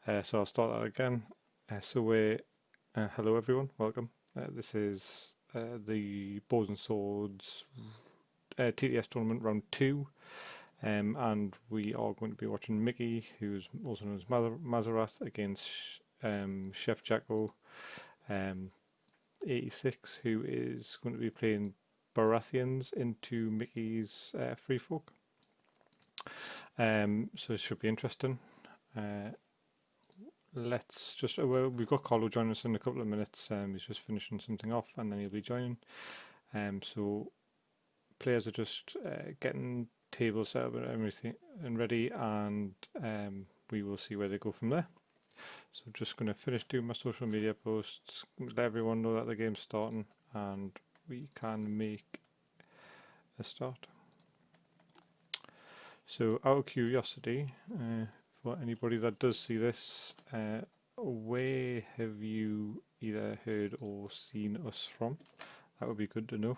So I'll start that again. Hello everyone, welcome. This is the Bows and Swords TTS tournament round 2, and we are going to be watching Mickey, who's also known as Masarath, against Chefjacko86, who is going to be playing Baratheons into Mickey's Free Folk. So it should be interesting. Let's just, we've got Carlo joining us in a couple of minutes. He's just finishing something off and then he'll be joining. So players are just getting tables set up and everything and ready, and we will see where they go from there. So I'm just going to finish doing my social media posts, let everyone know that the game's starting, and we can make a start. So out of curiosity, for anybody that does see this, where have you either heard or seen us from? That would be good to know.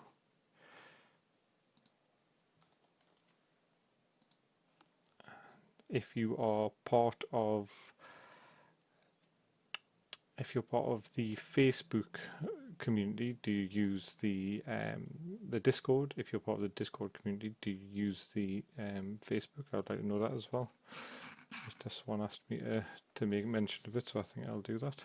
If you are part of the Facebook community, do you use the Discord? If you're part of the Discord community, do you use the Facebook? I'd like to know that as well. This one asked me to make mention of it, so I think I'll do that.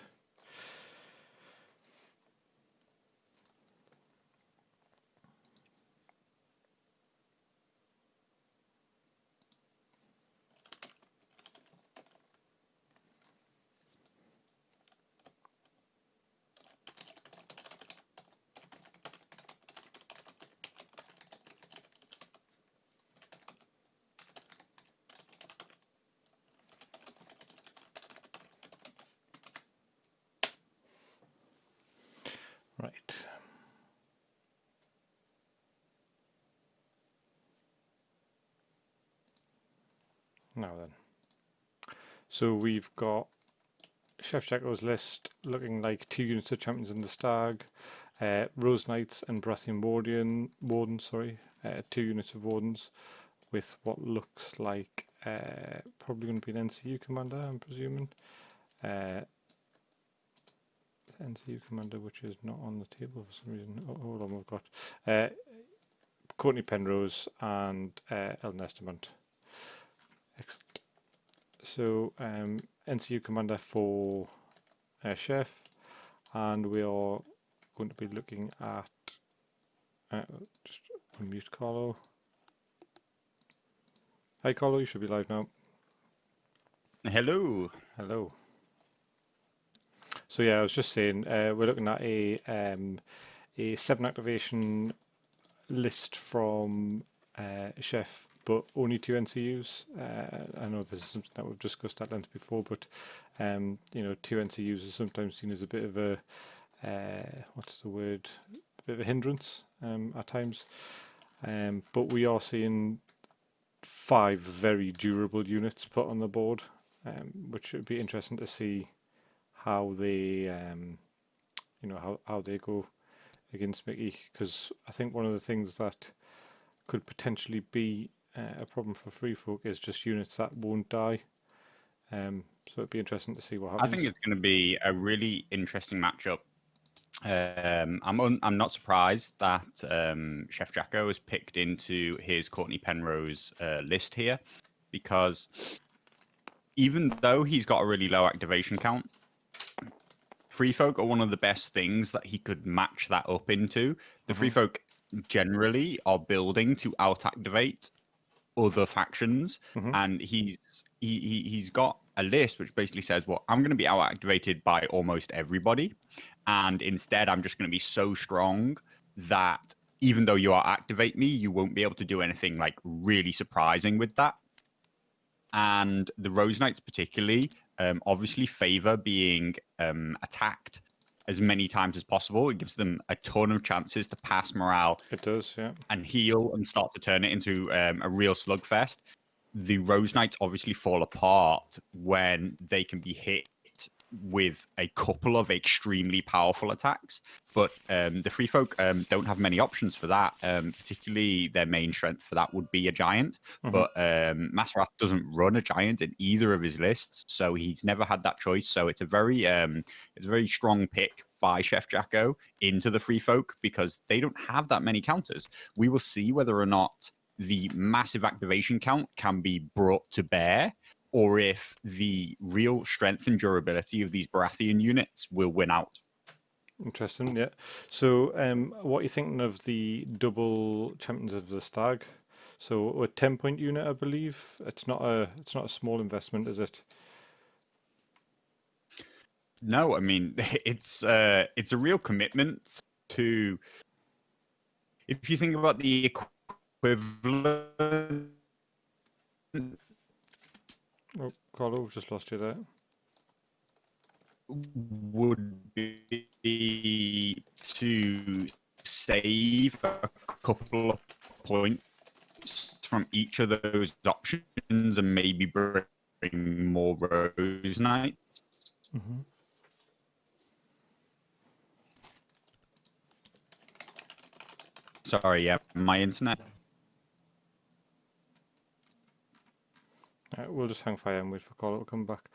Right. Now then. So we've got Chef Jacko's list looking like 2 units of champions in the stag, Rose Knights and Baratheon Wardens, 2 units of Wardens with what looks like probably going to be an NCU commander, I'm presuming. NCU commander, which is not on the table for some reason. Oh, hold on, we've got Courtney Penrose and Ellen Estamont. Excellent. So NCU commander for Chef, and we are going to be looking at just unmute Carlo. Hi Carlo, you should be live now. Hello. Hello. So yeah, I was just saying we're looking at a 7 activation list from Chef, but only 2 NCUs. I know this is something that we've discussed at length before, but 2 NCUs are sometimes seen as a bit of a what's the word? A bit of a hindrance at times. But we are seeing 5 very durable units put on the board, which would be interesting to see how they, how they go against Mickey, because I think one of the things that could potentially be a problem for Free Folk is just units that won't die. So it'd be interesting to see what happens. I think it's going to be a really interesting matchup. I'm not surprised that Chef Jacko has picked into his Courtney Penrose list here, because even though he's got a really low activation count, Free Folk are one of the best things that he could match that up into. The Free Folk generally are building to out-activate other factions, and he's got a list which basically says, well, I'm going to be out-activated by almost everybody, and instead I'm just going to be so strong that even though you out-activate me, you won't be able to do anything like really surprising with that. And the Rose Knights particularly obviously favor being attacked as many times as possible. It gives them a ton of chances to pass morale. It does, yeah. And heal and start to turn it into a real slugfest. The Rose Knights obviously fall apart when they can be hit with a couple of extremely powerful attacks. But the free folk don't have many options for that. Particularly their main strength for that would be a giant. But Masarath doesn't run a giant in either of his lists, so he's never had that choice. So it's a very strong pick by Chef Jacko into the free folk because they don't have that many counters. We will see whether or not the massive activation count can be brought to bear, or if the real strength and durability of these Baratheon units will win out. Interesting, yeah. So, what are you thinking of the double champions of the stag? So, a 10-point unit, I believe. It's not a small investment, is it? No, I mean it's a real commitment to. If you think about the equivalent, Oh, Carlo, we've just lost you there. would be to save a couple of points from each of those options and maybe bring more Rose Knights. Mm-hmm. Sorry, yeah, my internet. We'll just hang fire and wait for Carlo to come back.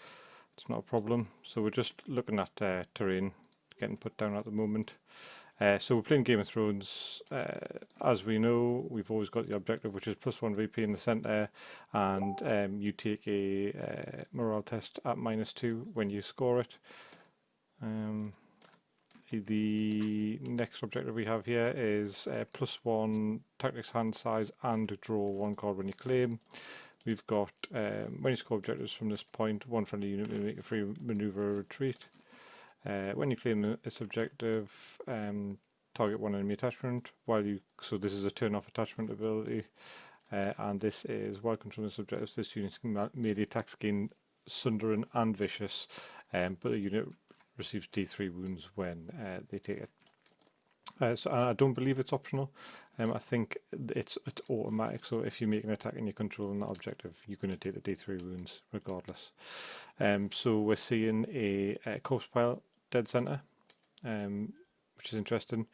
It's not a problem. So we're just looking at terrain getting put down at the moment. So we're playing Game of Thrones. As we know, we've always got the objective, which is +1 VP in the centre, and you take a morale test at -2 when you score it. The next objective we have here is +1 tactics hand size and draw 1 card when you claim. We've got, when you score objectives from this point, 1 friendly unit may make a free maneuver or retreat. When you claim this objective, target 1 enemy attachment. So this is a turn-off attachment ability, and this is while controlling this objective, this unit's melee attacks gain Sundering and Vicious, but the unit receives D3 wounds when they take it. So I don't believe it's optional. I think it's automatic. So if you make an attack and you're controlling that objective, you're going to take the D3 wounds regardless. So we're seeing a corpse pile dead center, which is interesting.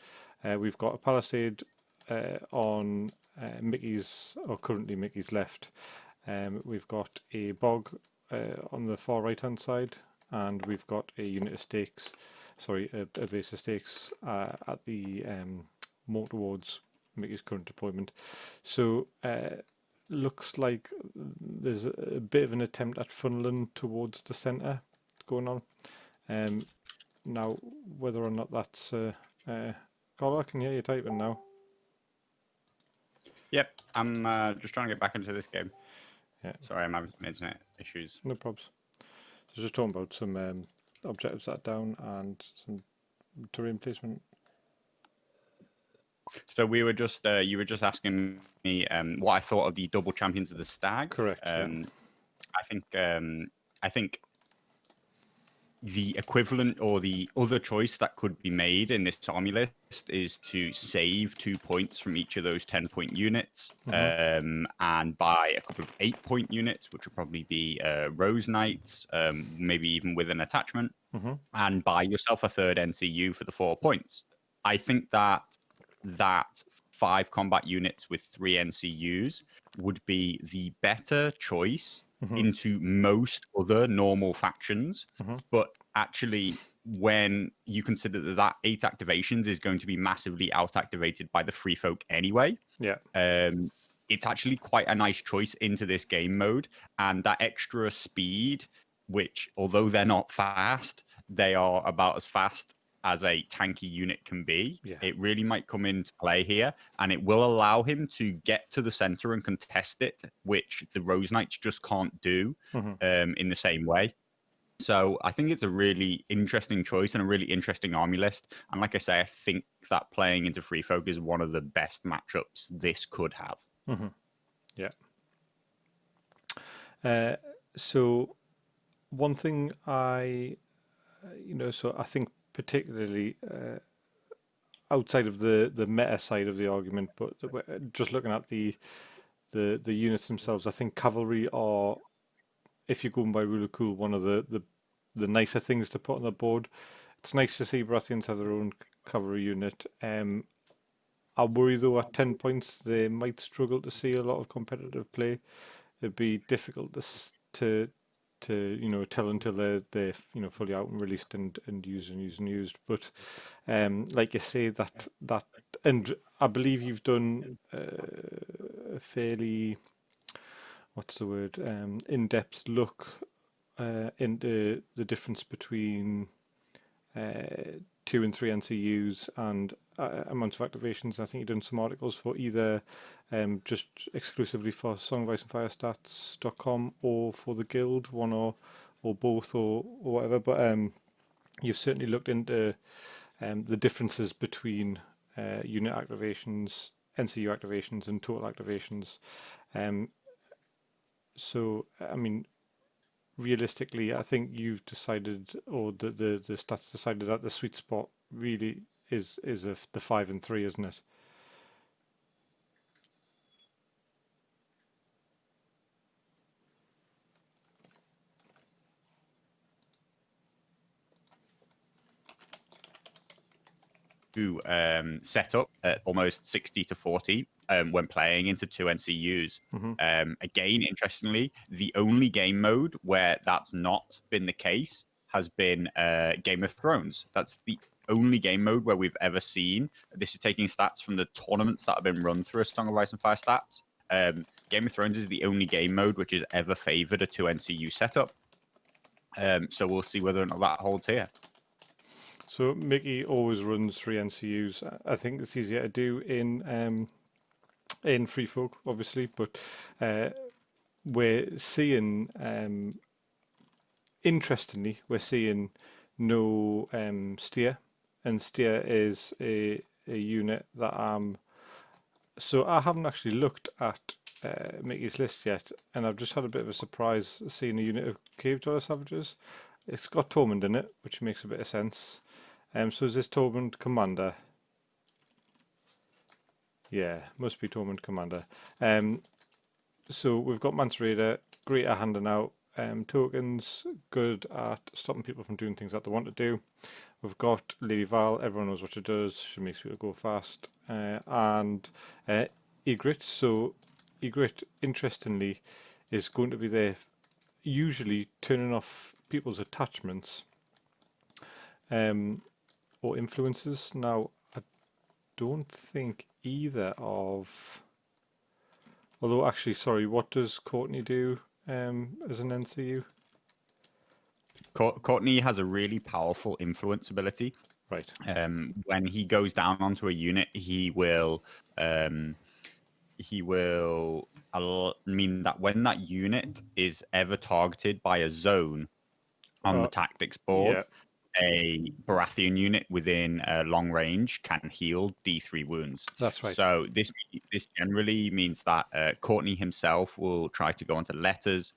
We've got a palisade on Mickey's, or currently Mickey's left. We've got a bog on the far right hand side, and we've got a unit of stakes. Sorry, a base of stakes at the more towards Mickey's current deployment. So looks like there's a bit of an attempt at funneling towards the centre going on. Now, whether or not that's Carlo, I can hear you typing now. Yep, I'm just trying to get back into this game. Yeah. Sorry, I'm having some internet issues. No problems. So just talking about some objectives that are down and some terrain placement. So we were just you were just asking me what I thought of the double champions of the stag. Correct. Yeah. I think the equivalent or the other choice that could be made in this army list is to save 2 points from each of those 10-point units, and buy a couple of 8-point units, which would probably be Rose Knights, maybe even with an attachment, and buy yourself a third NCU for the 4 points. I think that 5 combat units with 3 NCUs would be the better choice into most other normal factions. But actually, when you consider that 8 activations is going to be massively out-activated by the free folk anyway, it's actually quite a nice choice into this game mode. And that extra speed, which, although they're not fast, they are about as fast as a tanky unit can be. It really might come into play here, and it will allow him to get to the center and contest it, which the Rose Knights just can't do in the same way. So I think it's a really interesting choice and a really interesting army list. And like I say, I think that playing into Free Folk is one of the best matchups this could have. So one thing I think particularly outside of the meta side of the argument, but just looking at the units themselves, I think cavalry are, if you're going by rule of cool, one of the the nicer things to put on the board. It's nice to see Baratheons have their own cavalry unit. I worry though at 10 points they might struggle to see a lot of competitive play. It'd be difficult to tell until they're fully out and released and used. But like you say that and I believe you've done a fairly, what's the word, in-depth look into the difference between 2 and 3 NCUs and amounts of activations. I think you've done some articles for either just exclusively for songoficefandfirestats.com or for the guild, one or both or whatever. But you've certainly looked into the differences between unit activations, NCU activations, and total activations. So, I mean, realistically, I think you've decided, or the stats decided that the sweet spot really is the 5 and 3, isn't it? Who set up at almost 60-40 when playing into 2 NCUs. Again, interestingly, the only game mode where that's not been the case has been Game of Thrones. That's the only game mode where we've ever seen. This is taking stats from the tournaments that have been run through a Song of Ice and Fire stats. Game of Thrones is the only game mode which has ever favored a 2 NCU setup. So we'll see whether or not that holds here. So Mickey always runs 3 NCUs. I think it's easier to do in Free Folk, obviously, but we're seeing, interestingly, we're seeing no steer, and steer is a unit that so I haven't actually looked at Mickey's list yet, and I've just had a bit of a surprise seeing a unit of Cave Dweller Savages. It's got Tormund in it, which makes a bit of sense. So is this Tormund Commander? Yeah, must be Tormund Commander. So we've got Masarath, great at handing out tokens, good at stopping people from doing things that they want to do. We've got Lady Val, everyone knows what she does, she makes people go fast. And Ygritte, so Ygritte, interestingly, is going to be there usually turning off people's attachments or influences. Now, I don't think either of... Although, actually, sorry, what does Courtney do as an NCU? Courtney has a really powerful influence ability. Right. When he goes down onto a unit, he will mean that when that unit is ever targeted by a zone on the tactics board, Yeah. a Baratheon unit within long range can heal D3 wounds. That's right. So this generally means that Courtney himself will try to go onto letters.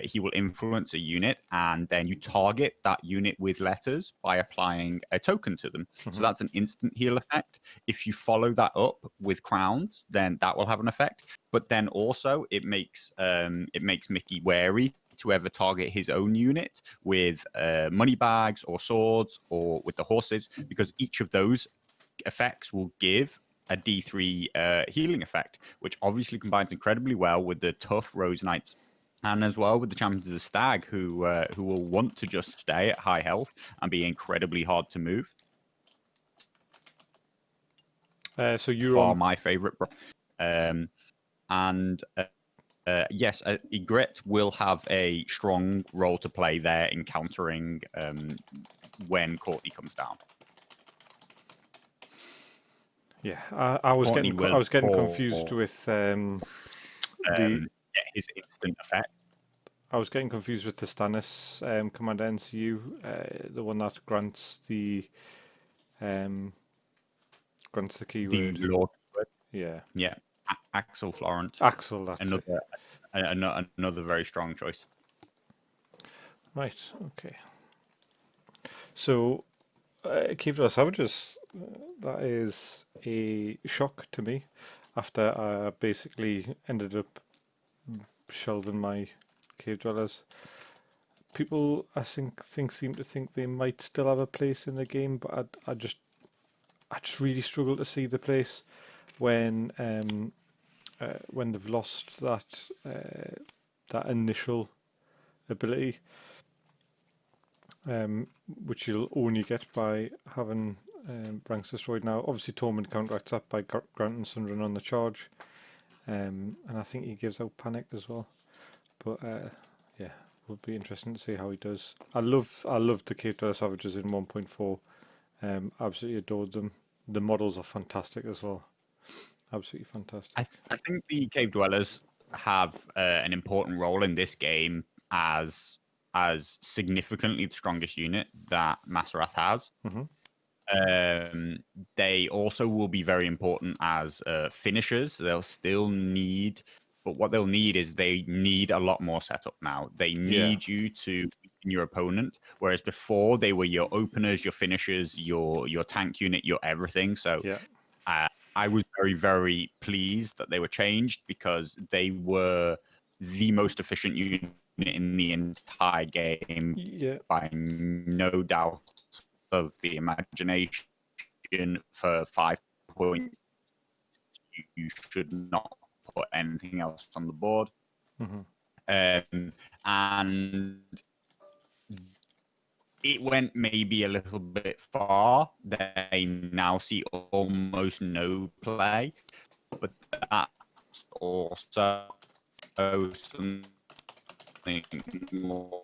He will influence a unit, and then you target that unit with letters by applying a token to them. So that's an instant heal effect. If you follow that up with crowns, then that will have an effect. But then also it makes Mickey wary to ever target his own unit with money bags or swords or with the horses, because each of those effects will give a D3 healing effect, which obviously combines incredibly well with the tough Rose Knights and as well with the Champions of the Stag, who will want to just stay at high health and be incredibly hard to move. So you're on on my favorite, and yes, Ygritte will have a strong role to play there in countering when Courtney comes down. Yeah, I was getting confused with the his instant effect. I was getting confused with the Stannis Commander NCU, the one that grants the keyword. The Lord. Yeah. Yeah. Axel Florent. Axel, that's another very strong choice. Right. Okay. So, Cave Dweller Savages, that is a shock to me after I basically ended up shelving my Cave Dwellers. people I think seem to think they might still have a place in the game, but I just really struggle to see the place when they've lost that initial ability, which you'll only get by having ranks destroyed. Now, obviously, Torment counteracts that by granting Sundering on the charge, and I think he gives out Panic as well. But yeah, will be interesting to see how he does. I love the Cave Dweller Savages in 1.4. Absolutely adored them. The models are fantastic as well. Absolutely fantastic. I think the Cave Dwellers have an important role in this game as significantly the strongest unit that Masarath has. They also will be very important as finishers. They'll still need, but what they'll need is they need a lot more setup now. They need you to weaken your opponent, whereas before they were your openers, your finishers, your tank unit, your everything. So I was very, very pleased that they were changed because they were the most efficient unit in the entire game by no doubt of the imagination. For 5 points, you should not put anything else on the board. And it went maybe a little bit far. They now see almost no play, but that's also something more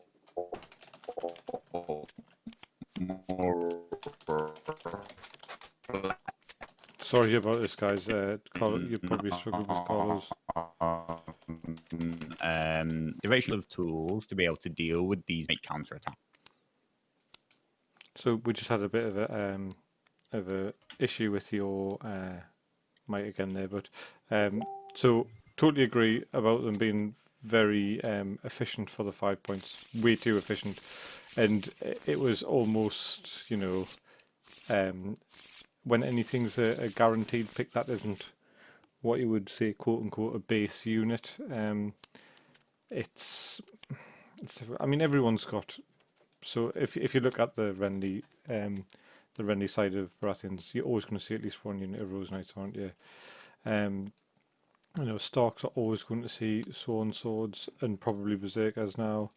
Sorry about this, guys. You probably struggled with Carlos. Deviation of tools to be able to deal with these counter attacks. So we just had a bit of a issue with your mic again there, but so totally agree about them being very efficient for the 5 points, way too efficient, and it was almost, you know, when anything's a guaranteed pick that isn't what you would say, quote unquote, a base unit. It's I mean, everyone's got. So if you look at the Renly side of Baratheons, you're always going to see at least one unit of Rose Knights, aren't you? You know, Starks are always going to see Sworn Swords and probably Berserkers now.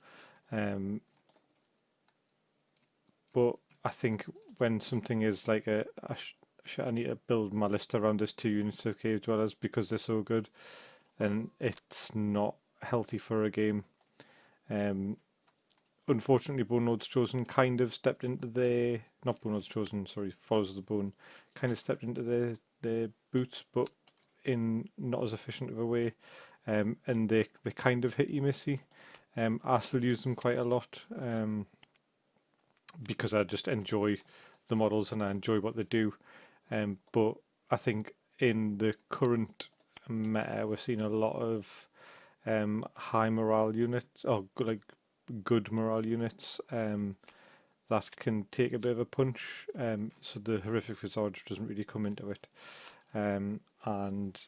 But I think when something is like I need to build my list around this 2 units of Cave Dwellers because they're so good, then it's not healthy for a game. Unfortunately, Bone Lord's Chosen kind of stepped into their, not Bone Lord's Chosen, sorry, Followers of the Bone, kind of stepped into their boots, but in not as efficient of a way, and they kind of hitty missy. I still use them quite a lot because I just enjoy the models and I enjoy what they do. But I think in the current meta, we're seeing a lot of high morale units, or good morale units that can take a bit of a punch. So the Horrific Visage doesn't really come into it. And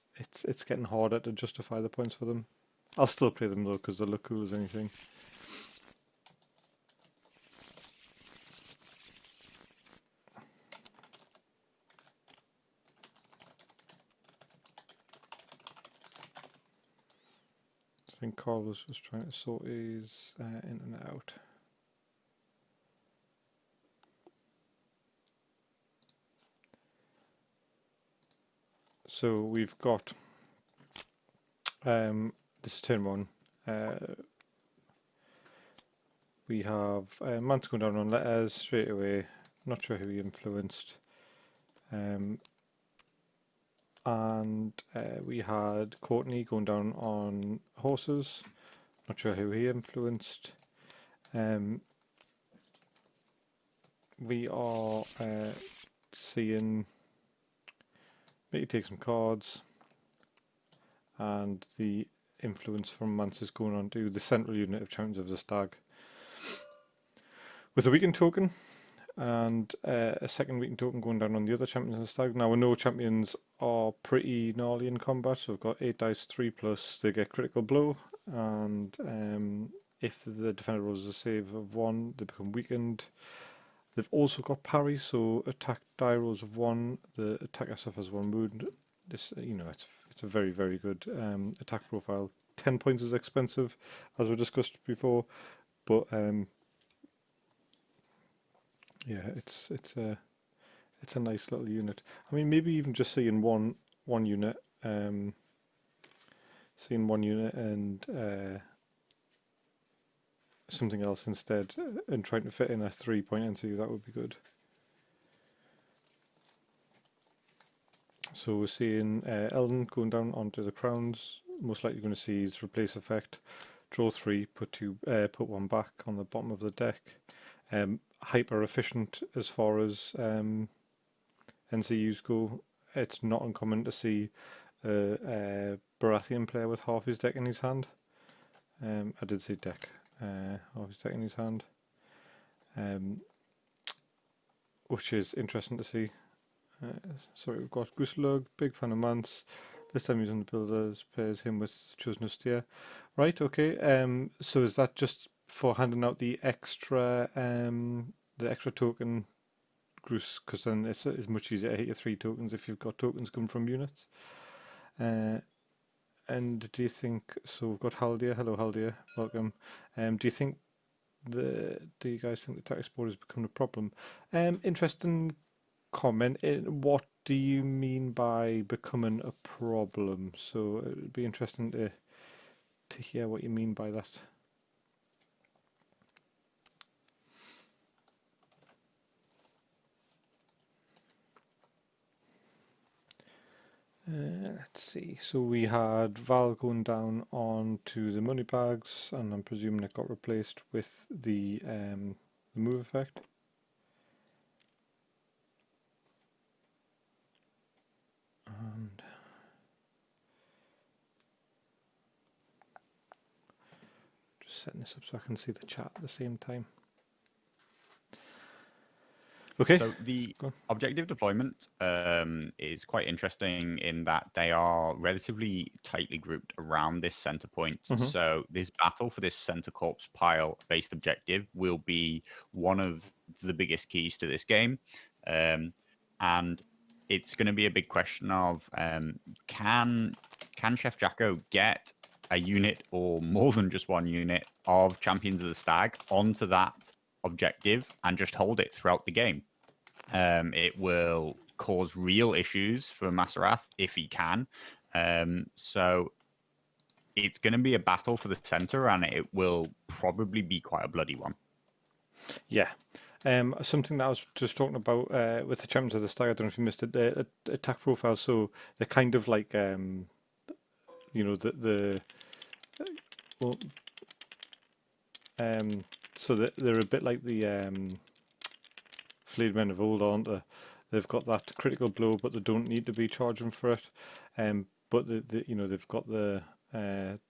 it's getting harder to justify the points for them. I'll still play them though because they look cool as anything. I think Carl was just trying to sort his internet out. So we've got this is turn 1. We have Mance going down on letters straight away. Not sure who he influenced. And we had Courtney going down on horses. Not sure who he influenced. We are seeing maybe take some cards, and the influence from Mance is going on to the central unit of Champions of the Stag with a weakened token and a second weakened token going down on the other Champions of the Stag. Now, we know champions are pretty gnarly in combat, so we've got 8 dice, 3+, they get critical blow, and if the defender rolls a save of 1, they become weakened. They've also got parry, so attack die rolls of 1, the attacker suffers 1 wound. This, it's a very, very good attack profile. 10 points is expensive, as we discussed before, but yeah, it's a nice little unit. I mean, maybe even just seeing one unit, and something else instead, and trying to fit in a 3-point NCU, that would be good. So we're seeing Elden going down onto the crowns. Most likely going to see his replace effect. Draw 3, put 1 back on the bottom of the deck. Hyper efficient as far as NCUs go. It's not uncommon to see a Baratheon player with half his deck in his hand. I did say deck, half his deck in his hand, which is interesting to see. So we've got Guslug, big fan of Mance. This time using the builders, pairs him with Chosen Steer. Right, okay. So is that just for handing out the extra token, Goose? Because then it's much easier to hit your 3 tokens if you've got tokens coming from units. And do you think, so we've got Haldir, hello Haldir, welcome. Do you think do you guys think the tax export has become a problem? Interesting comment. What do you mean by becoming a problem? So it would be interesting to hear what you mean by that. Let's see. So we had Val going down onto the money bags, and I'm presuming it got replaced with the move effect. And just setting this up so I can see the chat at the same time. Okay. So the objective deployment is quite interesting in that they are relatively tightly grouped around this center point. So this battle for this center corpse pile based objective will be one of the biggest keys to this game. And it's going to be a big question of can Chef Jacko get a unit or more than just one unit of Champions of the Stag onto that objective and just hold it throughout the game. It will cause real issues for Masarath if he can. So it's going to be a battle for the center, and it will probably be quite a bloody one. Yeah. Something that I was just talking about with the Champions of the Stag, I don't know if you missed it, the attack profile. So they're kind of like, so they're a bit like the flayed men of old, aren't they? They've got that critical blow, but they don't need to be charging for it. But they've got the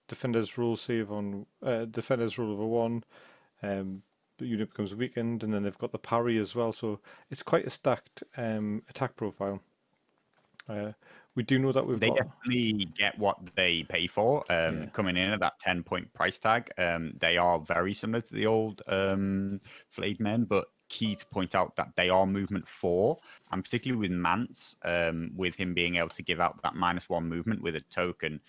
defender's roll save on defender's roll over 1. The unit becomes weakened, and then they've got the parry as well. So it's quite a stacked attack profile. We do know that they definitely get what they pay for. Coming in at that 10-point price tag, they are very similar to the old flayed men, but key to point out that they are movement 4, and particularly with Mance, with him being able to give out that -1 movement with a token,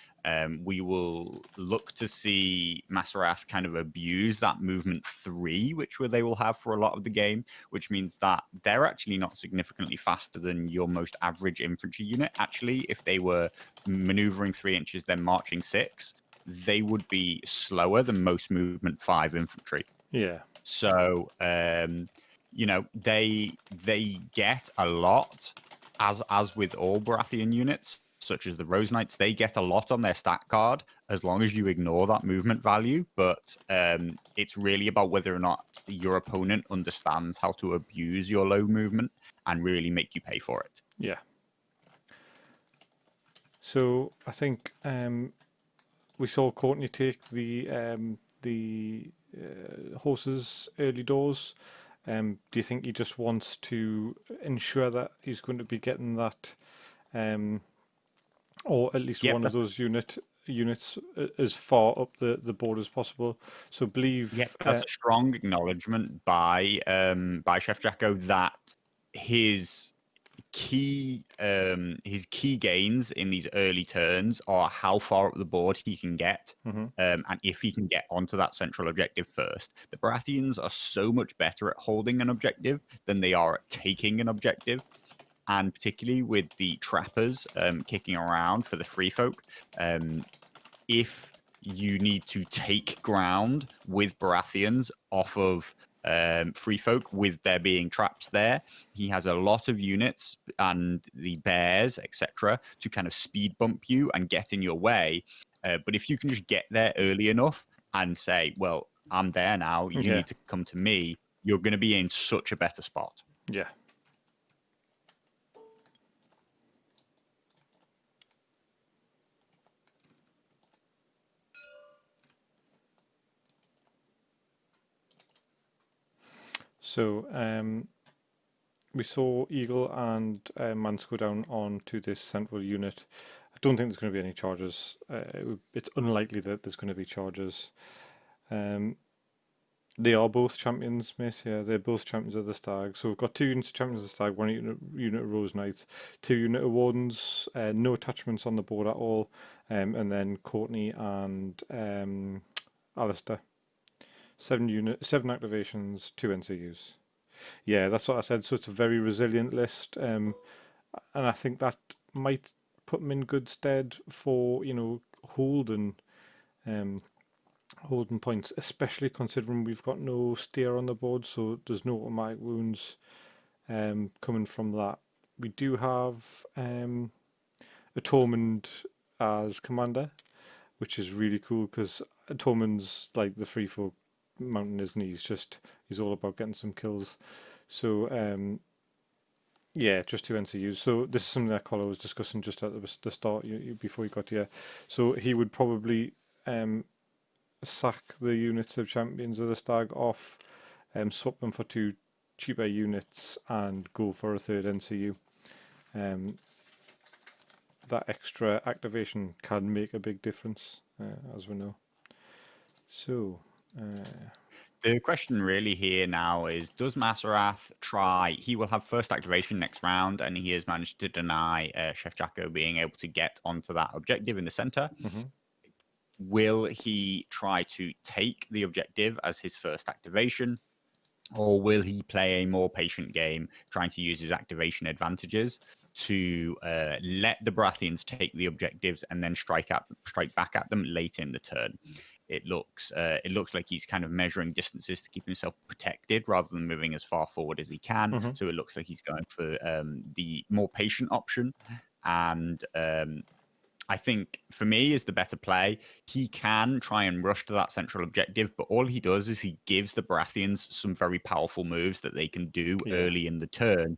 we will look to see Masarath kind of abuse that movement 3, which they will have for a lot of the game, which means that they're actually not significantly faster than your most average infantry unit. Actually, if they were maneuvering 3 inches, then marching 6, they would be slower than most movement 5 infantry. Yeah. So, they get a lot, as with all Baratheon units, such as the Rose Knights, they get a lot on their stat card as long as you ignore that movement value. But it's really about whether or not your opponent understands how to abuse your low movement and really make you pay for it. Yeah. So I think we saw Courtney take the horses early doors. Do you think he just wants to ensure that he's going to be getting that, or at least one of those unit units as far up the board as possible. So believe. Yeah, that's a strong acknowledgement by Chef Jacko that his key gains in these early turns are how far up the board he can get, and if he can get onto that central objective first. The Baratheons are so much better at holding an objective than they are at taking an objective, and particularly with the trappers kicking around for the free folk, if you need to take ground with Baratheons off of free folk with there being traps there, he has a lot of units and the bears, etc., to kind of speed bump you and get in your way. But if you can just get there early enough and say, well, I'm there now, you need to come to me, you're going to be in such a better spot. Yeah. So we saw Eagle and Mance go down onto this central unit. I don't think there's going to be any charges. It's unlikely that there's going to be charges. They are both champions, mate. Yeah, they're both champions of the Stag. So we've got 2 units of champions of the Stag, 1 unit of Rose Knights, 2 unit of Wardens, no attachments on the board at all, and then Courtney and Alistair. 7 activations, 2 NCUs. Yeah, that's what I said. So it's a very resilient list, and I think that might put them in good stead for holding points, especially considering we've got no steer on the board, so there's no automatic wounds coming from that. We do have a Tormund as commander, which is really cool because Tormund's like the free folk mountain, isn't he? He's all about getting some kills. So yeah, just 2 NCUs. So this is something that Colin was discussing just at the start before he got here. So he would probably sack the units of champions of the Stag off, swap them for 2 cheaper units, and go for a 3rd NCU. That extra activation can make a big difference, as we know. So the question really here now is, does Masarath try? He will have first activation next round, and he has managed to deny Chef Jacko being able to get onto that objective in the center. Will he try to take the objective as his first activation, or will he play a more patient game, trying to use his activation advantages to let the Baratheons take the objectives and then strike back at them late in the turn? It looks like he's kind of measuring distances to keep himself protected rather than moving as far forward as he can. So it looks like he's going for the more patient option, and I think for me is the better play. He can try and rush to that central objective, but all he does is he gives the Baratheons some very powerful moves that they can do early in the turn,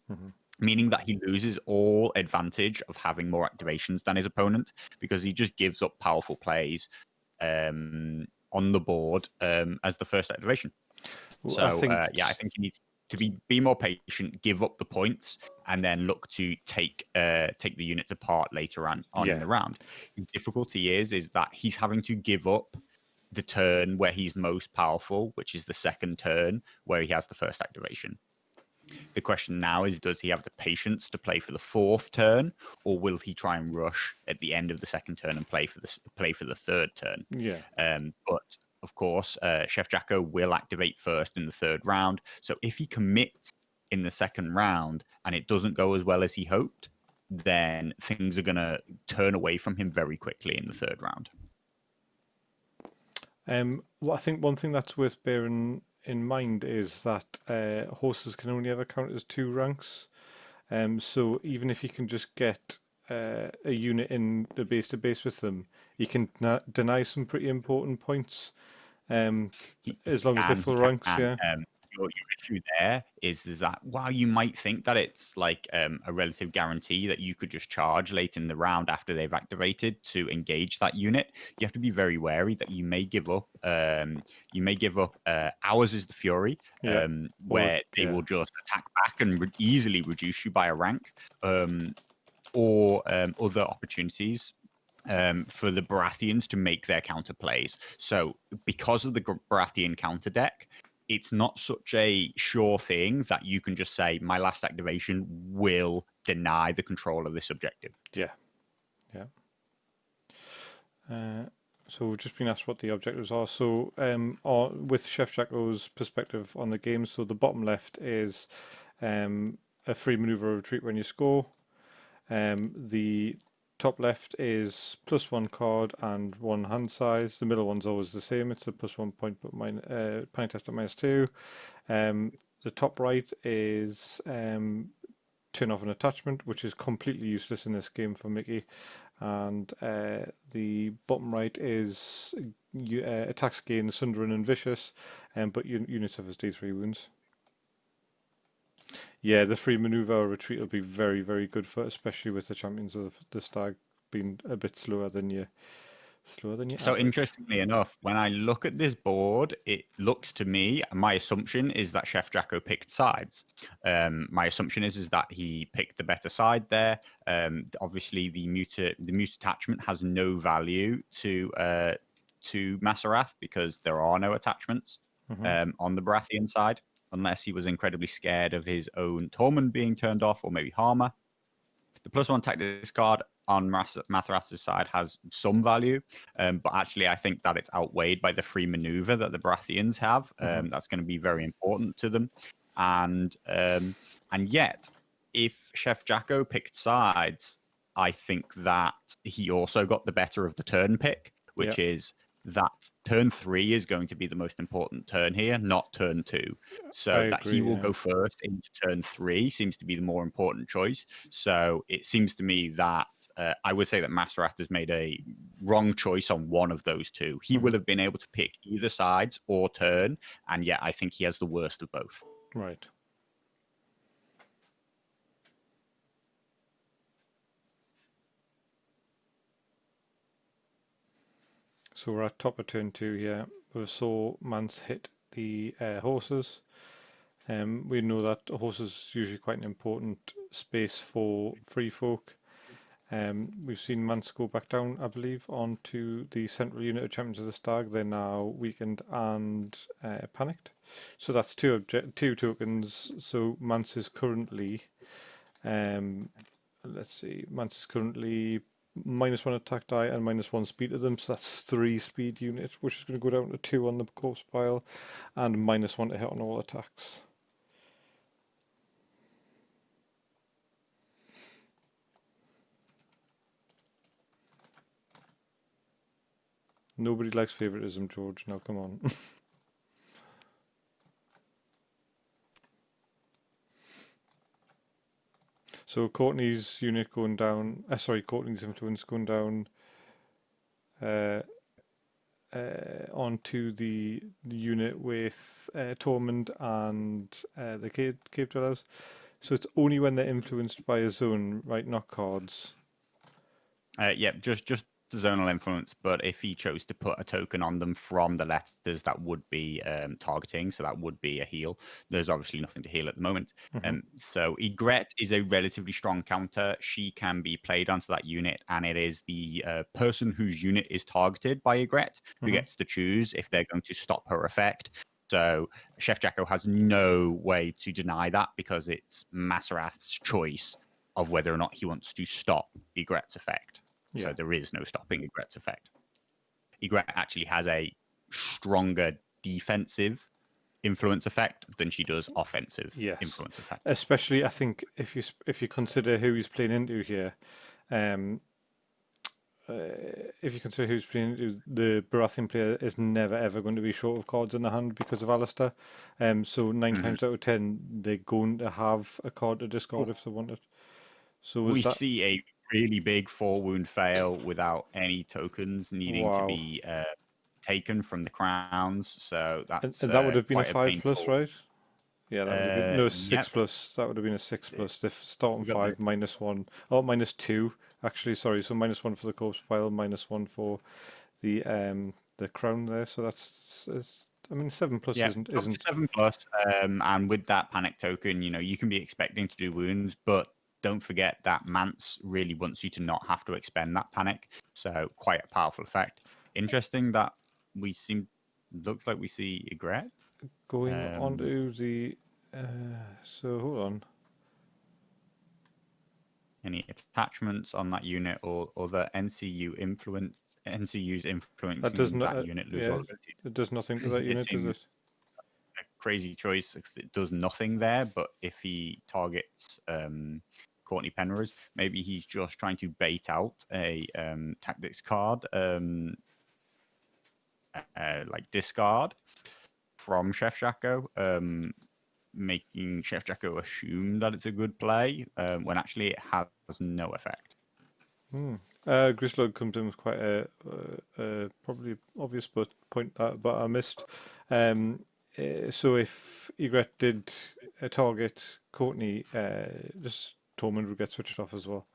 meaning that he loses all advantage of having more activations than his opponent, because he just gives up powerful plays on the board as the first activation. Well, so I think he needs to be more patient, give up the points, and then look to take the units apart later on in the round. The difficulty is that he's having to give up the turn where he's most powerful, which is the second turn where he has the first activation. The question now is, does he have the patience to play for the 4th turn, or will he try and rush at the end of the 2nd turn and play for the 3rd turn? But of course, Chef Jacko will activate first in the 3rd round. So if he commits in the 2nd round and it doesn't go as well as he hoped, then things are going to turn away from him very quickly in the 3rd round. Well, I think one thing that's worth bearing in mind is that horses can only ever count as 2 ranks. So even if you can just get a unit in the base to base with them, you can deny some pretty important points. As long as they're full ranks, your issue there is that while you might think that it's like a relative guarantee that you could just charge late in the round after they've activated to engage that unit, you have to be very wary that you may give up. Ours is the Fury, where they will just attack back and easily reduce you by a rank, or other opportunities for the Baratheons to make their counter plays. So because of the Baratheon counter deck, it's not such a sure thing that you can just say my last activation will deny the control of this objective. Yeah. So we've just been asked what the objectives are. So with Chef Jacko's perspective on the game, so the bottom left is a free maneuver retreat when you score. The top left is +1 card and 1 hand size. The middle one's always the same. It's a +1 point, but panic test at -2. The top right is turn off an attachment, which is completely useless in this game for Mickey. And the bottom right is attacks gain Sundering and Vicious, but units suffers D3 wounds. Yeah, the free maneuver retreat will be very, very good for, especially with the champions of the Stag being a bit slower than you. So average. Interestingly enough, when I look at this board, it looks to me, my assumption is that Chef Jacko picked sides. My assumption is that he picked the better side there. Obviously, the mute attachment has no value to Masarath because there are no attachments on the Baratheon side, unless he was incredibly scared of his own Tormund being turned off, or maybe Harmer. The +1 tactics card on Masarath's side has some value, but actually I think that it's outweighed by the free maneuver that the Baratheons have. That's going to be very important to them, and yet, if Chef Jacko picked sides, I think that he also got the better of the turn pick, which is that turn 3 is going to be the most important turn here, not turn 2. So that he will go first into turn 3 seems to be the more important choice. So it seems to me that I would say that Masarath has made a wrong choice on one of those two. He will have been able to pick either sides or turn, and yet I think he has the worst of both. Right. So we're at top of turn 2 here. We saw Mance hit the horses. We know that horses is usually quite an important space for free folk. We've seen Mance go back down, I believe, onto the central unit of Champions of the Stag. They're now weakened and panicked. So that's two tokens. So Mance is currently, let's see, Mance is currently -1 attack die and -1 speed to them, so that's 3 speed units, which is going to go down to 2 on the corpse pile, and -1 to hit on all attacks. Nobody likes favoritism, George. Now come on. So Courtney's unit going down. Courtney's influence going down onto the unit with Tormund and the cave dwellers. So it's only when they're influenced by a zone, right? Not cards. Yeah, just the zonal influence, but if he chose to put a token on them from the letters, that would be targeting, so that would be a heal. There's obviously nothing to heal at the moment. So Ygritte is a relatively strong counter. She can be played onto that unit, and it is the person whose unit is targeted by Ygritte who gets to choose if they're going to stop her effect. So Chef Jacko has no way to deny that because it's Masarath's choice of whether or not he wants to stop Ygritte's effect. Yeah. So there is no stopping Ygritte's effect. Ygritte actually has a stronger defensive influence effect than she does offensive influence effect. Especially, I think, if you consider who he's playing into here, if you consider who's playing into, the Baratheon player is never ever going to be short of cards in the hand because of Alistair. So 9 times out of 10, they're going to have a card to discard if they want it. So we see a really big 4-wound fail without any tokens needing to be taken from the crowns. So that's and that would have been a 5+, right? Yeah, that would have been 6+. Yep. That would have been a 6+. The starting 5 -1. Oh, -2 actually. Sorry, so -1 for the corpse pile, -1 for the crown there. So that's 7+ isn't 7+. And with that panic token, you can be expecting to do wounds, but don't forget that Mance really wants you to not have to expend that panic. So quite a powerful effect. Interesting that looks like we see Egret. Going on to the, so hold on. Any attachments on that unit or other NCUs influencing that unit lose all abilities? It does nothing to that unit, does it? A crazy choice because it does nothing there, but if he targets Courtney Penrose, maybe he's just trying to bait out a tactics card, like discard from Chefjacko, making Chefjacko assume that it's a good play when actually it has no effect. Grislog comes in with quite a probably obvious point that but I missed. So if Egret did target Courtney, just Tormund would get switched off as well,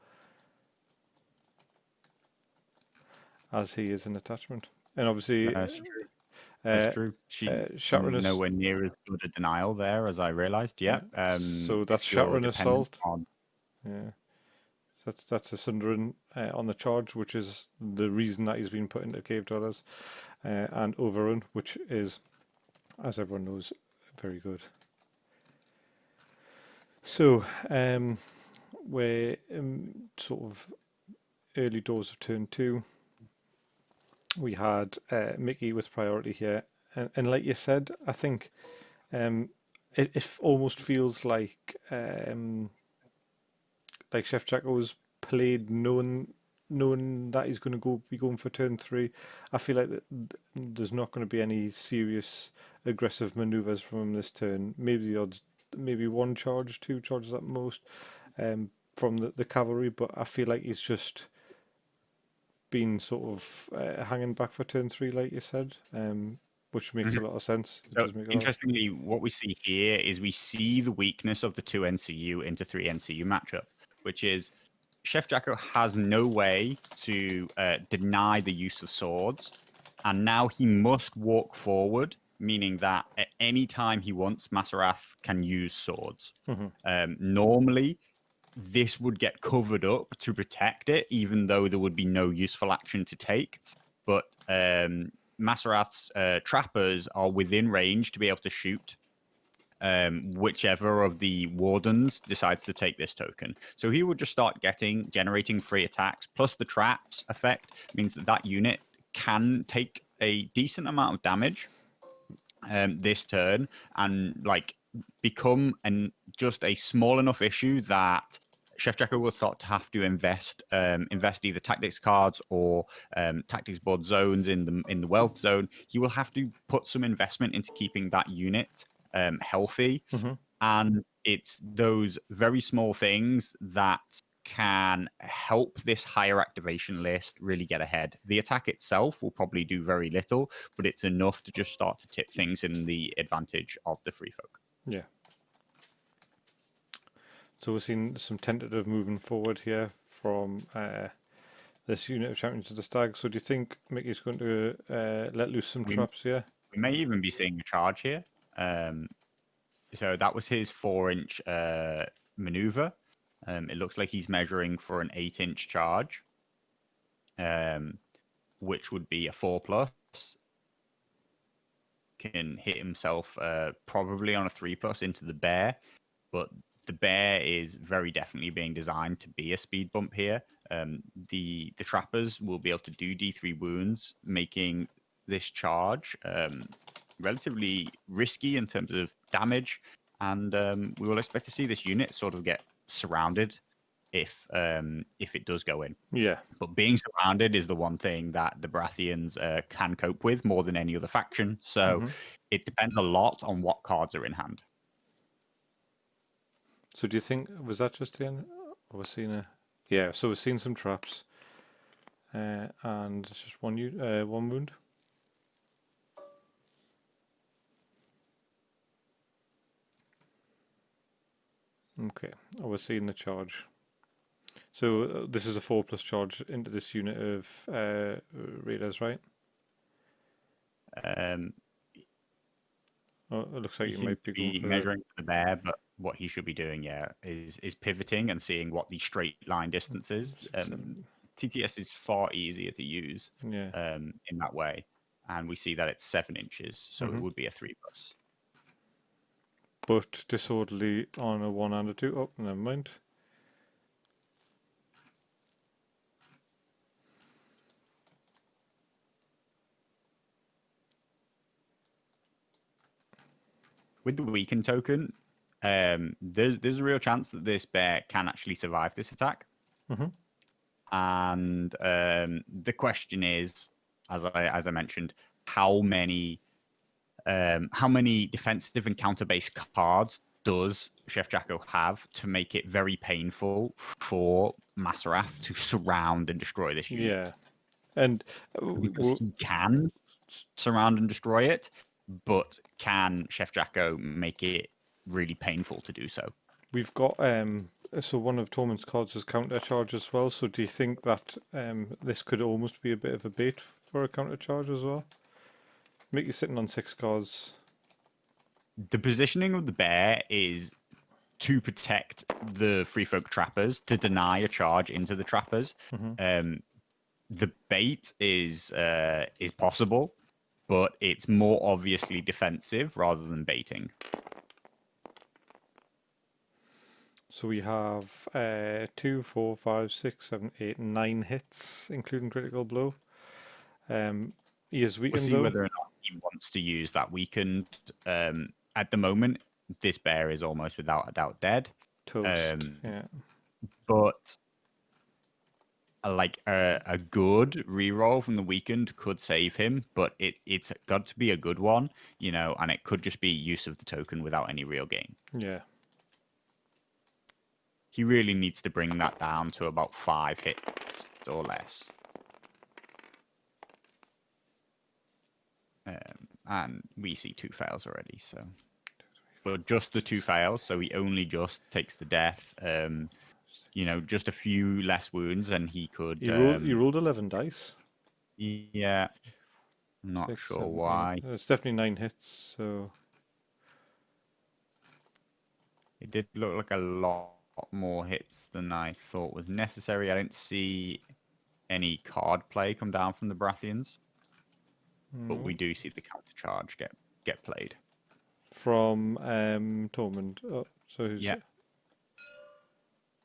as he is an attachment. And obviously, That's true. That's true. Shatterin nowhere near as good a denial there as I realised. Yeah. So that's Shatterin Assault. Yeah. That's a Sundering on the charge, which is the reason that he's been put into Cave Dwellers, and Overrun, which is, as everyone knows, very good. So we're sort of early doors of turn 2. We had Mickey with priority here, and like you said, I think it almost feels like Chefjacko's played knowing that he's going to be going for turn 3. I feel like there's not going to be any serious aggressive maneuvers from him this turn. Maybe the odds, maybe 1 charge, 2 charges at most from the cavalry, but I feel like he's just been sort of hanging back for turn 3, like you said, which makes a lot of sense. So interestingly, what we see here is we see the weakness of the 2 NCU into 3 NCU matchup, which is Chefjacko has no way to deny the use of swords, and now he must walk forward, meaning that at any time he wants, Masarath can use swords. Normally, this would get covered up to protect it, even though there would be no useful action to take. But Masarath's trappers are within range to be able to shoot whichever of the wardens decides to take this token. So he will just start generating free attacks, plus the traps effect means that unit can take a decent amount of damage this turn and become just a small enough issue that Chefjacko will start to have to invest either tactics cards or tactics board zones in the wealth zone. He will have to put some investment into keeping that unit healthy, and it's those very small things that can help this higher activation list really get ahead. The attack itself will probably do very little, but it's enough to just start to tip things in the advantage of the free folk. Yeah. So we're seeing some tentative moving forward here from this unit of Champions of the Stag. So do you think Mickey's going to let loose some traps here? We may even be seeing a charge here. So that was his 4-inch maneuver. It looks like he's measuring for an 8-inch charge, which would be a 4+. Can hit himself probably on a 3+ into the bear, but the bear is very definitely being designed to be a speed bump here. The trappers will be able to do D3 wounds, making this charge relatively risky in terms of damage, and we will expect to see this unit sort of get surrounded if it does go in. Yeah. But being surrounded is the one thing that the Baratheons can cope with more than any other faction. So it depends a lot on what cards are in hand. So do you think, was that just the end? We're seeing yeah, so we're seeing some traps. And it's just one wound. Okay, we're seeing the charge. So this is a 4+ charge into this unit of raiders, right? Oh, it looks like He you seems might to be going be for measuring the bear, but what he should be doing, is pivoting and seeing what the straight line distance is. 6, 7. TTS is far easier to use Yeah. in that way, and we see that it's 7 inches, so it would be a 3+. But disorderly on a 1 and a 2. Oh, never mind. With the weaken token, there's a real chance that this bear can actually survive this attack. And the question is, as I mentioned, how many defensive and counter-based cards does Chefjacko have to make it very painful for Masarath to surround and destroy this unit? Yeah. And Because he can surround and destroy it, but can Chefjacko make it really painful to do so? we've got so one of Tormund's cards is counter charge as well. So do you think that this could almost be a bit of a bait for a counter charge as well? Make you sitting on 6 cards. The positioning of the bear is to protect the free folk trappers, to deny a charge into the trappers. The bait is possible, but it's more obviously defensive rather than baiting. So we have 2, 4, 5, 6, 7, 8, 9 hits, including critical blow. He is We'll weakened see though. whether or not he wants to use that weakened. At the moment, this bear is almost without a doubt dead. Toast. Yeah. But like a good reroll from the weakened could save him, but it's got to be a good one, and it could just be use of the token without any real gain. Yeah. He really needs to bring that down to about 5 hits or less. And we see 2 fails already, so. But just the 2 fails, so he only just takes the death. Just a few less wounds, and he could. He rolled 11 dice. Yeah. I'm not 6, sure 7, 8. why. It's definitely 9 hits, so. It did look like a lot more hits than I thought was necessary. I didn't see any card play come down from the Baratheons, but we do see the counter charge get played from Tormund. Oh, so who's yeah.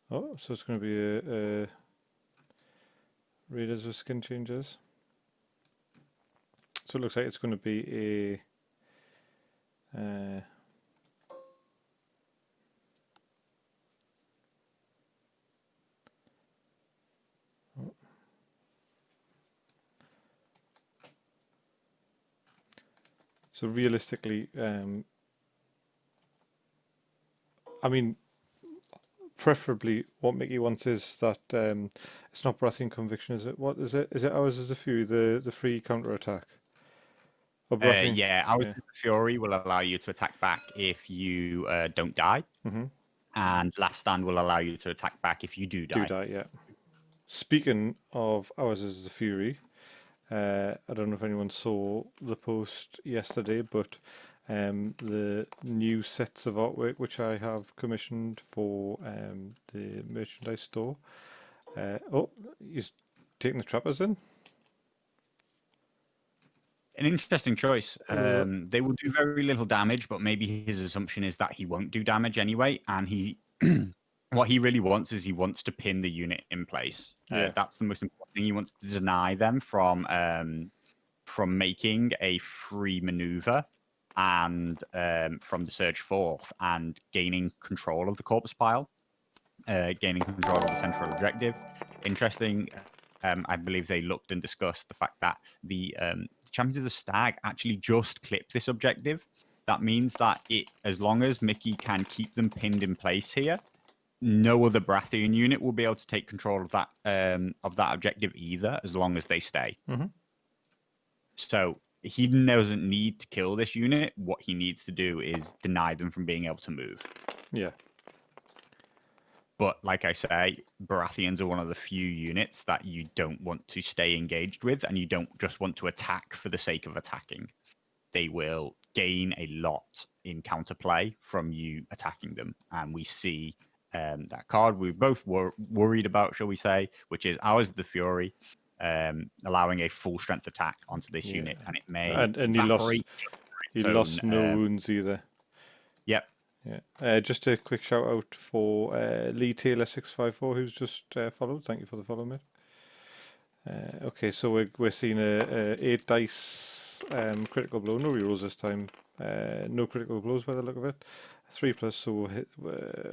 Oh, so it's going to be a Raiders with skin changes. So it looks like it's going to be a so realistically, I mean, preferably what Mickey wants is that it's not Baratheon conviction, is it? What is it? Is it ours is the Fury, the free counter attack? Yeah, Ours is the Fury will allow you to attack back if you don't die, and Last Stand will allow you to attack back if you do die. Yeah. Speaking of ours is the Fury, I don't know if anyone saw the post yesterday, but the new sets of artwork which I have commissioned for the merchandise store. Oh, he's taking the trappers in. An interesting choice. They will do very little damage, but maybe his assumption is that he won't do damage anyway, and he what he really wants is he wants to pin the unit in place. That's the most important thing. He wants to deny them from making a free maneuver and from the surge forth and gaining control of the corpse pile, gaining control of the central objective. Interesting. I believe they looked and discussed the fact that the Champions of the Stag actually just clipped this objective. That means that as long as Mickey can keep them pinned in place here, no other Baratheon unit will be able to take control of that objective either, as long as they stay. So he doesn't need to kill this unit. What he needs to do is deny them from being able to move. Yeah. But like I say, Baratheons are one of the few units that you don't want to stay engaged with, and you don't just want to attack for the sake of attacking. They will gain a lot in counterplay from you attacking them. And we see that card we both were worried about, shall we say, which is Hours of the Fury, allowing a full strength attack onto this unit, and it may and evaporate. he lost no wounds either. Yep. Yeah. Just a quick shout out for Lee Taylor 654 who's just followed. Thank you for the follow, mate. Okay, so we're seeing a 8 dice critical blow. No rerolls this time. No critical blows by the look of it. 3+, so we'll hit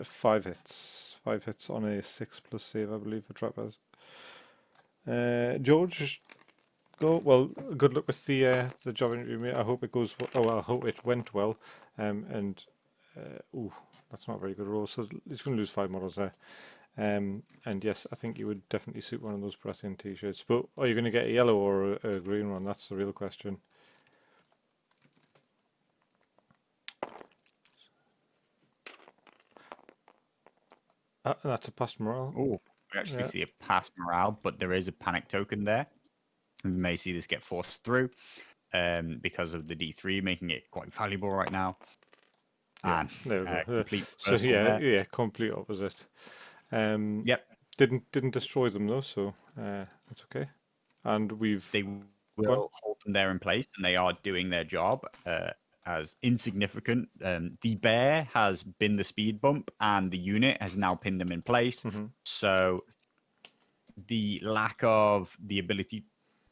5 hits. 5 hits on a 6+ save, I believe, for trappers. George, go. Well, good luck with the job interview, mate. I hope it goes. I hope it went well. And ooh, that's not a very good roll. So he's going to lose 5 models there. And yes, I think you would definitely suit one of those Baratheon t-shirts. But are you going to get a yellow or a green one? That's the real question. That's a past morale. Oh, we actually see a pass morale, but there is a panic token there. We may see this get forced through because of the D3, making it quite valuable right now. Yeah, And there we go. complete So yeah, complete opposite. Yep. Didn't destroy them though, so that's okay. And they will hold them there in place, and they are doing their job as insignificant. The bear has been the speed bump, and the unit has now pinned them in place. So the lack of the ability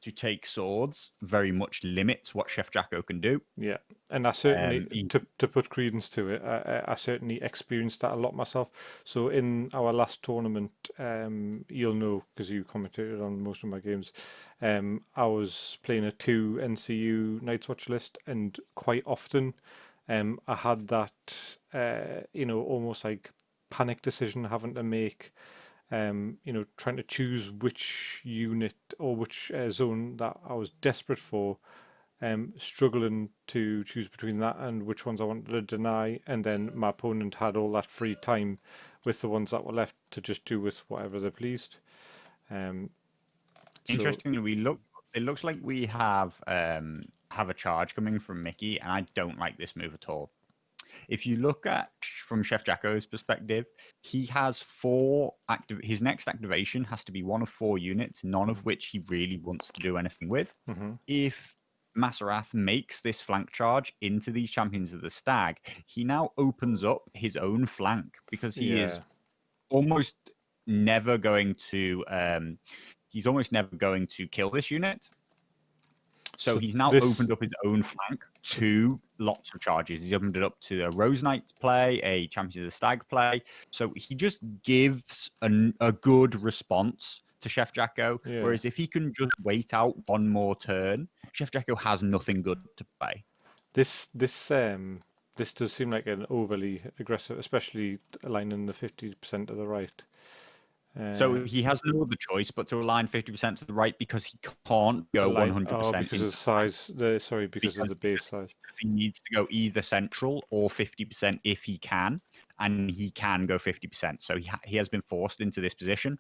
to take swords very much limits what Chef Jacko can do. Yeah, and I certainly, to put credence to it, I certainly experienced that a lot myself. So in our last tournament, you'll know because you commentated on most of my games, I was playing a 2 NCU Night's Watch list, and quite often I had that, almost like panic decision having to make. Trying to choose which unit or which zone that I was desperate for, struggling to choose between that and which ones I wanted to deny, and then my opponent had all that free time with the ones that were left to just do with whatever they pleased. Interestingly, it looks like we have a charge coming from Mickey, and I don't like this move at all. If you look at from Chef Jacko's perspective, he has 4 active. His next activation has to be one of 4 units, none of which he really wants to do anything with. If Masarath makes this flank charge into these Champions of the Stag, he now opens up his own flank because he is almost never going to. He's almost never going to kill this unit. So he's now opened up his own flank to lots of charges. He's opened it up to a Rose Knight play, a Champions of the Stag play. So he just gives a good response to Chef Jacko. Yeah. Whereas if he can just wait out one more turn, Chef Jacko has nothing good to play. This does seem like an overly aggressive, especially aligning the 50% to the right. So he has no other choice but to align 50% to the right because he can't go 100%. Oh, because of the size. Because of the base size. He needs to go either central or 50% if he can, and he can go 50%. So he has been forced into this position.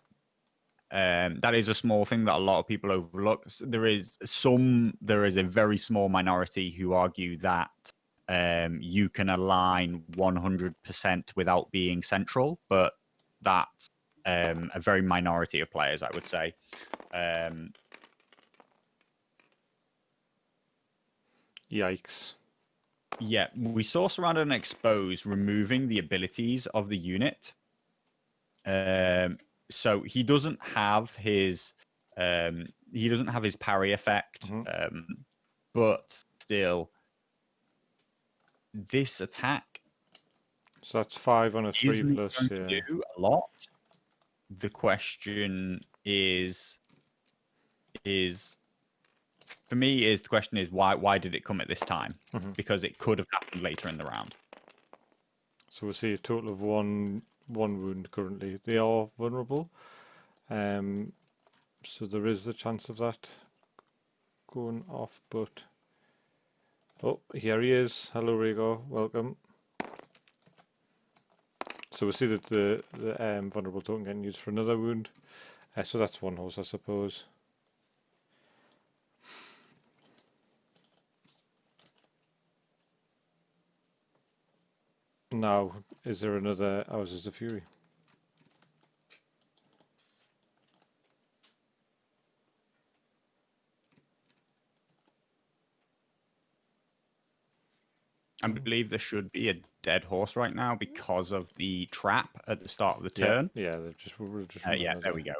That is a small thing that a lot of people overlook. There is a very small minority who argue that you can align 100% without being central, but that's a very minority of players, I would say. Yikes. Yeah, we saw Surrounded and Exposed removing the abilities of the unit. So he doesn't have his parry effect, but still, this attack. So that's 5 on a 3+. Yeah, do a lot. The question is for me the question is why did it come at this time? Because it could have happened later in the round. So we'll see a total of one wound currently. They are vulnerable, so there is the chance of that going off. But oh, here he is. Hello, Rhaegar. Welcome. So we'll see that the vulnerable token getting used for another wound. So that's 1 horse, I suppose. Now, is there another Ours is the Fury? I believe there should be a dead horse right now because of the trap at the start of the Yeah, turn. yeah, they've just Yeah, there we go.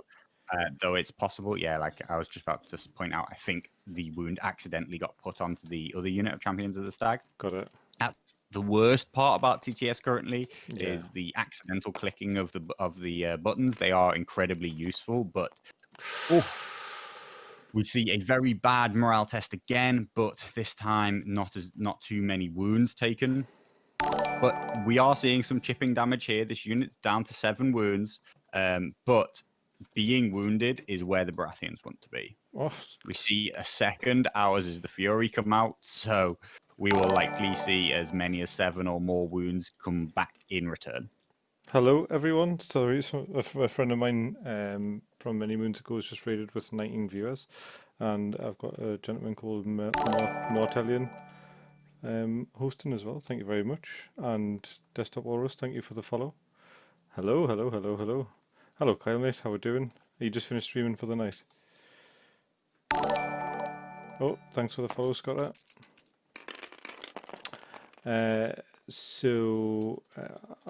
Though it's possible, yeah, like I was just about to point out, I think the wound accidentally got put onto the other unit of Champions of the Stag. Got it. That's the worst part about TTS currently, Yeah. is the accidental clicking of the buttons. They are incredibly useful, but we see a very bad morale test again, but this time not too many wounds taken. But we are seeing some chipping damage here. This unit's down to 7 wounds, but being wounded is where the Baratheons want to be. Oh, We see a second Ours is the Fury come out, so we will likely see as many as 7 or more wounds come back in return. hello, everyone. Sorry, a friend of mine from many moons ago was just rated with 19 viewers, and I've got a gentleman called Mortellian hosting as well. Thank you very much. And Desktop Walrus, thank you for the follow. Hello, hello, hello, hello. Hello, Kyle, mate. How we doing? You just finished streaming for the night? Oh, thanks for the follow, Scott. Oh,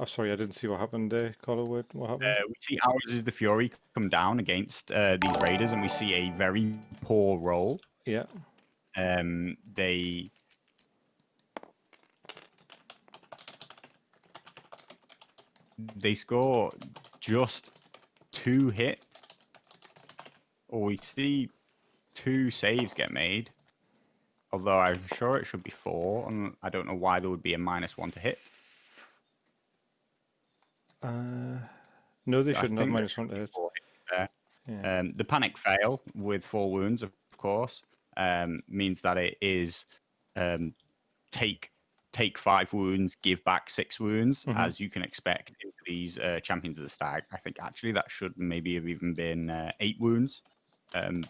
sorry, I didn't see what happened there, Carlo. What happened? We see Ours is the Fury come down against these raiders, and we see a very poor roll. Yeah. They score just 2 hits, or we see 2 saves get made. Although I'm sure it should be 4, and I don't know why there would be a -1 to hit. No, they shouldn't have -1 to hit. 4 hits there. Yeah. The panic fail with 4 wounds, of course, means that it is take 5 wounds, give back 6 wounds, as you can expect in these Champions of the Stag. I think actually that should maybe have even been 8 wounds.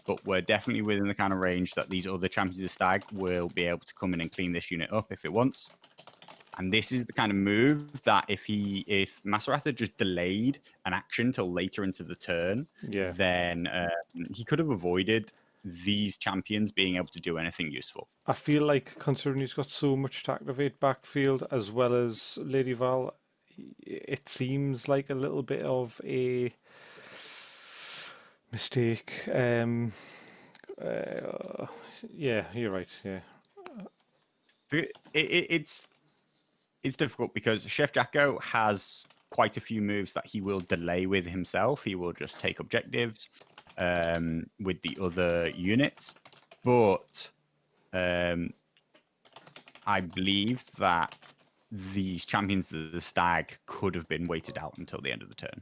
But we're definitely within the kind of range that these other Champions of the Stag will be able to come in and clean this unit up if it wants. And this is the kind of move that if Masarath had just delayed an action till later into the turn, then he could have avoided these champions being able to do anything useful. I feel like, considering he's got so much to activate backfield as well as Lady Val, it seems like a little bit of a mistake. Yeah, you're right. Yeah. It's difficult because Chef Jacko has quite a few moves that he will delay with himself. He will just take objectives with the other units. But I believe that these Champions of the Stag could have been waited out until the end of the turn.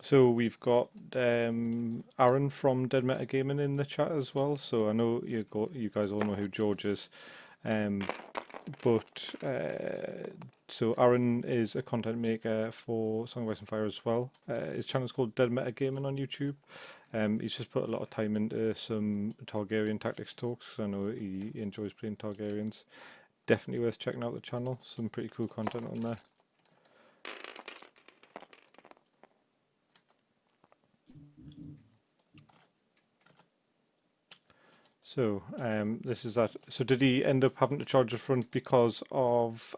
So we've got Aaron from Dead Meta Gaming in the chat as well. So I know you guys all know who George is. So Aaron is a content maker for Song of Ice and Fire as well. His channel is called Dead Meta Gaming on YouTube. He's just put a lot of time into some Targaryen tactics talks. I know he enjoys playing Targaryens. Definitely worth checking out the channel. Some pretty cool content on there. So this is that. So did he end up having to charge the front because of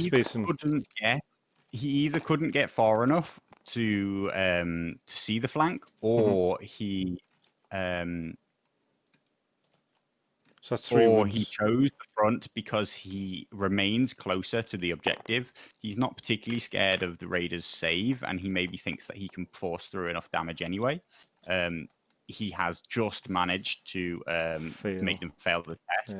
spacing? He either couldn't get far enough to see the flank, or he so that's 3 wounds. He chose the front because he remains closer to the objective. He's not particularly scared of the Raiders' save, and he maybe thinks that he can force through enough damage anyway. He has just managed to make them fail the test,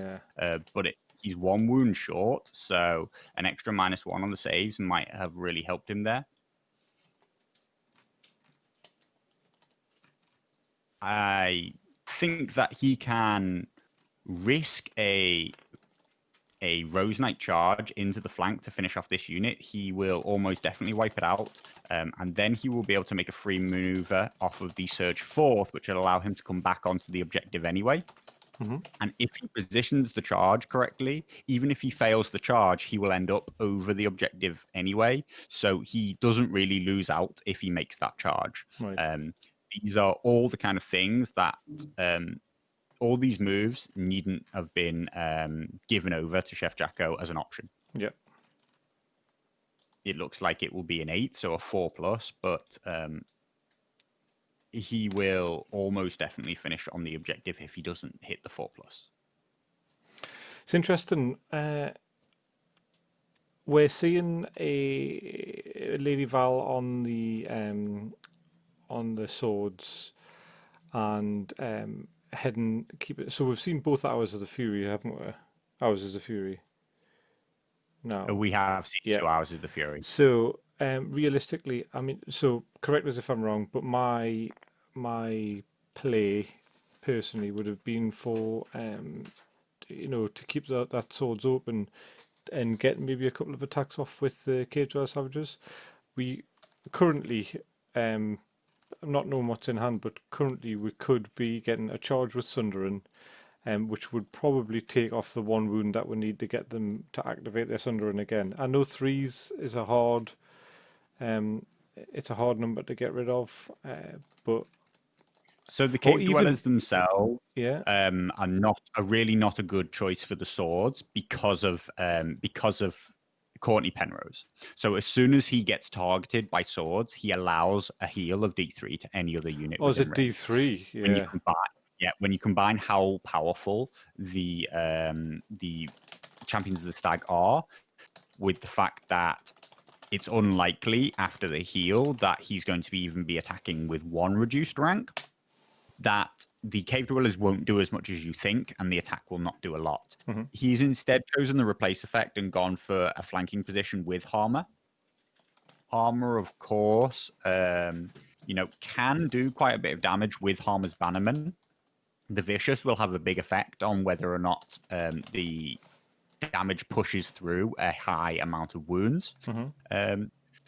but he's 1 wound short, so an extra -1 on the saves might have really helped him there. I think that he can risk a Rose Knight charge into the flank to finish off this unit. He will almost definitely wipe it out, and then he will be able to make a free maneuver off of the Surge 4th, which will allow him to come back onto the objective anyway. And if he positions the charge correctly, even if he fails the charge, he will end up over the objective anyway. So he doesn't really lose out if he makes that charge. Right. These are all the kind of things that all these moves needn't have been given over to Chef Jacko as an option. Yep. It looks like it will be an 8, so a 4+, but he will almost definitely finish on the objective if he doesn't hit the 4+. It's interesting. We're seeing a Lady Val on the swords and heading keep it. So we've seen both Hours of the Fury, haven't we? Hours of the Fury. No. We have seen Yeah. 2 Hours of the Fury. So realistically, I mean, so correct us if I'm wrong, but my play personally would have been for to keep that swords open and get maybe a couple of attacks off with the Cage Dweller Savages. We currently, I'm not knowing what's in hand, but currently we could be getting a charge with Sundering, which would probably take off the 1 wound that we need to get them to activate their Sundering again. I know 3s is a hard, it's a hard number to get rid of, but so the Cave even, Dwellers themselves yeah, are really not a good choice for the swords because of Courtney Penrose. So as soon as he gets targeted by swords, he allows a heal of D3 to any other unit. Oh, is it range. D3? Yeah. When you combine how powerful the Champions of the Stag are with the fact that it's unlikely after the heal that he's going to even be attacking with 1 reduced rank, that the Cave Dwellers won't do as much as you think, and the attack will not do a lot. He's instead chosen the replace effect and gone for a flanking position with Harmer. Harmer, of course, can do quite a bit of damage with Harmer's Bannerman. The Vicious will have a big effect on whether or not the damage pushes through a high amount of wounds.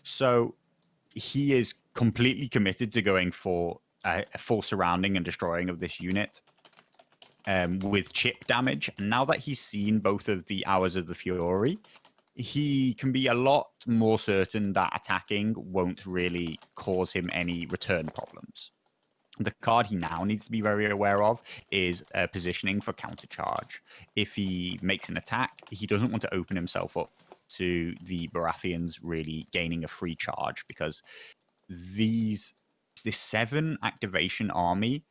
So he is completely committed to going for a full surrounding and destroying of this unit with chip damage. And now that he's seen both of the Hours of the Fury, he can be a lot more certain that attacking won't really cause him any return problems. The card he now needs to be very aware of is positioning for countercharge. If he makes an attack, he doesn't want to open himself up to the Baratheons really gaining a free charge, because this 7 activation army,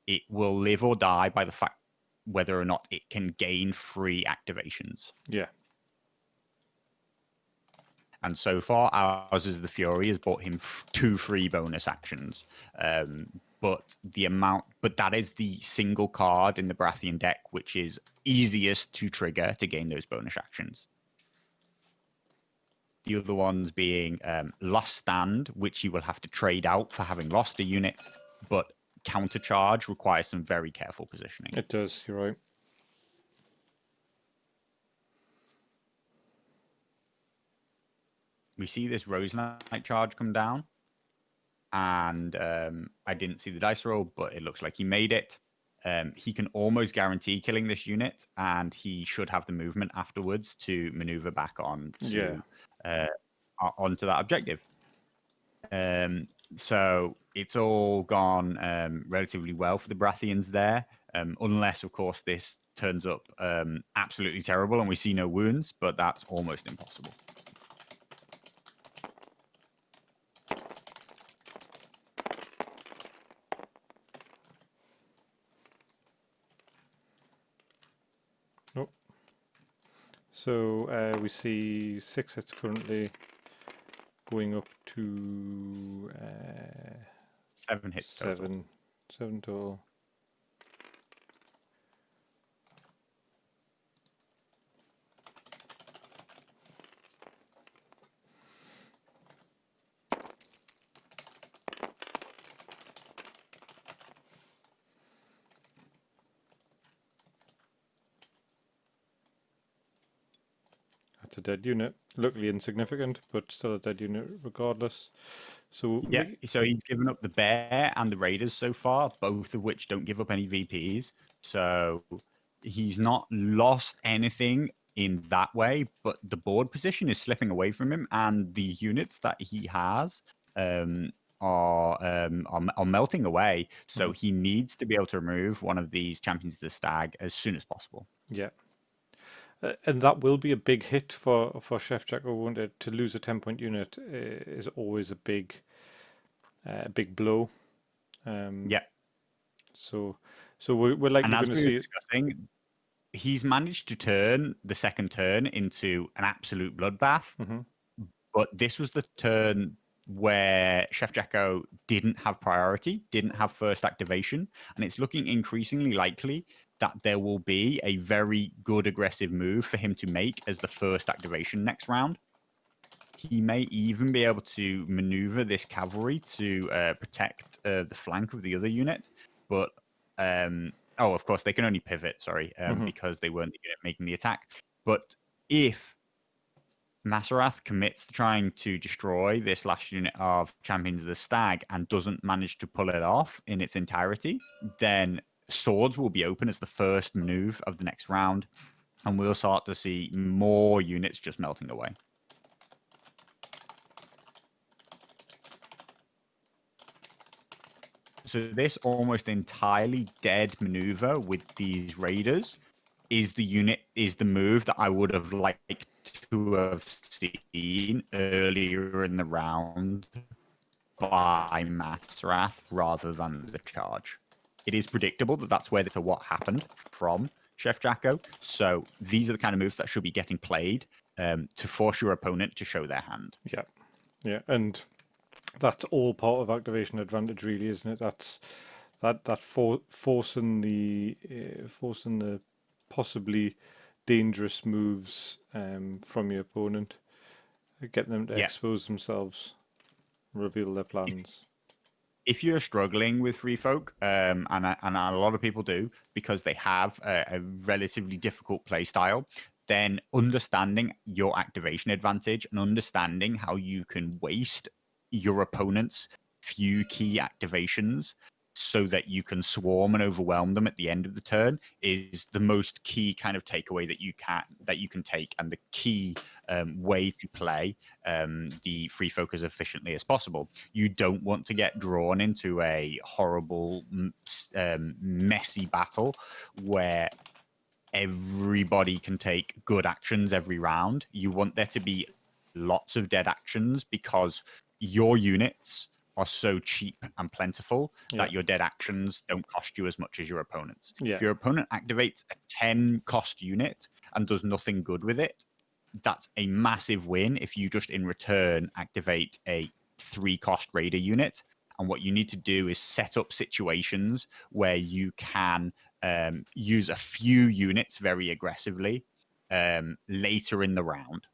it will live or die by the fact whether or not it can gain free activations. Yeah. And so far, Hours of the Fury has bought him 2 free bonus actions. But that is the single card in the Baratheon deck which is easiest to trigger to gain those bonus actions. The other ones being Lost Stand, which you will have to trade out for having lost a unit, but Countercharge requires some very careful positioning. It does, you're right. We see this Rose Knight charge come down, and I didn't see the dice roll, but it looks like he made it. He can almost guarantee killing this unit, and he should have the movement afterwards to maneuver back on onto that objective. So it's all gone relatively well for the Baratheons there, unless, of course, this turns up absolutely terrible and we see no wounds, but that's almost impossible. Nope. So we see 6 hits currently, going up to 7 hits total. 7 total. That's a dead unit. Luckily insignificant, but still a dead unit regardless. So Yeah, so he's given up the Bear and the Raiders so far, both of which don't give up any VPs. So he's not lost anything in that way, but the board position is slipping away from him, and the units that he has are melting away. So he needs to be able to remove one of these Champions of the Stag as soon as possible. yeah. And that will be a big hit for Chefjacko, won't it? To lose a 10-point unit is always a big blow. Yeah. So we're likely And as going to we were see it. discussing, he's managed to turn the second turn into an absolute bloodbath. But this was the turn where Chef Jacko didn't have priority, didn't have first activation, and it's looking increasingly likely that there will be a very good aggressive move for him to make as the first activation next round. He may even be able to maneuver this cavalry to protect the flank of the other unit, but of course they can only pivot. Sorry, because they weren't the unit making the attack. But if Masarath commits to trying to destroy this last unit of Champions of the Stag and doesn't manage to pull it off in its entirety, then swords will be open as the first move of the next round, and we'll start to see more units just melting away. So this almost entirely dead maneuver with these raiders is the move that I would have liked to have seen earlier in the round by Masarath rather than the charge. It is predictable that that's where what happened from Chef Jacko. So these are the kind of moves that should be getting played to force your opponent to show their hand. Yeah, and that's all part of activation advantage, really, isn't it? That's forcing the possibly dangerous moves from your opponent, getting them to expose themselves, reveal their plans. If you're struggling with free folk, and a lot of people do because they have a relatively difficult play style, then understanding your activation advantage and understanding how you can waste your opponent's few key activations so that you can swarm and overwhelm them at the end of the turn is the most key kind of takeaway that you can take, and the key way to play the free folk as efficiently as possible. You don't want to get drawn into a horrible, messy battle where everybody can take good actions every round. You want there to be lots of dead actions because your units are so cheap and plentiful that your dead actions don't cost you as much as your opponent's. If your opponent activates a 10 cost unit and does nothing good with it, that's a massive win if you just in return activate a 3 cost raider unit. And what you need to do is set up situations where you can use a few units very aggressively later in the round.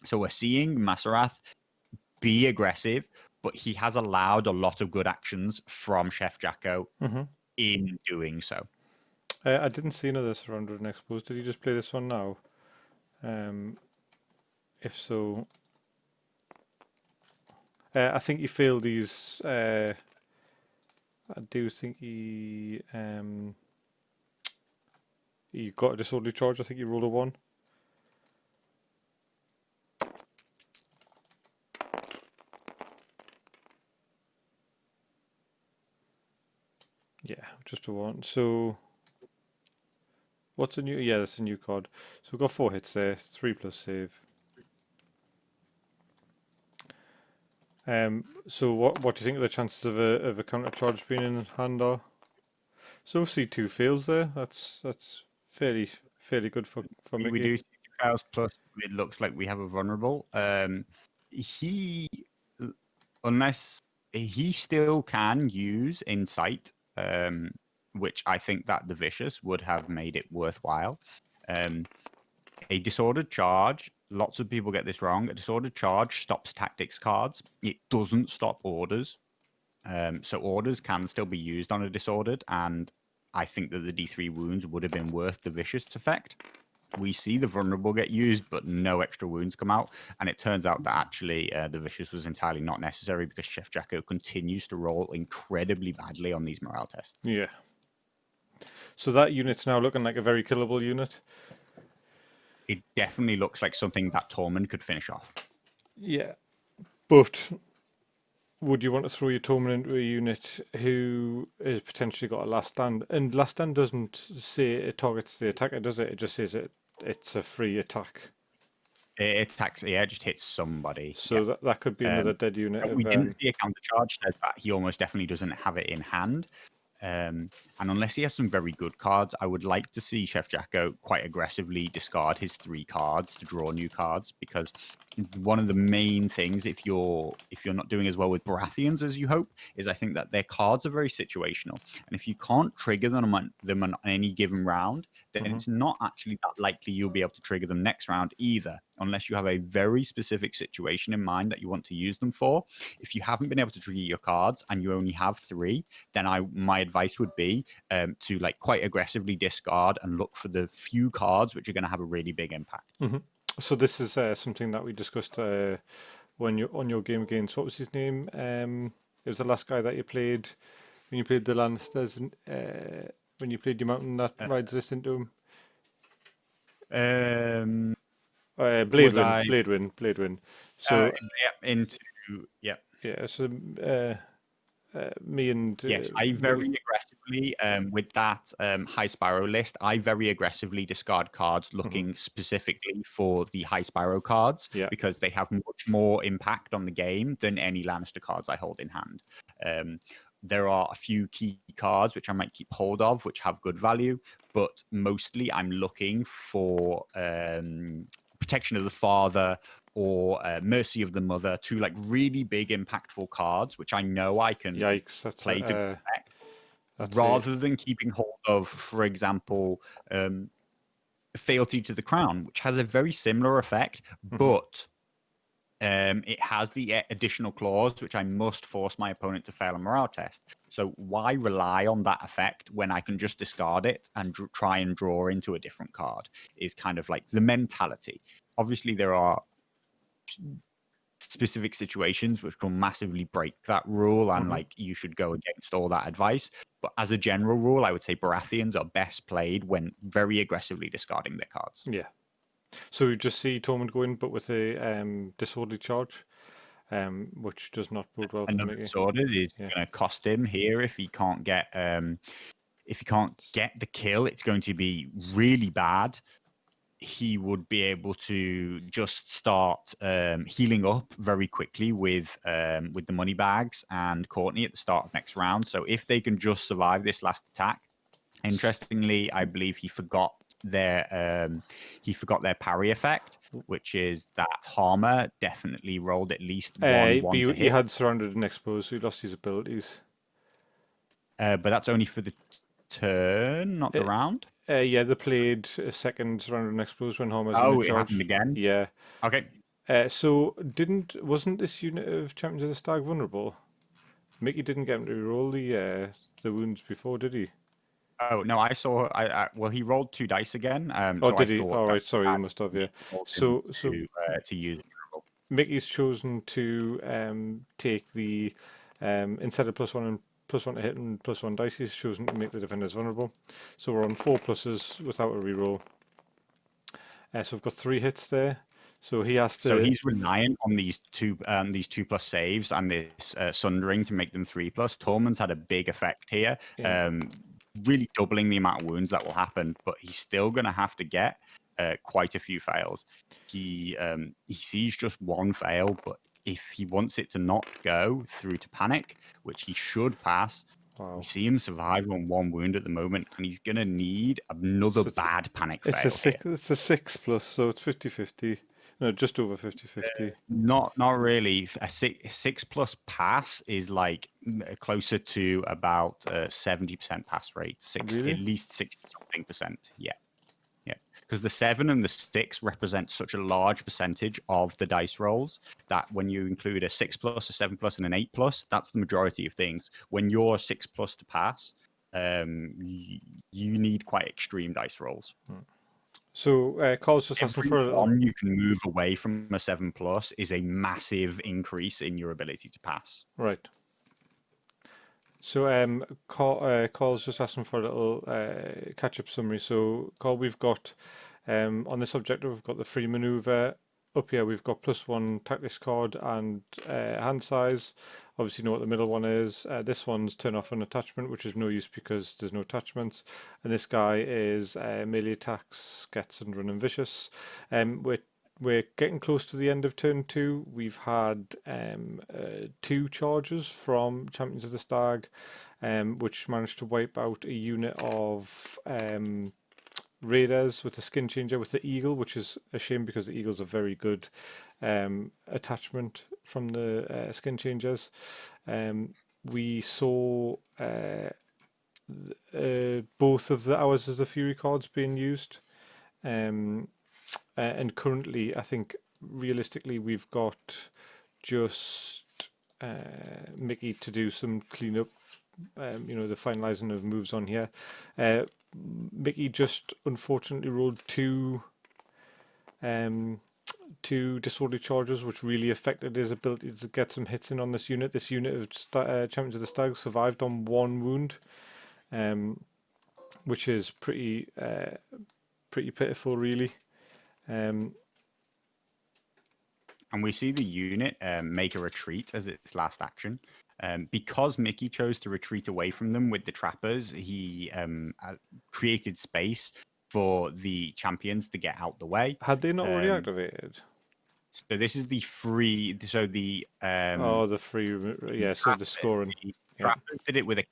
So we're seeing Masarath be aggressive, but he has allowed a lot of good actions from Chef Jacko in doing so. I didn't see another surrounded and exposed. Did he just play this one now? If so, I think he failed these. I do think he got a disorderly charge. I think he rolled a 1. Yeah, just a 1. So what's a new? Yeah, that's a new card. So we've got 4 hits there, 3 plus save. So what do you think of the chances of a counter charge being in hand are? So C2 fails there. That's fairly good for Mickey. We do see 2 fails plus it looks like we have a vulnerable. Unless he still can use insight, which I think that the vicious would have made it worthwhile. A disordered charge, lots of people get this wrong. A disordered charge stops tactics cards. It doesn't stop orders. So orders can still be used on a disordered, and I think that the D3 wounds would have been worth the vicious effect. we see the vulnerable get used, but no extra wounds come out. And it turns out that actually the vicious was entirely not necessary because Chef Jacko continues to roll incredibly badly on these morale tests. Yeah. So that unit's now looking like a very killable unit. It definitely looks like something that Tormund could finish off. Yeah. But would you want to throw your Tormund into a unit who has potentially got a last stand? And last stand doesn't say it targets the attacker, does it? It just says it's a free attack. It attacks, yeah, it just hits somebody. So yeah. that could be another dead unit. We didn't see a countercharge, says that he almost definitely doesn't have it in hand. And unless he has some very good cards, I would like to see Chef Jacko quite aggressively discard his 3 cards to draw new cards, because one of the main things, if you're not doing as well with Baratheons as you hope, is I think that their cards are very situational, and if you can't trigger them on any given round, then it's not actually that likely you'll be able to trigger them next round either, unless you have a very specific situation in mind that you want to use them for. If you haven't been able to trigger your cards and you only have 3, then my advice would be to like quite aggressively discard and look for the few cards which are going to have a really big impact. So this is something that we discussed when you on your game against, what was his name? It was the last guy that you played when you played the Lannisters, when you played your mountain that rides this into him. Blade Wind. So yeah. So me and yes, I very aggressively with that high Sparrow list. I very aggressively discard cards looking specifically for the high Sparrow cards, because they have much more impact on the game than any Lannister cards I hold in hand. There are a few key cards which I might keep hold of, which have good value, but mostly I'm looking for Protection of the Father or Mercy of the Mother, 2 like really big impactful cards, which I know I can play to effect, rather than keeping hold of, for example, Fealty to the Crown, which has a very similar effect, but it has the additional clause, which I must force my opponent to fail a morale test. So why rely on that effect when I can just discard it and try and draw into a different card, is kind of like the mentality. Obviously, there are specific situations which will massively break that rule, and like you should go against all that advice. But as a general rule, I would say Baratheons are best played when very aggressively discarding their cards. Yeah. So you just see Tormund go in, but with a disorderly charge, which does not bode well for Another Mickey. disordered is going to cost him here if he can't get the kill. It's going to be really bad. He would be able to just start healing up very quickly with the money bags and Courtney at the start of next round. So if they can just survive this last attack, interestingly, I believe he forgot their parry effect, which is that Harmer definitely rolled at least one to hit. He had surrounded and exposed, so he lost his abilities. But that's only for the turn, not the round. Yeah, they played a second surrounded and exposed when Harmer's in Oh, the it charge. happened again? Yeah. Okay. So wasn't this unit of Champions of the Stag vulnerable? Mickey didn't get him to roll the wounds before, did he? Oh no, I saw. Well, he rolled 2 dice again. Oh, did he? All right, sorry, he must have. Yeah. So to use Mickey's chosen to take the instead of +1 and +1 to hit and +1 dice, he's chosen to make the defenders vulnerable. So we're on 4 pluses without a reroll. So we've got 3 hits there. So he has to. So he's reliant on these 2+ saves and this sundering to make them 3+. Tormund's had a big effect here, really doubling the amount of wounds that will happen. But he's still going to have to get quite a few fails. He sees just 1 fail, but if he wants it to not go through to panic, which he should pass. Wow. We see him survive on 1 wound at the moment, and he's going to need another bad panic fail. It's a 6+, so it's 50-50. No, just over 50-50. Not really. A 6+ pass is like closer to about 70% pass rate. Really? At least 60-something%. Yeah. Because the 7 and the 6 represent such a large percentage of the dice rolls that when you include a 6+, a 7+, and an 8+, that's the majority of things. When you're 6+ to pass, you need quite extreme dice rolls. So Carl's just asking Every for a little. one you can move away from a 7+ is a massive increase in your ability to pass. Right. So Carl's just asking for a little catch-up summary. So Carl, we've got on this objective, we've got the free maneuver. Up here, we've got +1 tactics card and hand size. Obviously, you know what the middle one is. This one's turn off an attachment, which is no use because there's no attachments. And this guy is melee attacks, gets and run and vicious. We're getting close to the end of turn 2. We've had 2 charges from Champions of the Stag, which managed to wipe out a unit of raiders with the skin changer with the eagle, which is a shame because the eagle's a very good attachment from the skin changers. We saw both of the Hours of the Fury cards being used. And currently, I think realistically, we've got just Mickey to do some cleanup. The finalising of moves on here. Mickey just unfortunately rolled two disorderly charges, which really affected his ability to get some hits in on this unit. This unit of Champions of the Stag survived on 1 wound, which is pretty pitiful, really. And we see the unit make a retreat as its last action. Because Mickey chose to retreat away from them with the trappers, he created space for the champions to get out the way. Had they not already activated? So this is the free. So the the free, yeah. So the scoring. Trappers did it with a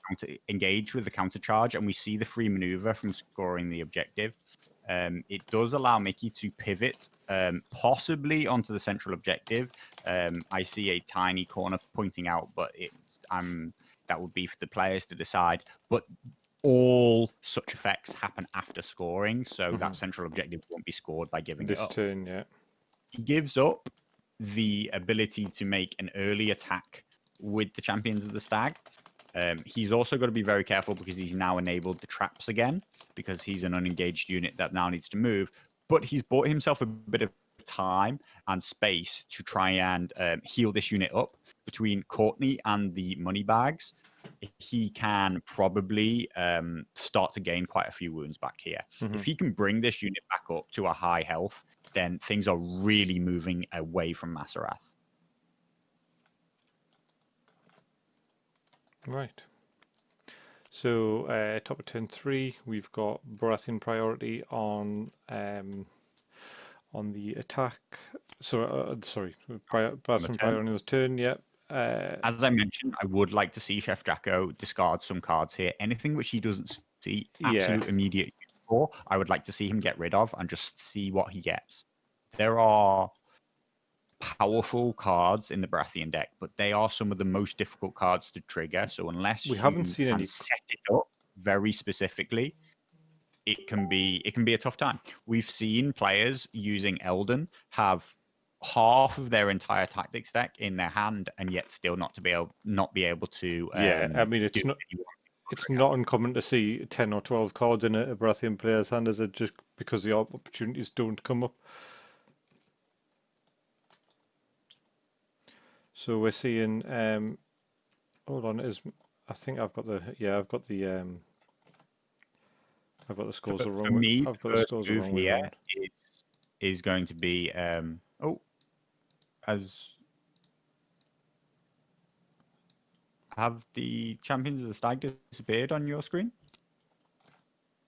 engage with the counter charge, and we see the free maneuver from scoring the objective. It does allow Mickey to pivot, possibly onto the central objective. I see a tiny corner pointing out, but that would be for the players to decide. But all such effects happen after scoring, so that central objective won't be scored by giving it up. This turn, yeah. He gives up the ability to make an early attack with the Champions of the Stag. He's also got to be very careful because he's now enabled the traps again, because he's an unengaged unit that now needs to move. But he's bought himself a bit of time and space to try and heal this unit up. Between Courtney and the money bags, he can probably start to gain quite a few wounds back here. If he can bring this unit back up to a high health, then things are really moving away from Masarath. Right. So top of turn 3, we've got Baratheon priority on the attack. Sorry, Baratheon priority on the turn. Yep. As I mentioned, I would like to see Chef Jacko discard some cards here. Anything which he doesn't see absolute immediate use for, I would like to see him get rid of and just see what he gets. There are powerful cards in the Baratheon deck, but they are some of the most difficult cards to trigger. So unless we haven't seen any set it up very specifically, it can be a tough time. We've seen players using Elden have half of their entire tactics deck in their hand and yet still not be able to. I mean, it's not uncommon to see 10 or 12 cards in a Baratheon player's hand, is it, just because the opportunities don't come up. So we're seeing. Hold on, I think I've got the scores for wrong. Me, I've got the scores move wrong. Here is going to be have the Champions of the Stag disappeared on your screen?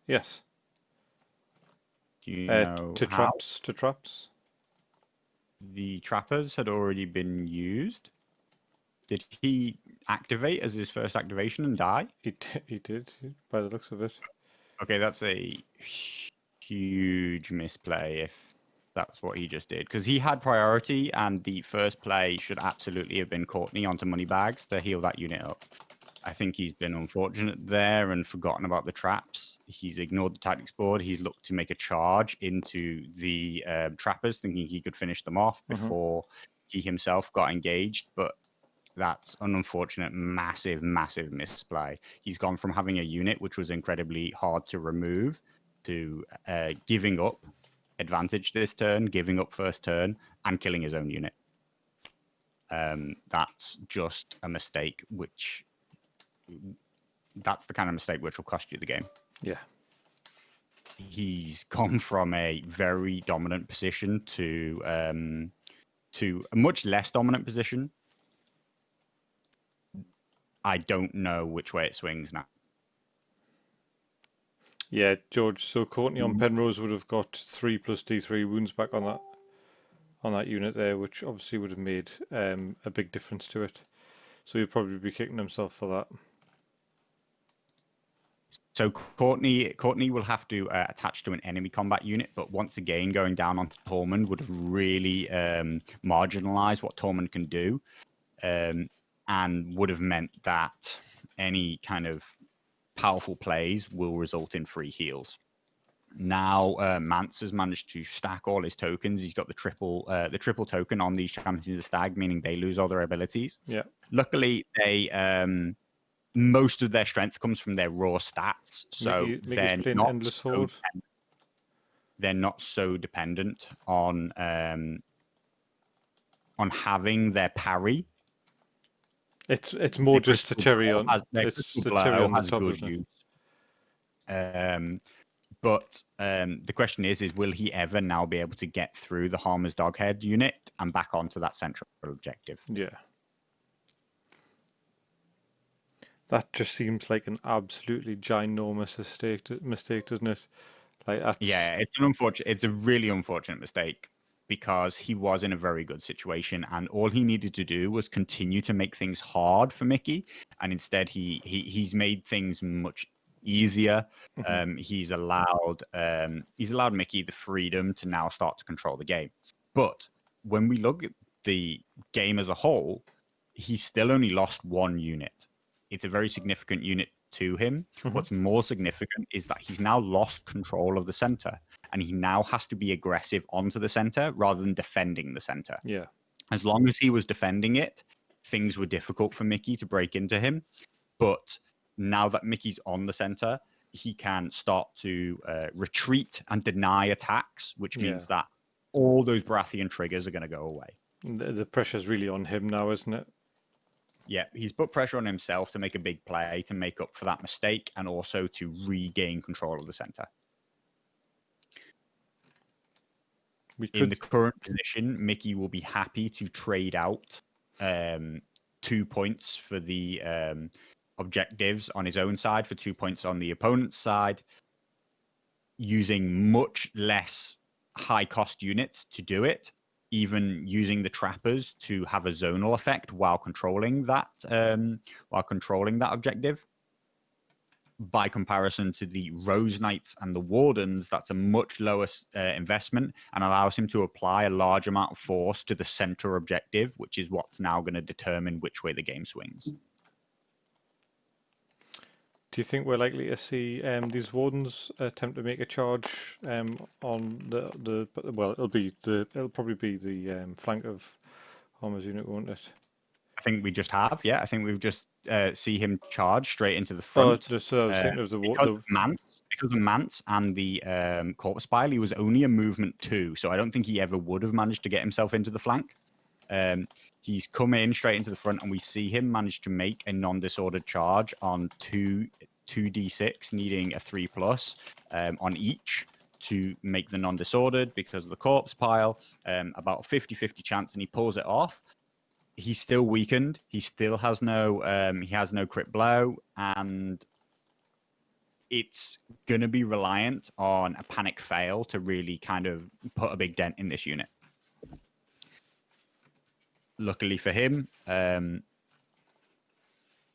Yes. Do you know to how? traps. The trappers had already been used. Did he activate as his first activation and die? He did, by the looks of it. Okay, that's a huge misplay if that's what he just did. Because he had priority, and the first play should absolutely have been Courtney onto Moneybags to heal that unit up. I think he's been unfortunate there and forgotten about the traps. He's ignored the tactics board. He's looked to make a charge into the trappers, thinking he could finish them off before he himself got engaged. But that's an unfortunate, massive misplay. He's gone from having a unit which was incredibly hard to remove to giving up advantage this turn, giving up first turn, and killing his own unit. That's just a mistake, that's the kind of mistake which will cost you the game. Yeah. He's gone from a very dominant position to a much less dominant position. I don't know which way it swings now. Yeah, George. So Courtney on Penrose would have got 3 plus D3 wounds back on that unit there, which obviously would have made a big difference to it. So he'd probably be kicking himself for that. So Courtney will have to attach to an enemy combat unit, but once again, going down on Tormund would have really marginalized what Tormund can do, and would have meant that any kind of powerful plays will result in free heals. Now Mance has managed to stack all his tokens. He's got the triple token on these Champions of the Stag, meaning they lose all their abilities. Yeah. Luckily, they most of their strength comes from their raw stats, so Mickey's playing Endless Horde. They're not so dependent on having their parry. It's more just the cherry on. It's the cherry on the top, isn't it? But the question is will he ever now be able to get through the Harmer's Doghead unit and back onto that central objective? Yeah. That just seems like an absolutely ginormous mistake, doesn't it? Yeah, it's a really unfortunate mistake, because he was in a very good situation, and all he needed to do was continue to make things hard for Mickey, and instead he's made things much easier. Mm-hmm. He's allowed Mickey the freedom to now start to control the game. But when we look at the game as a whole, he's still only lost one unit. It's a very significant unit to him. Mm-hmm. What's more significant is that he's now lost control of the center, and he now has to be aggressive onto the center rather than defending the center. Yeah. As long as he was defending it, things were difficult for Mickey to break into him. But now that Mickey's on the center, he can start to retreat and deny attacks, which means that all those Baratheon triggers are going to go away. The pressure's really on him now, isn't it? Yeah, he's put pressure on himself to make a big play, to make up for that mistake, and also to regain control of the center. In the current position, Mickey will be happy to trade out 2 points for the objectives on his own side for 2 points on the opponent's side, using much less high-cost units to do it, even using the trappers to have a zonal effect while controlling that objective. By comparison to the Rose Knights and the Wardens, that's a much lower investment, and allows him to apply a large amount of force to the center objective, which is what's now going to determine which way the game swings. Do you think we're likely to see these Wardens attempt to make a charge on the well, it'll probably be the flank of Harmer's unit, won't it? I think we just have, yeah. I think we've just see him charge straight into the front. So I was thinking of because of Mance and the Corpse Pile, he was only a movement 2, so I don't think he ever would have managed to get himself into the flank. He's come in straight into the front, and we see him manage to make a non-disordered charge on 2d6, needing a 3+ on each to make the non-disordered because of the Corpse Pile. About a 50-50 chance, and he pulls it off. He's still weakened. He still has no crit blow, and it's going to be reliant on a panic fail to really kind of put a big dent in this unit. Luckily for him,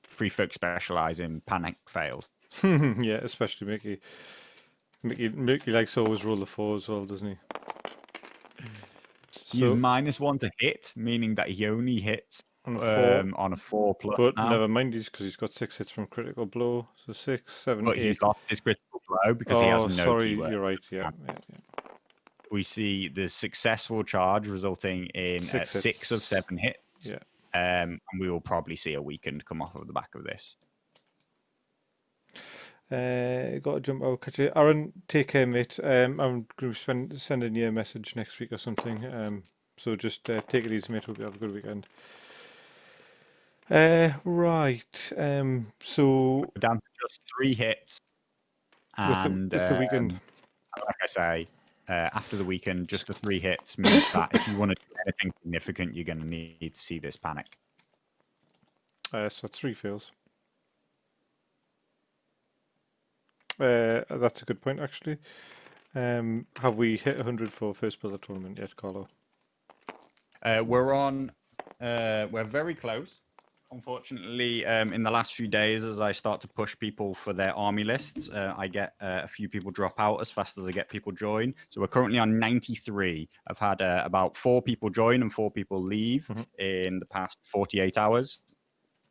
free folk specialize in panic fails. Yeah, especially Mickey. Mickey likes to always roll the 4 as well, doesn't he? He's -1 to hit, meaning that he only hits on a 4+. But now. never mind, because he's got 6 hits from critical blow. So 6, 7, but 8. He's lost his critical blow because he has no keyword. You're right. Yeah. We see the successful charge resulting in 6 of 7 hits. Yeah. And we will probably see a weakened come off of the back of this. Got to jump out. Catch you. Aaron, take care, mate. I'm going to be sending you a message next week or something. So just take it easy, mate. Hope you have a good weekend. Right. So We're down to just 3 hits. And with the weekend, like I say, after the weekend, just the 3 hits means that if you want to do anything significant, you're going to need to see this panic. so 3 fails. That's a good point, actually. Have we hit 100 for first pillar tournament yet, Carlo? We're very close. Unfortunately, in the last few days, as I start to push people for their army lists, I get a few people drop out as fast as I get people join. So we're currently on 93. I've had about 4 people join and 4 people leave in the past 48 hours.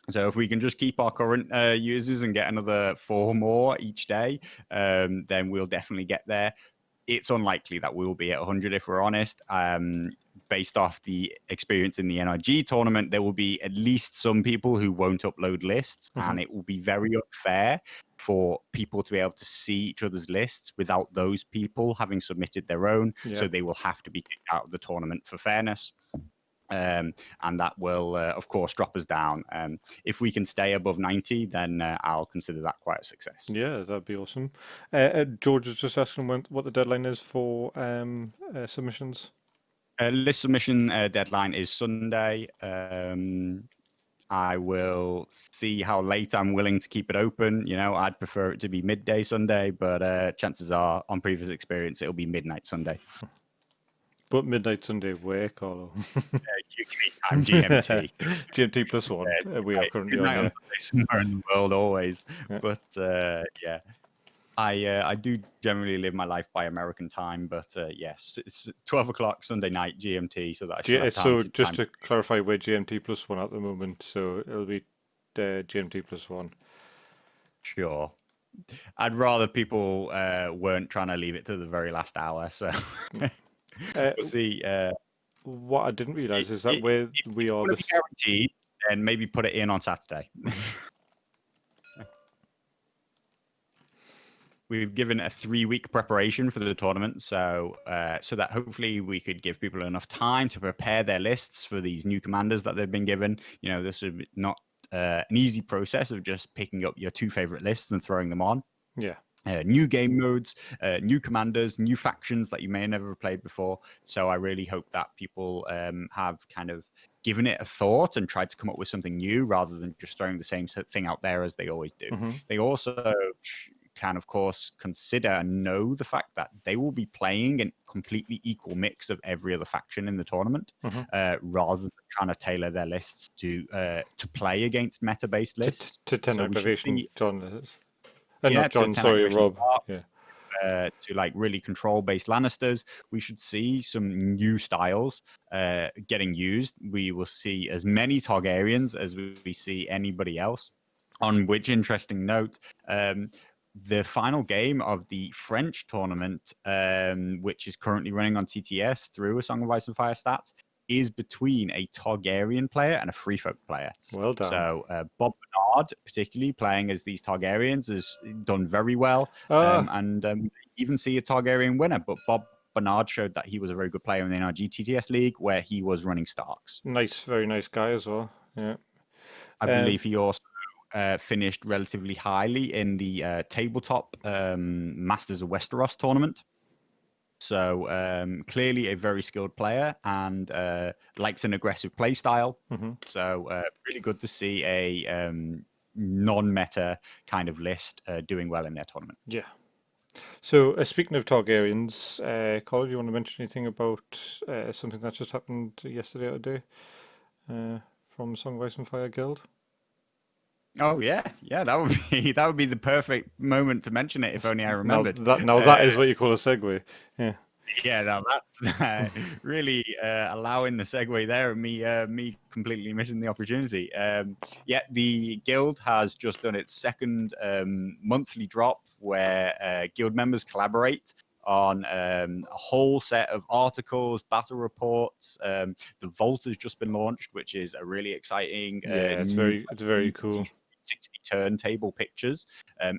So if we can just keep our current users and get another 4 more each day, then we'll definitely get there. It's unlikely that we'll be at 100 if we're honest. Based off the experience in the NRG tournament, there will be at least some people who won't upload lists, and it will be very unfair for people to be able to see each other's lists without those people having submitted their own. Yeah. So they will have to be kicked out of the tournament for fairness. And that will, of course, drop us down. If we can stay above 90, then I'll consider that quite a success. Yeah, that'd be awesome. George is just asking what the deadline is for submissions. List submission deadline is Sunday. I will see how late I'm willing to keep it open. You know, I'd prefer it to be midday Sunday, but chances are, on previous experience, it'll be midnight Sunday. But midnight Sunday where, Carlo? UK time, GMT. GMT plus 1. We are currently on Sunday somewhere in the world always. Yeah. But yeah, I do generally live my life by American time. But yes, it's 12 o'clock Sunday night GMT, so that I should have time so to just to clarify, we're GMT plus 1 at the moment, so it'll be GMT plus 1. Sure. I'd rather people weren't trying to leave it to the very last hour. So we'll see. What I didn't realise is that we are the guaranteed, and maybe put it in on Saturday. We've given a 3-week preparation for the tournament, so that hopefully we could give people enough time to prepare their lists for these new commanders that they've been given. You know, this is not an easy process of just picking up your 2 favorite lists and throwing them on. Yeah. New game modes, new commanders, new factions that you may have never played before. So I really hope that people have kind of given it a thought and tried to come up with something new rather than just throwing the same thing out there as they always do. They also can, of course, consider and know the fact that they will be playing a completely equal mix of every other faction in the tournament, rather than trying to tailor their lists to play against meta-based lists. To 10 So activation, John. Yeah, not John, sorry, Rob. Yeah. To like really control-based Lannisters, we should see some new styles getting used. We will see as many Targaryens as we see anybody else. On which interesting note, the final game of the French tournament, which is currently running on TTS through A Song of Ice and Fire stats, is between a Targaryen player and a Free Folk player. Well done. So Bob Bernard, particularly playing as these Targaryens, has done very well. And even see a Targaryen winner. But Bob Bernard showed that he was a very good player in the NRG TTS League, where he was running Starks. Nice, very nice guy as well. Yeah. I believe he also finished relatively highly in the tabletop Masters of Westeros tournament. So clearly a very skilled player and likes an aggressive play style. So really good to see a non-meta kind of list doing well in their tournament. Yeah. So speaking of Targaryens, Colin, do you want to mention anything about something that just happened yesterday or today from Song of Ice and Fire Guild? Oh yeah, that would be the perfect moment to mention it if only I remembered. That is what you call a segue. Yeah. Yeah, no, that's really allowing the segue there, and me completely missing the opportunity. Yeah, the guild has just done its second monthly drop where guild members collaborate on a whole set of articles, battle reports. The Vault has just been launched, which is a really exciting. Yeah, it's very cool. 360 turntable pictures. I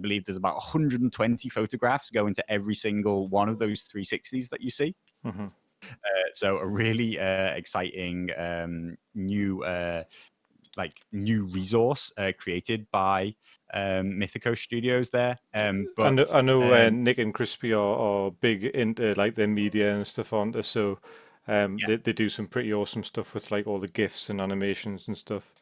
believe there's about 120 photographs going to every single one of those 360s that you see. Mm-hmm. So a really exciting new new resource created by Mythico Studios there. I know Nick and Crispy are big into like their media and stuff, aren't they? So they do some pretty awesome stuff with like all the GIFs and animations and stuff.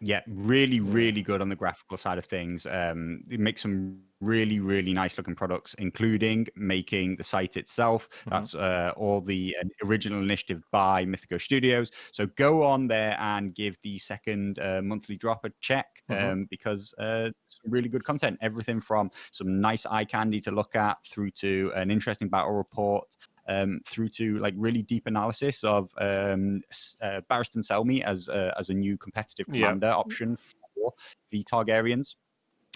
Yeah, really good on the graphical side of things. They make some really nice looking products, including making the site itself. That's all the original initiative by Mythico Studios. So go on there and give the second monthly drop a check because some really good content. Everything from some nice eye candy to look at through to an interesting battle report. Through to like really deep analysis of Barristan Selmy as a new competitive commander option for the Targaryens.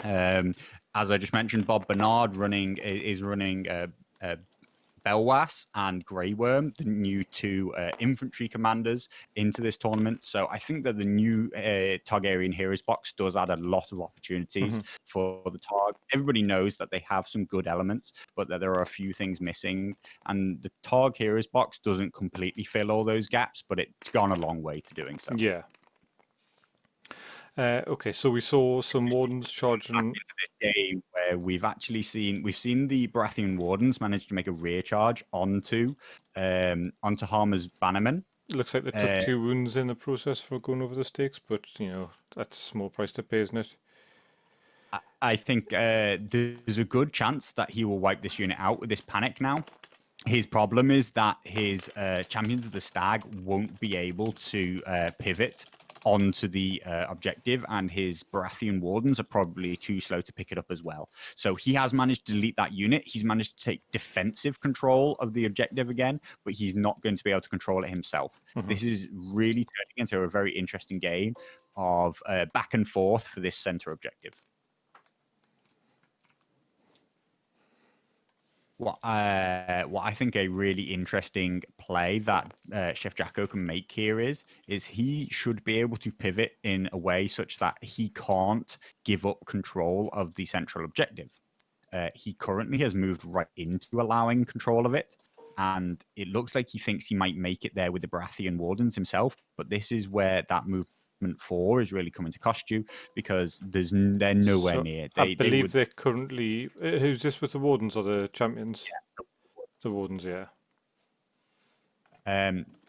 As I just mentioned, Bob Bernard is running Belwas and Grey Worm, the new two infantry commanders, into this tournament. So I think that the new Targaryen Heroes box does add a lot of opportunities for the Targ. Everybody knows that they have some good elements, but that there are a few things missing. And the Targ Heroes box doesn't completely fill all those gaps, but it's gone a long way to doing so. Yeah. Okay, so we saw some Wardens charging into this game where we've seen the Baratheon Wardens manage to make a rear charge onto Harmer's Bannerman. Looks like they took 2 wounds in the process for going over the stakes, but that's a small price to pay, isn't it? I think there's a good chance that he will wipe this unit out with this panic now. His problem is that his Champions of the Stag won't be able to pivot onto the objective, and his Baratheon Wardens are probably too slow to pick it up as well. So he has managed to delete that unit. He's managed to take defensive control of the objective again, but he's not going to be able to control it himself. This is really turning into a very interesting game of back and forth for this center objective. What I think a really interesting play that Chef Jacko can make here is he should be able to pivot in a way such that he can't give up control of the central objective. He currently has moved right into allowing control of it, and it looks like he thinks he might make it there with the Baratheon Wardens himself, but this is where that movement 4 is really coming to cost you, because they're nowhere near. I believe they're currently... who's this with the Wardens or the Champions? Yeah. The Wardens, yeah.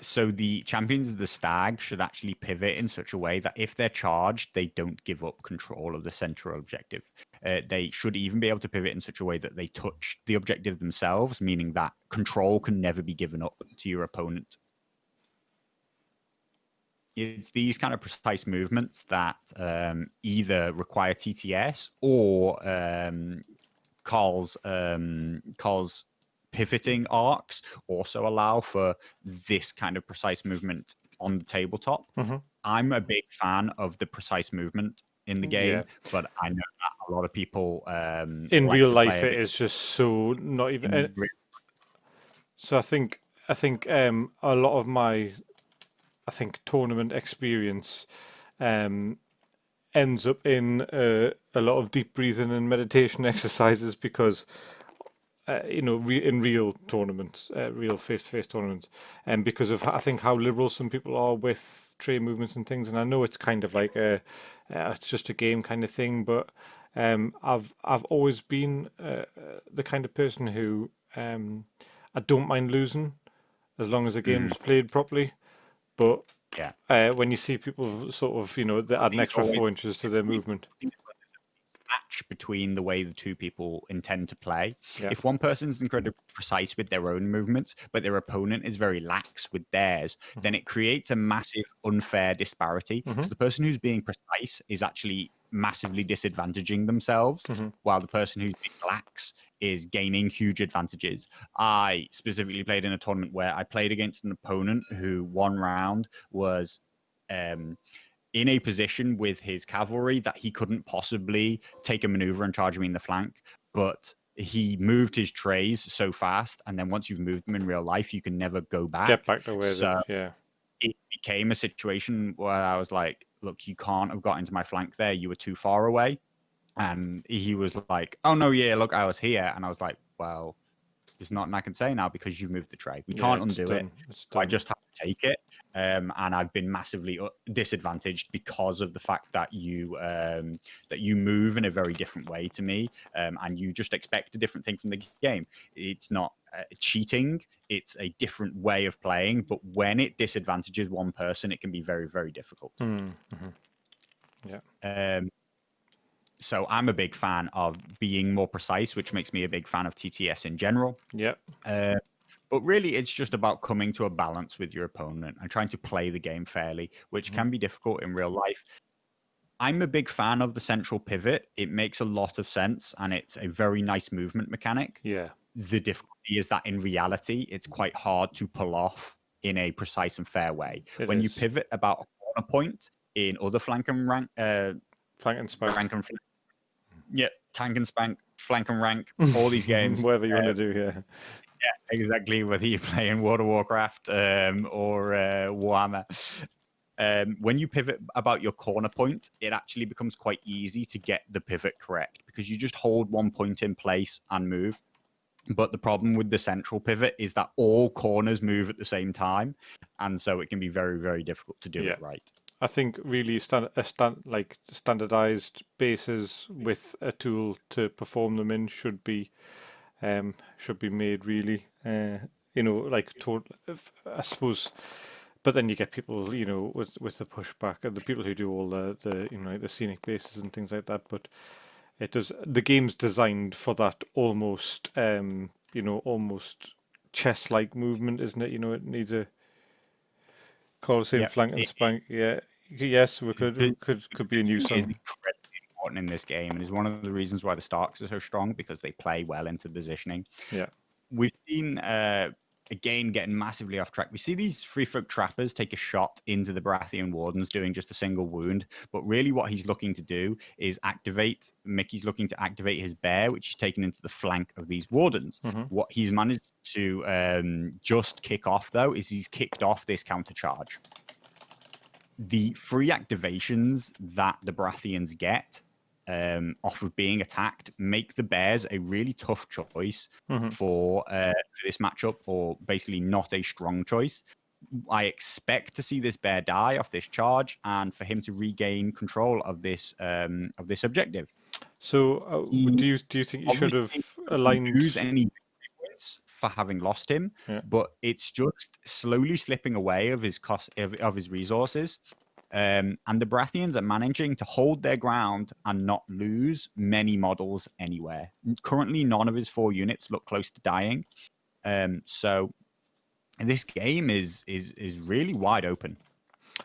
So the Champions of the Stag should actually pivot in such a way that if they're charged, they don't give up control of the central objective. They should even be able to pivot in such a way that they touch the objective themselves, meaning that control can never be given up to your opponent. It's these kind of precise movements that either require TTS or Carl's pivoting arcs also allow for this kind of precise movement on the tabletop. I'm a big fan of the precise movement in the game, but I know that a lot of people in real life it is just so not even. So I think a lot of my tournament experience ends up in a lot of deep breathing and meditation exercises because in real tournaments, real face-to-face tournaments, and because of I think how liberal some people are with trade movements and things. And I know it's kind of like it's just a game kind of thing, but I've always been the kind of person who I don't mind losing as long as the game's played properly. But when you see people sort of, they add an extra 4 inches to their movement. Match between the way the two people intend to play. Yeah. If one person's incredibly precise with their own movements, but their opponent is very lax with theirs, then it creates a massive unfair disparity. So the person who's being precise is actually massively disadvantaging themselves, while the person who's being lax is gaining huge advantages. I specifically played in a tournament where I played against an opponent who one round was in a position with his cavalry that he couldn't possibly take a maneuver and charge me in the flank, but he moved his trays so fast, and then once you've moved them in real life, you can never go back. Get back to where so yeah. It became a situation where I was like, look, you can't have got into my flank there. You were too far away. And he was like, oh, no, yeah, look, I was here. And I was like, well, there's nothing I can say now because you've moved the tray. We Yeah, can't it's undo it. done. It's So I done. just have to take it. And I've been massively disadvantaged because of the fact that you move in a very different way to me, and you just expect a different thing from the game. It's not cheating; it's a different way of playing. But when it disadvantages one person, it can be very, very difficult. Mm-hmm. Yeah. So I'm a big fan of being more precise, which makes me a big fan of TTS in general. Yeah. But really, it's just about coming to a balance with your opponent and trying to play the game fairly, which can be difficult in real life. I'm a big fan of the central pivot. It makes a lot of sense, and it's a very nice movement mechanic. Yeah. The difficulty is that in reality, it's quite hard to pull off in a precise and fair way. It When you is. pivot about a corner point in other flank and rank, Flank and spank. yeah, tank and spank, flank and rank, all these games. Whatever you want to do, yeah. Yeah, exactly. Whether you're playing World of Warcraft or Warhammer. When you pivot about your corner point, it actually becomes quite easy to get the pivot correct because you just hold one point in place and move. But the problem with the central pivot is that all corners move at the same time, and so it can be very, very difficult to do it right. I think really standardized bases with a tool to perform them in should be made really. I suppose. But then you get people, with the pushback and the people who do all the like the scenic bases and things like that. But the game's designed for that almost almost chess-like movement, isn't it? It needs a Colosseum Yeah, flank and spank. Yeah, yes, we the could be a new positioning is song. incredibly important in this game, and is one of the reasons why the Starks are so strong because they play well into the positioning. Yeah. We've seen again getting massively off track. We see these free folk trappers take a shot into the Baratheon wardens, doing just a single wound. But really, what he's looking to do is activate. Mickey's looking to activate his bear, which is taken into the flank of these wardens. What he's managed to just kick off, though, is he's kicked off this counter charge. The free activations that the Baratheons get off of being attacked make the Bears a really tough choice for this matchup, or basically not a strong choice. I expect to see this bear die off this charge, and for him to regain control of this objective. So, do you think you should have aligned? Lose any points for having lost him, but it's just slowly slipping away of his cost of his resources. And the Baratheons are managing to hold their ground and not lose many models anywhere. Currently, none of his 4 units look close to dying. So this game is really wide open.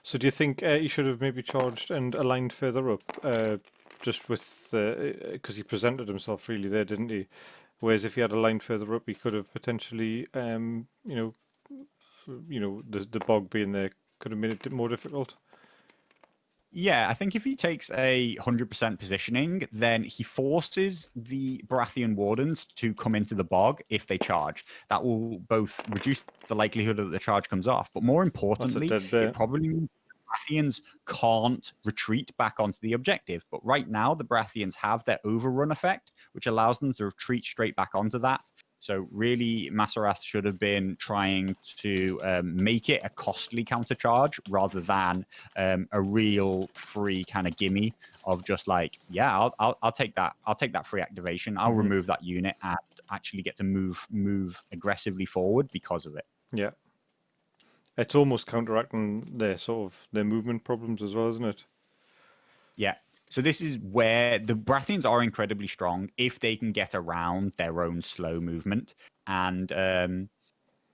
So do you think he should have maybe charged and aligned further up, just with because he presented himself really there, didn't he? Whereas if he had aligned further up, he could have potentially, the bog being there could have made it more difficult. Yeah, I think if he takes a 100% positioning, then he forces the Baratheon wardens to come into the bog if they charge. That will both reduce the likelihood that the charge comes off, but more importantly, it probably means Baratheons can't retreat back onto the objective. But right now, the Baratheons have their overrun effect, which allows them to retreat straight back onto that. So really, Masarath should have been trying to make it a costly countercharge rather than a real free kind of gimme of just like, yeah, I'll take that. I'll take that free activation. I'll remove that unit and actually get to move aggressively forward because of it. Yeah, it's almost counteracting their movement problems as well, isn't it? Yeah. So this is where the Baratheons are incredibly strong if they can get around their own slow movement, and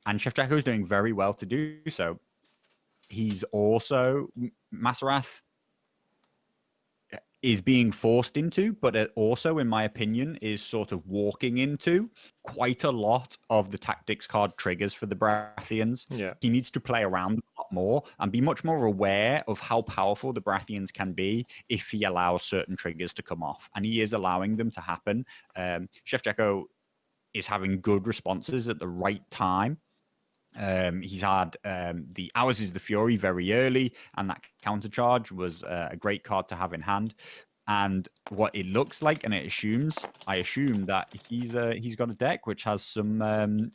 Chefjacko is doing very well to do so. He's also Masarath is being forced into, but it also, in my opinion, is sort of walking into quite a lot of the tactics card triggers for the Baratheons. Yeah. He needs to play around a lot more and be much more aware of how powerful the Baratheons can be if he allows certain triggers to come off. And he is allowing them to happen. Chefjacko is having good responses at the right time. He's had the Ours is the Fury very early, and that counter charge was a great card to have in hand. And what it looks like, and I assume that he's got a deck which has some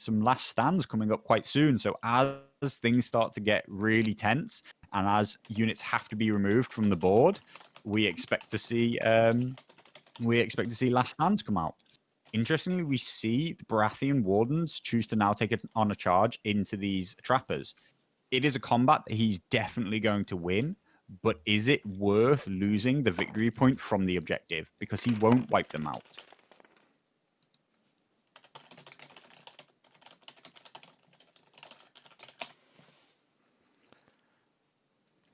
last stands coming up quite soon. So as things start to get really tense, and as units have to be removed from the board, we expect to see last stands come out. Interestingly, we see the Baratheon Wardens choose to now take it on a charge into these trappers. It is a combat that he's definitely going to win, but is it worth losing the victory point from the objective? Because he won't wipe them out.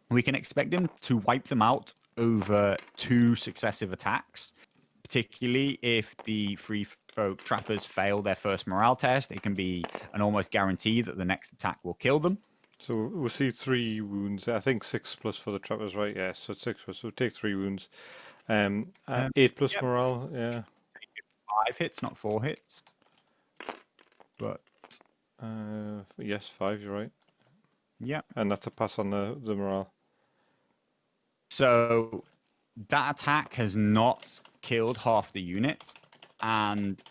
We can expect him to wipe them out over 2 successive attacks, particularly if the free folk trappers fail their first morale test. It can be an almost guarantee that the next attack will kill them. So we'll see 3 wounds. I think 6 plus for the trappers, right? Yeah, so 6 plus. So take 3 wounds. 8 plus morale. Yeah. 5 hits, not 4 hits. But yes, 5. You're right. Yeah. And that's a pass on the morale. So that attack has not killed half the unit, and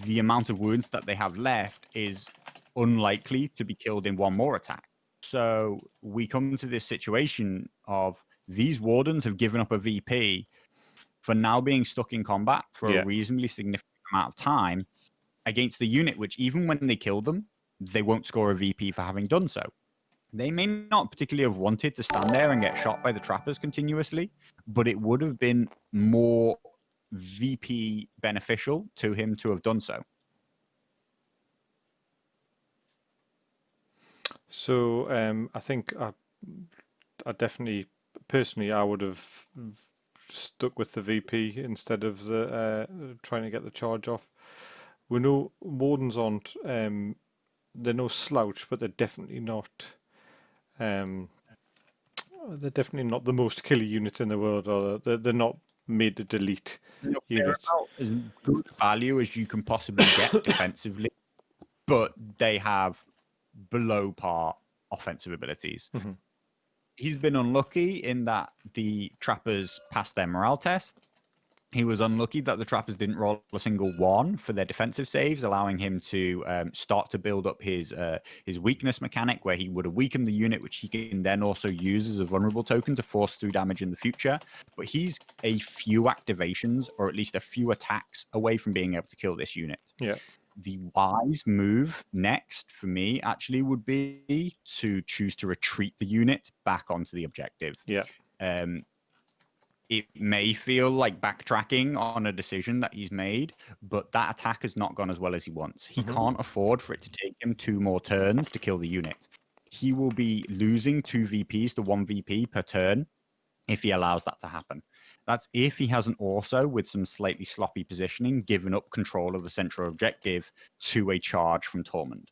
the amount of wounds that they have left is unlikely to be killed in one more attack. So we come to this situation of these wardens have given up a VP for now being stuck in combat for a reasonably significant amount of time against the unit, which even when they kill them, they won't score a VP for having done so. They may not particularly have wanted to stand there and get shot by the trappers continuously, but it would have been more VP beneficial to him to have done so. So I think I definitely, personally, I would have stuck with the VP instead of the trying to get the charge off. We know Wardens aren't, they're no slouch, but they're definitely not. They're definitely not the most killer units in the world, or they're not made to delete units. They're about as good value as you can possibly get defensively, but they have below par offensive abilities. Mm-hmm. He's been unlucky in that the trappers passed their morale test. He was unlucky that the trappers didn't roll a single 1 for their defensive saves, allowing him to start to build up his weakness mechanic, where he would have weakened the unit, which he can then also use as a vulnerable token to force through damage in the future. But he's a few activations, or at least a few attacks, away from being able to kill this unit. Yeah. The wise move next for me actually would be to choose to retreat the unit back onto the objective. Yeah. It may feel like backtracking on a decision that he's made, but that attack has not gone as well as he wants. He can't afford for it to take him 2 more turns to kill the unit. He will be losing 2 VPs to 1 VP per turn if he allows that to happen. That's if he hasn't also, with some slightly sloppy positioning, given up control of the central objective to a charge from Tormund.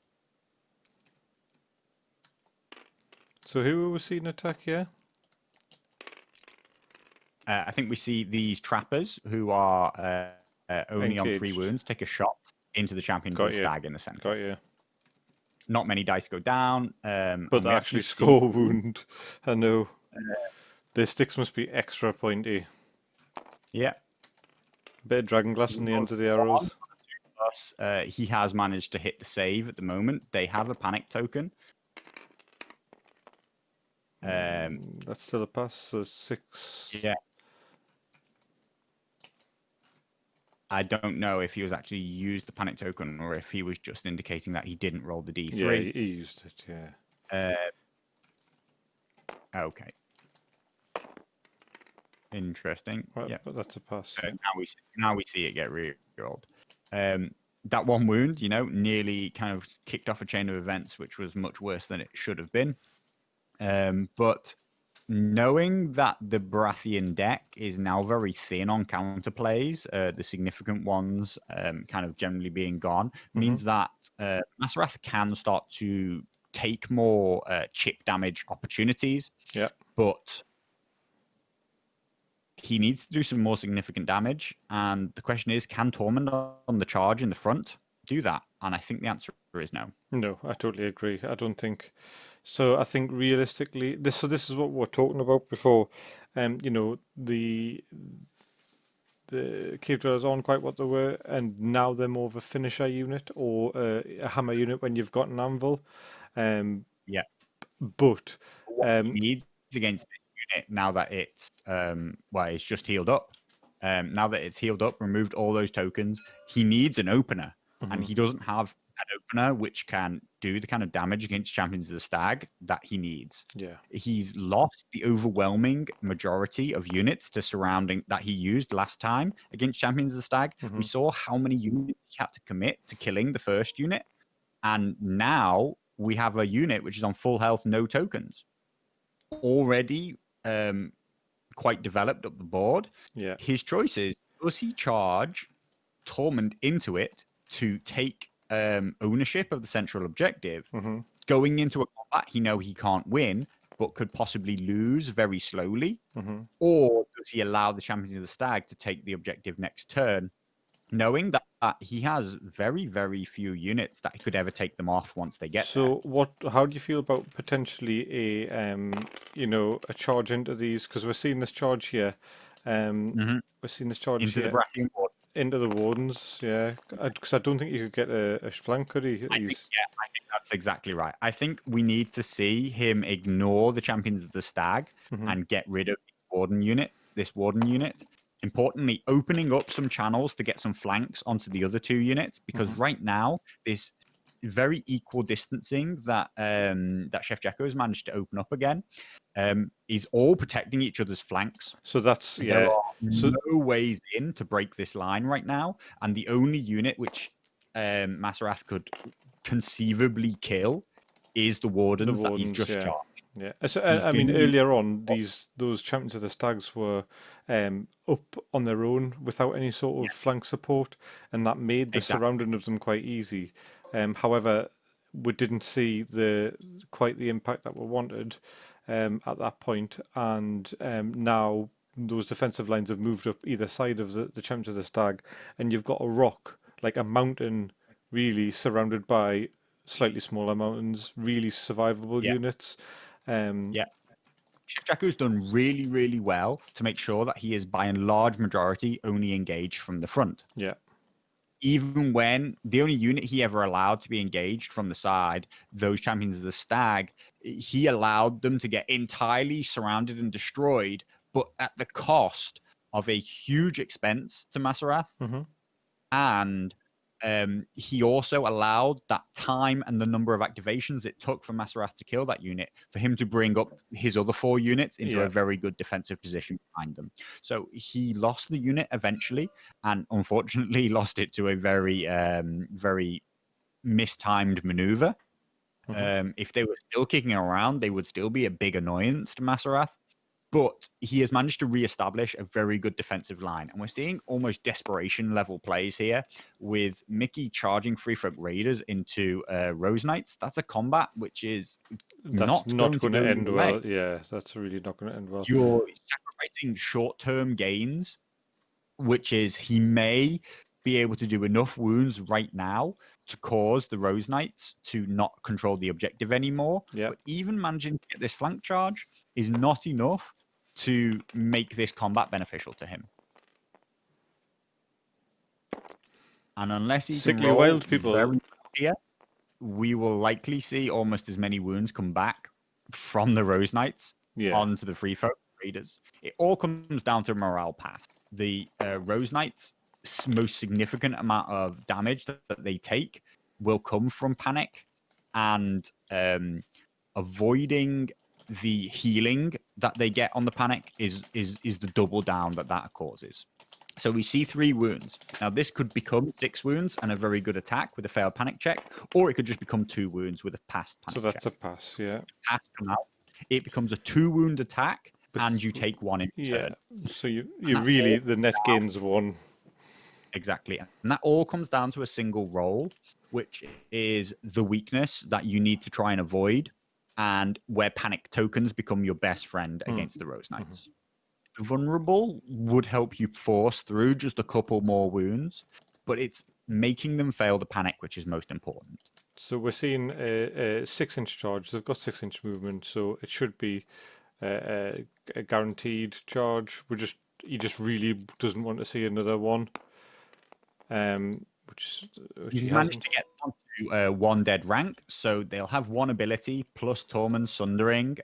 So who are we seeing attack here? I think we see these trappers who are only Engaged. on 3 wounds take a shot into the champions of the stag in the center. Got you. Not many dice go down. But they actually score wound. I know. Their sticks must be extra pointy. Yeah. Bit of dragon glass on the ends of the arrows. Plus, he has managed to hit the save at the moment. They have a panic token. That's still a pass. So 6. Yeah. I don't know if he was actually used the panic token or if he was just indicating that he didn't roll the D3. Yeah, he used it, yeah. Okay. Interesting. Right, yeah, but that's a pass. So now we see it get re-rolled. That 1 wound, nearly kind of kicked off a chain of events, which was much worse than it should have been. But knowing that the Baratheon deck is now very thin on counterplays, the significant ones kind of generally being gone, means that Masarath can start to take more chip damage opportunities. Yeah. But he needs to do some more significant damage. And the question is, can Tormund on the charge in the front do that? And I think the answer is no. No, I totally agree. I don't think so. I think realistically, this is what we were talking about before. You know, the cave dwellers aren't quite what they were, and now they're more of a finisher unit or a hammer unit when you've got an anvil. Yeah. But What he needs against this unit now that it's it's just healed up. Now that it's healed up, removed all those tokens, he needs an opener, and he doesn't have an opener which can do the kind of damage against Champions of the Stag that he needs. yeah, He's lost the overwhelming majority of units to surrounding that he used last time against Champions of the Stag. We saw how many units he had to commit to killing the first unit, and now we have a unit which is on full health, no tokens, already quite developed up the board. yeah, His choice is, does he charge Tormund into it to take ownership of the central objective? Going into a combat he can't win, but could possibly lose very slowly. Or does he allow the Champions of the Stag to take the objective next turn, knowing that he has very, very few units that he could ever take them off once they get there? So how do you feel about potentially a charge into these? Because we're seeing this charge here. We're seeing this charge Into the here Baratheon board. into the wardens. Yeah, because I don't think you could get a flank, could he? I think that's exactly right. I think we need to see him ignore the Champions of the Stag and get rid of this warden unit. Importantly, opening up some channels to get some flanks onto the other two units, because right now this very equal distancing that that Chefjacko has managed to open up again is all protecting each other's flanks. So that's There are no ways in to break this line right now, and the only unit which Masarath could conceivably kill is the wardens that he's just charged. Yeah, so, I mean, earlier on, those Champions of the Stags were up on their own without any sort of flank support, and that made the surrounding of them quite easy. However, we didn't see quite the impact that we wanted at that point, and now those defensive lines have moved up either side of the Champions of the Stag, and you've got a rock, like a mountain, really surrounded by slightly smaller mountains, really survivable units. Chefjacko's done really, really well to make sure that he is, by and large majority, only engaged from the front. Yeah. Even when the only unit he ever allowed to be engaged from the side, those Champions of the Stag, he allowed them to get entirely surrounded and destroyed, but at the cost of a huge expense to Masarath. And he also allowed that time and the number of activations it took for Masarath to kill that unit for him to bring up his other 4 units into a very good defensive position behind them. So he lost the unit eventually, and unfortunately lost it to a very, very mistimed maneuver. If they were still kicking around, they would still be a big annoyance to Masarath. But he has managed to re-establish a very good defensive line. And we're seeing almost desperation level plays here with Mickey charging Free Folk Raiders into Rose Knights. That's a combat which is not going to end well. Yeah, that's really not going to end well. You're sacrificing short-term gains, which is he may be able to do enough wounds right now to cause the Rose Knights to not control the objective anymore. But even managing to get this flank charge is not enough to make this combat beneficial to him. And unless he can roll wild people very here, we will likely see almost as many wounds come back from the Rose Knights onto the Free Folk Raiders. It all comes down to morale pass. The Rose Knights' most significant amount of damage that they take will come from panic and avoiding the healing that they get on the panic is the double down that causes. So we see 3 wounds. Now this could become 6 wounds and a very good attack with a failed panic check, or it could just become 2 wounds with a passed panic check. So that's a pass, yeah. Pass come out. It becomes a 2 wound attack, and you take 1 in turn. So you really, the net gains 1. Exactly. And that all comes down to a single roll, which is the weakness that you need to try and avoid, and where panic tokens become your best friend against the Rose Knights. The vulnerable would help you force through just a couple more wounds, but it's making them fail the panic, which is most important. So we're seeing a 6-inch charge. They've got 6-inch movement, so it should be a guaranteed charge. He just really doesn't want to see another one, which He's he managed hasn't. to get down to 1 dead rank, so they'll have 1 ability plus Tormund Sundering.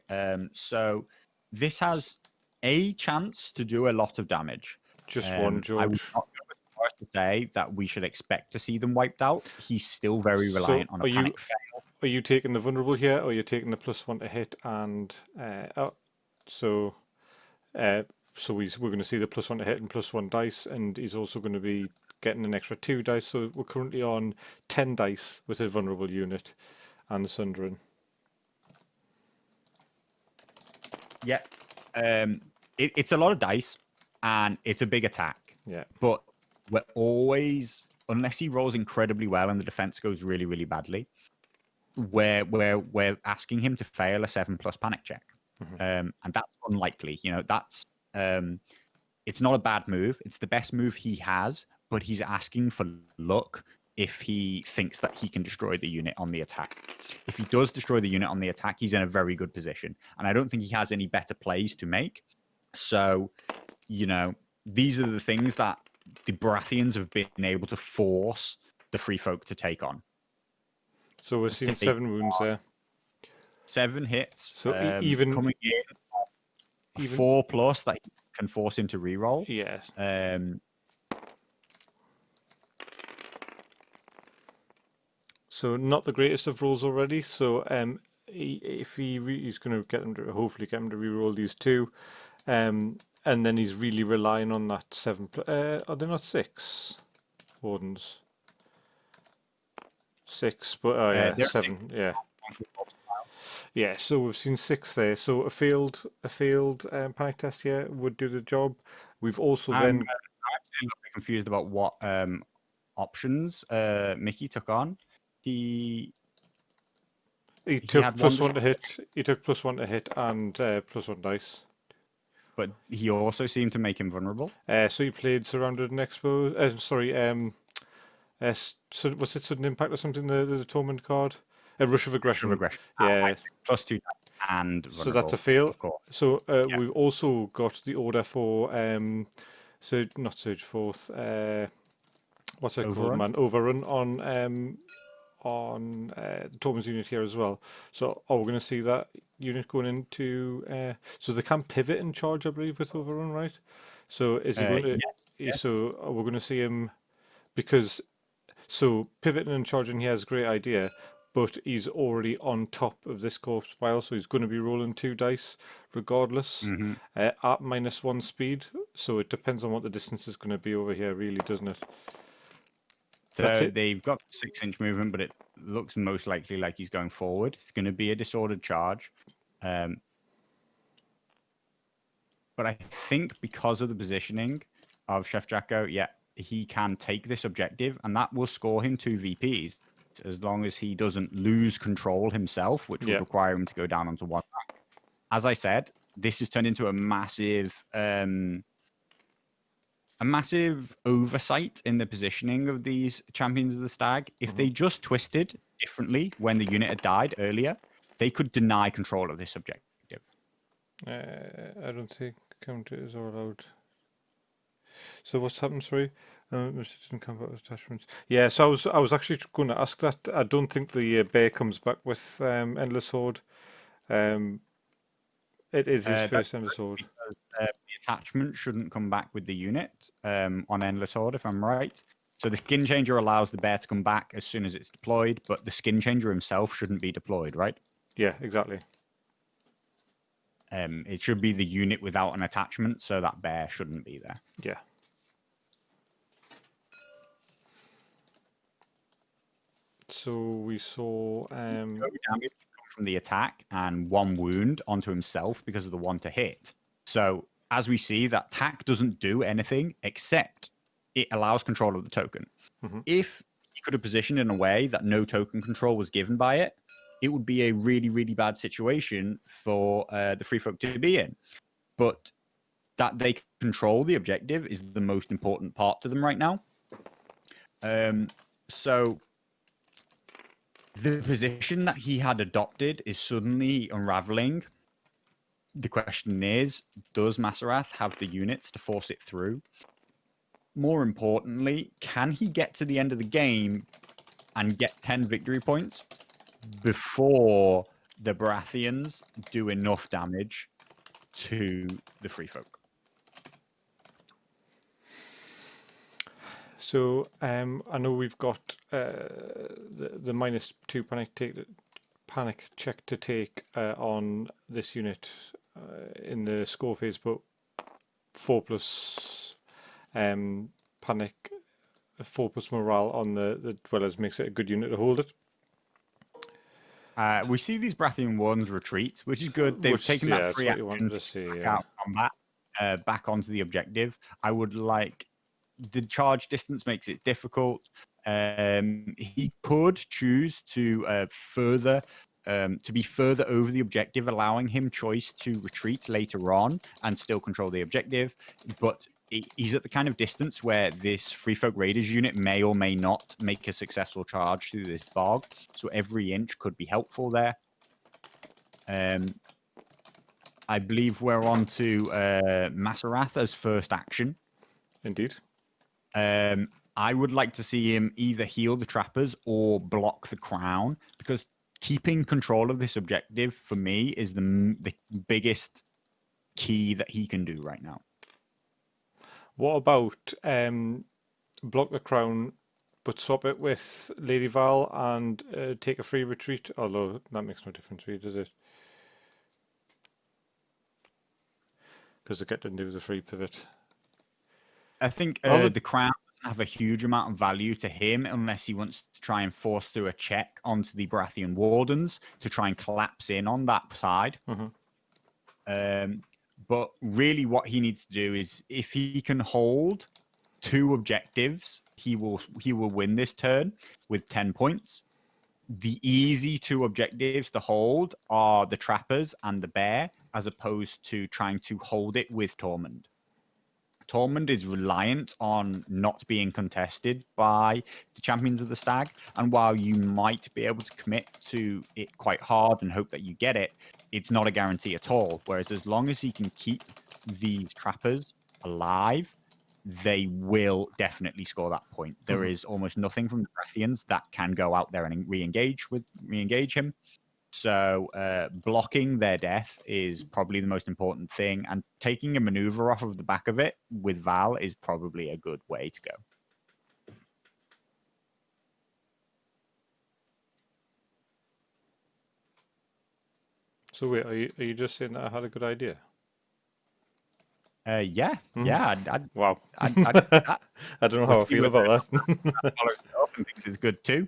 So this has a chance to do a lot of damage. Just one, I would George. not go as far as to say that we should expect to see them wiped out. He's still very So reliant on a panic fail. Are you taking the vulnerable here, or you're taking the +1 to hit? And so we're going to see the +1 to hit and +1 dice, and he's also going to be getting an extra 2 dice. So we're currently on 10 dice with a vulnerable unit and the Sundering. Yeah, it's a lot of dice, and it's a big attack. Yeah, but we're always, unless he rolls incredibly well and the defense goes really, really badly, we're asking him to fail a 7+ panic check, and that's unlikely. That's it's not a bad move. It's the best move he has, but he's asking for luck if he thinks that he can destroy the unit on the attack. If he does destroy the unit on the attack, he's in a very good position, and I don't think he has any better plays to make. So, these are the things that the Baratheons have been able to force the free folk to take on. so we're seeing 7 wounds there. 7 hits. So even coming in 4+ that can force him to reroll. Yeah. So not the greatest of rolls already. So if he's going to hopefully get him to reroll these 2, and then he's really relying on that 7. Are they not 6 wardens? 6, but 7. 6. Yeah. Yeah, so we've seen 6 there. So a failed panic test here would do the job. We've also then. I'm actually a little bit confused about what options Mickey took on. He took +1 to hit. He took +1 to hit and +1 dice. But he also seemed to make him vulnerable. So he played surrounded and exposed. So was it sudden impact or something? The Tormund card. A rush of aggression. Yeah. +2 and vulnerable, so that's a fail. Of course. So we've also got the order for not Surge Force. What's it called, man? Overrun on the Tormund's unit here as well. So we're going to see that unit going into. So they can pivot and charge, I believe, with Overrun, right? So is he going to? Yes. So we're going to see him because. So pivoting and charging here is a great idea, but he's already on top of this corpse pile, so he's going to be rolling 2 dice regardless at -1 speed. So it depends on what the distance is going to be over here, really, doesn't it? So they've got 6-inch movement, but it looks most likely like he's going forward. It's going to be a disordered charge. But I think because of the positioning of Chefjacko, he can take this objective, and that will score him 2 VPs as long as he doesn't lose control himself, which would require him to go down onto 1 rank. As I said, this has turned into a massive oversight in the positioning of these champions of the stag. If they just twisted differently when the unit had died earlier, they could deny control of this objective. I don't think counters are allowed. So what's happened? Sorry, didn't come back with attachments. Yeah, so I was actually going to ask that. I don't think the bear comes back with Endless Horde. It is his first Endless Horde. The attachment shouldn't come back with the unit on Endless Horde, if I'm right. So the skin changer allows the bear to come back as soon as it's deployed, but the skin changer himself shouldn't be deployed, right? Yeah, exactly. It should be the unit without an attachment, so that bear shouldn't be there. Yeah. So we saw no damage from the attack and 1 wound onto himself because of the 1 to hit. So as we see, that tack doesn't do anything except it allows control of the token. If he could have positioned in a way that no token control was given by it, it would be a really, really bad situation for the free folk to be in. But that they control the objective is the most important part to them right now. So the position that he had adopted is suddenly unraveling. The question is, does Masarath have the units to force it through? More importantly, can he get to the end of the game and get 10 victory points before the Baratheons do enough damage to the Free Folk? So I know we've got the -2 panic check to take on this unit in the score phase, but 4+ panic, 4+ morale on the dwellers makes it a good unit to hold it. We see these Baratheon ones retreat, which is good. They've taken that free action to see, back yeah. out combat, back onto the objective. I would like the charge distance makes it difficult. He could choose to be further over the objective, allowing him choice to retreat later on and still control the objective. But he's at the kind of distance where this Free Folk Raiders unit may or may not make a successful charge through this bog. So every inch could be helpful there. I believe we're on to Masarath as first action. Indeed. I would like to see him either heal the trappers or block the crown, because keeping control of this objective for me is the biggest key that he can do right now. What about block the crown, but swap it with Lady Val and take a free retreat? Although that makes no difference, really, does it? Because they get to do the free pivot. I think the crown doesn't have a huge amount of value to him unless he wants to try and force through a check onto the Baratheon wardens to try and collapse in on that side. But really what he needs to do is, if he can hold 2 objectives, he will win this turn with 10 points. The easy 2 objectives to hold are the trappers and the bear, as opposed to trying to hold it with Tormund. Tormund is reliant on not being contested by the champions of the stag, and while you might be able to commit to it quite hard and hope that you get it, it's not a guarantee at all. Whereas as long as he can keep these trappers alive, they will definitely score that point. There is almost nothing from the Baratheons that can go out there and re-engage him. So blocking their death is probably the most important thing, and taking a maneuver off of the back of it with Val is probably a good way to go. So wait, are you just saying that I had a good idea? Yeah. Wow. I don't know how I feel about that. Follows it up and thinks it's good too.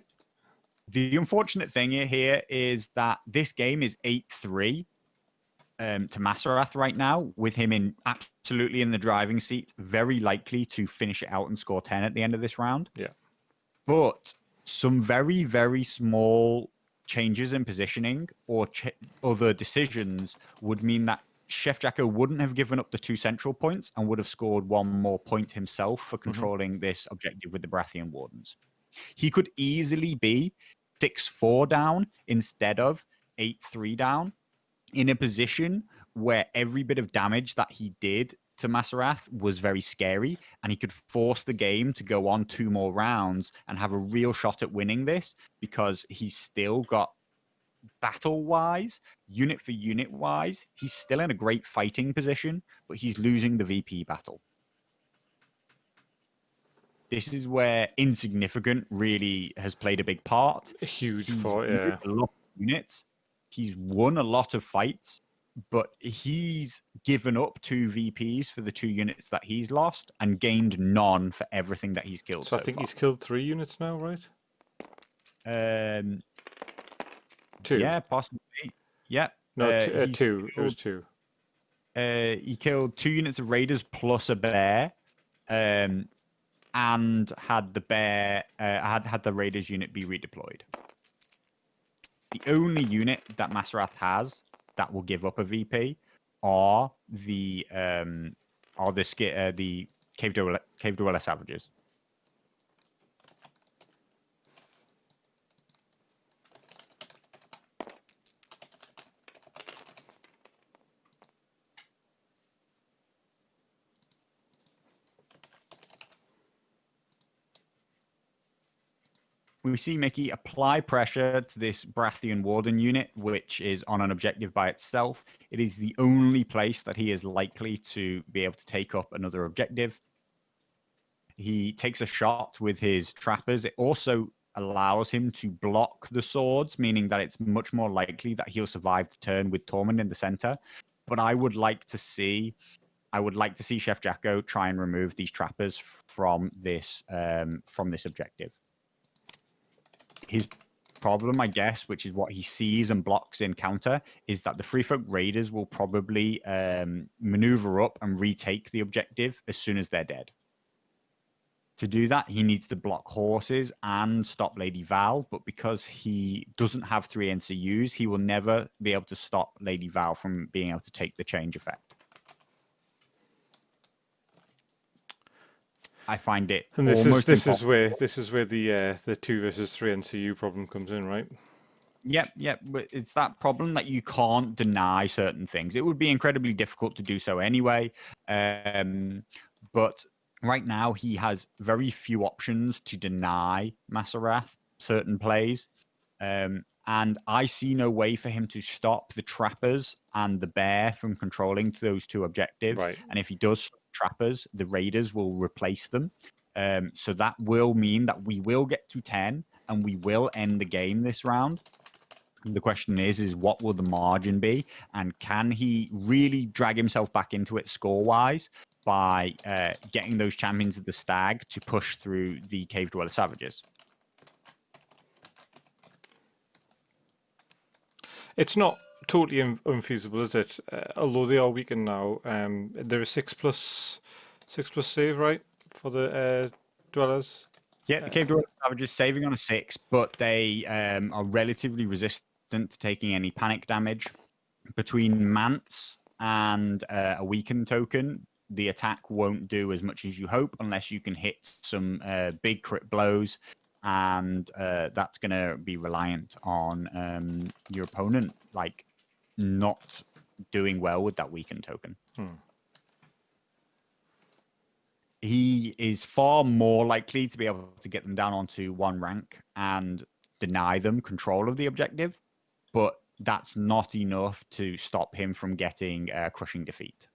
The unfortunate thing here is that this game is 8-3 to Masarath right now, with him absolutely in the driving seat, very likely to finish it out and score 10 at the end of this round. Yeah. But some very, very small changes in positioning or other decisions would mean that Chefjacko wouldn't have given up the 2 central points and would have scored 1 more point himself for controlling this objective with the Baratheon wardens. He could easily be 6-4 down instead of 8-3 down, in a position where every bit of damage that he did to Masarath was very scary, and he could force the game to go on 2 more rounds and have a real shot at winning this, because he's still got battle-wise, unit for unit-wise, he's still in a great fighting position, but he's losing the VP battle. This is where insignificant really has played a big part. A huge part, yeah. A lot of units. He's won a lot of fights, but he's given up 2 VPs for the 2 units that he's lost and gained none for everything that he's killed. So I think he's killed 3 units now, right? 2. Yeah, possibly. Yeah. No, 2. It was 2. He killed 2 units of raiders plus a bear. And had the bear had the raiders unit be redeployed. The only unit that Masarath has that will give up a VP are the Cave Dweller Savages. we see Mickey apply pressure to this Baratheon Warden unit, which is on an objective by itself. It is the only place that he is likely to be able to take up another objective. He takes a shot with his trappers. It also allows him to block the swords, meaning that it's much more likely that he'll survive the turn with Tormund in the center. But I would like to see Chef Jacko try and remove these trappers from this objective. His problem, I guess, which is what he sees and blocks in counter, is that the Free Folk Raiders will probably maneuver up and retake the objective as soon as they're dead. To do that, he needs to block horses and stop Lady Val, but because he doesn't have 3 NCUs, he will never be able to stop Lady Val from being able to take the change effect. I find it And this almost is where the 2 versus 3 NCU problem comes in, right? Yep. But it's that problem that you can't deny certain things. It would be incredibly difficult to do so anyway. But right now, he has very few options to deny Masarath certain plays. And I see no way for him to stop the trappers and the bear from controlling those 2 objectives. Right. And if he does stop trappers, the raiders will replace them. So that will mean that we will get to 10 and we will end the game this round. And the question is what will the margin be? And can he really drag himself back into it score-wise by getting those champions of the stag to push through the Cave Dweller Savages? It's not totally unfeasible, is it? Although they are weakened now. There is 6+ save, right, for the dwellers. Yeah, the Cave Dweller Savages saving on a 6, but they are relatively resistant to taking any panic damage. Between Mance and a weakened token, the attack won't do as much as you hope unless you can hit some big crit blows. And that's going to be reliant on your opponent not doing well with that weakened token. He is far more likely to be able to get them down onto 1 rank and deny them control of the objective, but that's not enough to stop him from getting a crushing defeat.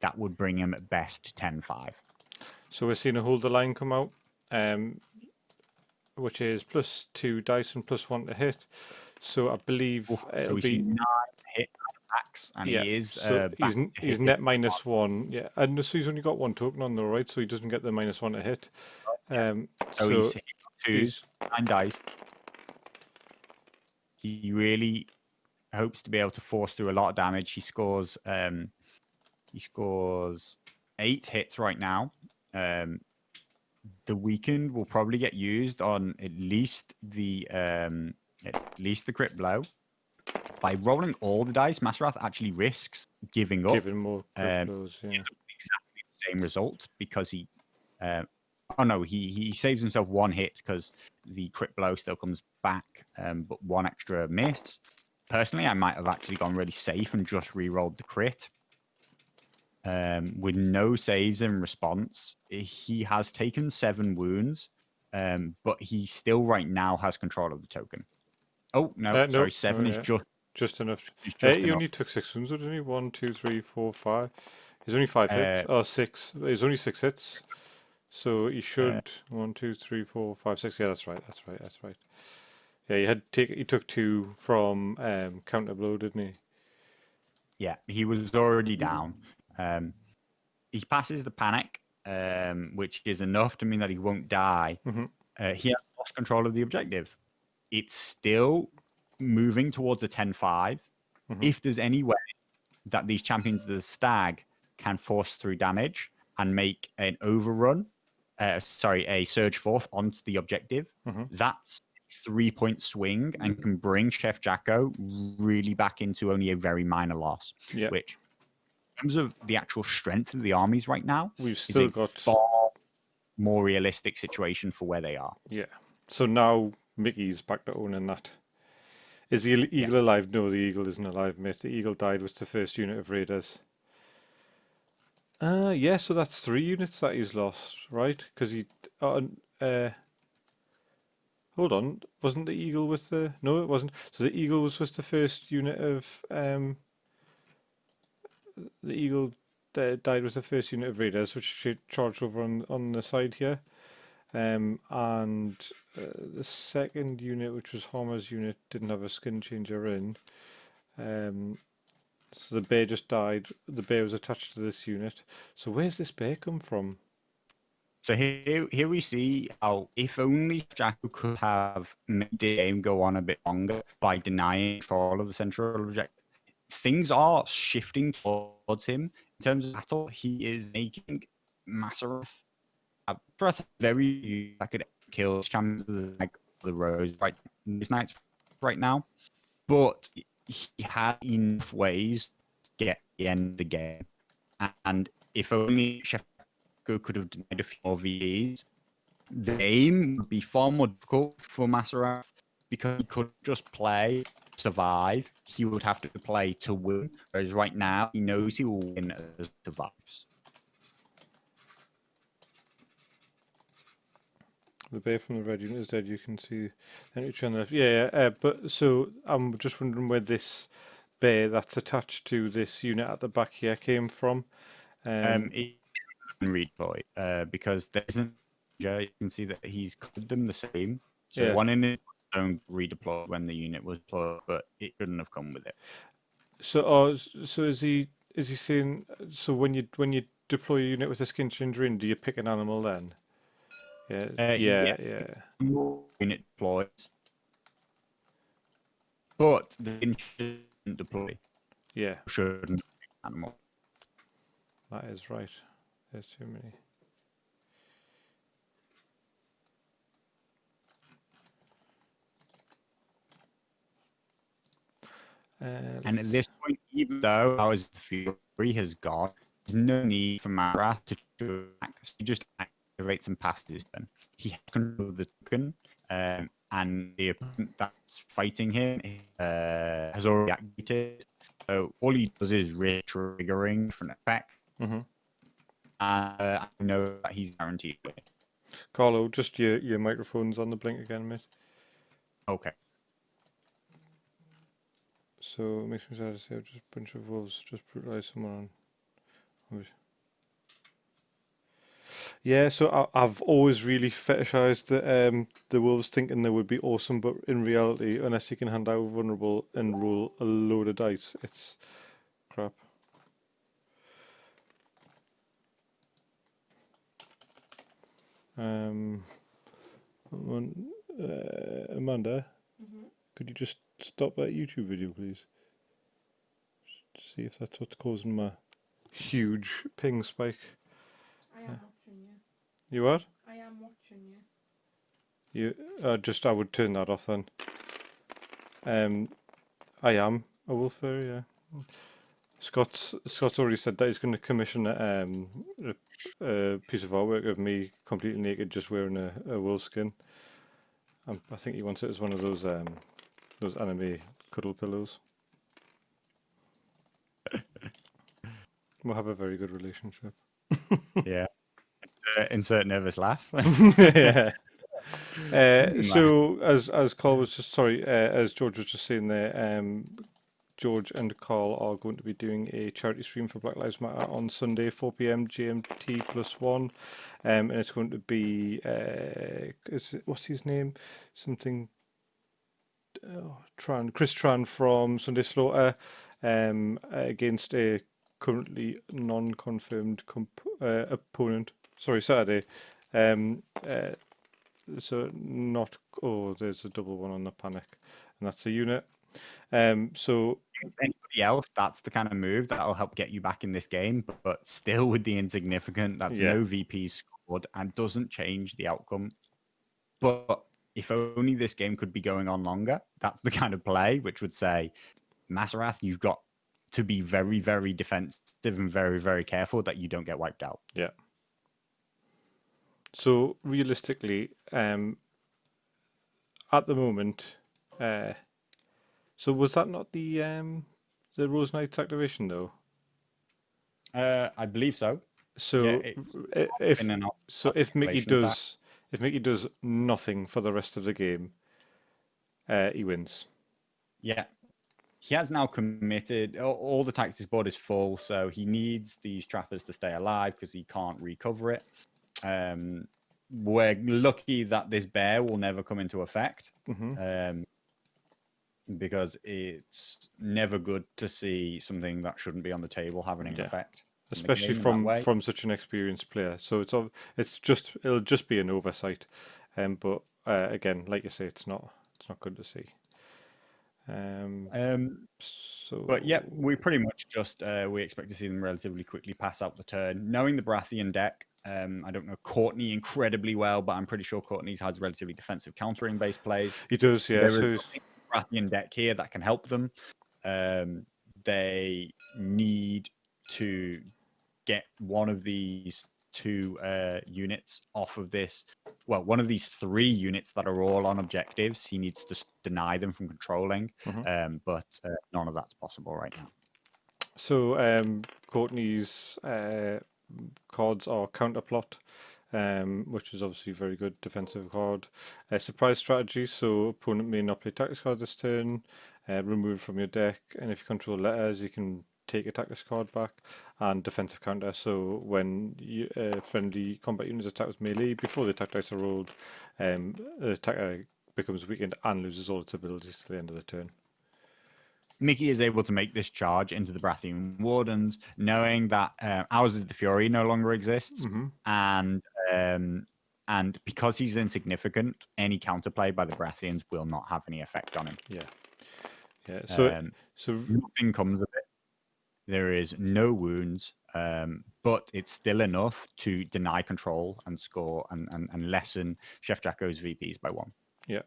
That would bring him at best to 10-5. So we're seeing a hold the line come out. Which is +2 dice and +1 to hit. So I believe it'll be 9 hit attacks, and yeah. He is. So he's net -1. Yeah, and so he's only got 1 token on though, right? So he doesn't get the -1 to hit. So he's hit 2, 9 dice. He really hopes to be able to force through a lot of damage. He scores 8 hits right now. The weakened will probably get used on at least the crit blow. By rolling all the dice, Masarath actually risks giving up. Giving more crit blows, yeah. Exactly the same result because he. He saves himself 1 hit because the crit blow still comes back, but 1 extra miss. Personally, I might have actually gone really safe and just re-rolled the crit. With no saves in response. He has taken 7 wounds, but he still right now has control of the token. Oh, no, sorry, 7 is just enough. He only took 6 wounds, didn't he? 1, 2, 3, 4, 5. He's only 5 hits. Oh, 6. He's only 6 hits. So he should 1, 2, 3, 4, 5, 6. Yeah, that's right. Yeah, he took 2 from counter blow, didn't he? Yeah, he was already down. He passes the panic, which is enough to mean that he won't die. He has lost control of the objective. It's still moving towards a 10-5. If there's any way that these champions of the stag can force through damage and make an overrun, a surge forth onto the objective, that's 3-point swing and can bring Chef Jacko really back into only a very minor loss. Yeah. Which, in terms of the actual strength of the armies right now, we've still got far more realistic situation for where they are. Yeah. So now Mickey's back to owning that. Is the eagle alive? No, the eagle isn't alive, mate. The eagle died with the first unit of raiders. Yeah, so that's 3 units that he's lost, right? Because he Hold on, wasn't the eagle with the? No, it wasn't. So the eagle was with the first unit of the eagle died with the first unit of raiders, which she charged over on the side here. And the second unit, which was Homer's unit, didn't have a skin changer in. So the bear just died. The bear was attached to this unit. So where's this bear come from? So here we see how if only Jacko could have made the game go on a bit longer by denying control of the central objective. Things are shifting towards him in terms of battle. He is making Masarath very that could kill champions of the rose right these nights right now, but he had enough ways to get the end of the game, and if only Chefjacko could have denied a few more VEs, the game would be far more difficult for Masarath because he could just play survive. He would have to play to win, whereas right now he knows he will win as survives. The bear from the red unit is dead. You can see enemy on the left. Yeah. But so I'm just wondering where this bear that's attached to this unit at the back here came from. It redeploy because there isn't. You can see that he's coded them the same. So Yeah. one in its own redeployed when the unit was deployed, but it shouldn't have come with it. So is he saying so when you deploy a unit with a skin changer in, do you pick an animal then? Yeah. Yeah, Yeah. unit deploys, but the unit shouldn't deploy. Yeah. Shouldn't animal. That is right. There's too many. And at this point, even though ours Fury has gone, there's no need for Masarath to act. So he just activates and passes then. He has control of the token, and the opponent that's fighting him has already activated. So all he does is triggering different effects. Mm-hmm. I know that he's guaranteed to win. Carlo, just your microphone's on the blink again, mate. Okay. So it makes me sad to say just a bunch of wolves just brutalize someone on. Yeah, so I've always really fetishized the wolves, thinking they would be awesome, but in reality, unless you can hand out vulnerable and roll a load of dice, it's crap. Amanda, could you just stop that YouTube video, please? Just see if that's what's causing my huge ping spike. I am watching you. You what? I am watching you. I would turn that off then. I am a wolf fairy, yeah. Scott's already said that he's going to commission a piece of artwork of me completely naked, just wearing a wolf skin. I think he wants it as one of those anime cuddle pillows. We'll have a very good relationship. Yeah. Insert nervous laugh. Yeah. So as Carl was just as George was just saying there, George and Carl are going to be doing a charity stream for Black Lives Matter on Sunday, 4 p.m. GMT +1, and it's going to be what's his name? Something. Chris Tran from Sunday Slaughter, against a currently non-confirmed opponent. Sorry, Saturday. So not. Oh, there's a double one on the panic, and that's a unit. So anybody else, that's the kind of move that'll help get you back in this game, but still with the insignificant, that's no VP scored and doesn't change the outcome. But if only this game could be going on longer, that's the kind of play which would say, Masarath, you've got to be very, very defensive and very, very careful that you don't get wiped out. Yeah. So realistically, at the moment, so was that not the Rose Knight's activation though? I believe so. So yeah, if Mickey does if Mickey does nothing for the rest of the game, he wins. Yeah. He has now committed. All the tactics board is full, so he needs these trappers to stay alive because he can't recover it. We're lucky that this bear will never come into effect, because it's never good to see something that shouldn't be on the table having an effect, especially from such an experienced player. So it'll just be an oversight, but again, like you say, it's not good to see. But yeah, we pretty much just we expect to see them relatively quickly pass out the turn. Knowing the Baratheon deck, I don't know Courtney incredibly well, but I'm pretty sure Courtney has relatively defensive countering based plays. He does, yeah. There is a Baratheon deck here that can help them. They need to get one of these two units off of this. Well, one of these three units that are all on objectives, he needs to deny them from controlling, but none of that's possible right now. So Courtney's cards are counterplot, which is obviously a very good defensive card. Surprise strategy, so opponent may not play tactics card this turn, remove from your deck, and if you control letters, you can take a tactics card back. And defensive counter, so when friendly combat units attack with melee, before the attack dice are rolled, the attacker becomes weakened and loses all its abilities to the end of the turn. Mickey is able to make this charge into the Baratheon Wardens, knowing that Ours is the Fury no longer exists, and because he's insignificant, any counterplay by the Baratheons will not have any effect on him. Yeah. So nothing comes of it. There is no wounds, but it's still enough to deny control and score and lessen Chef Jacko's VPs by 1. Yeah.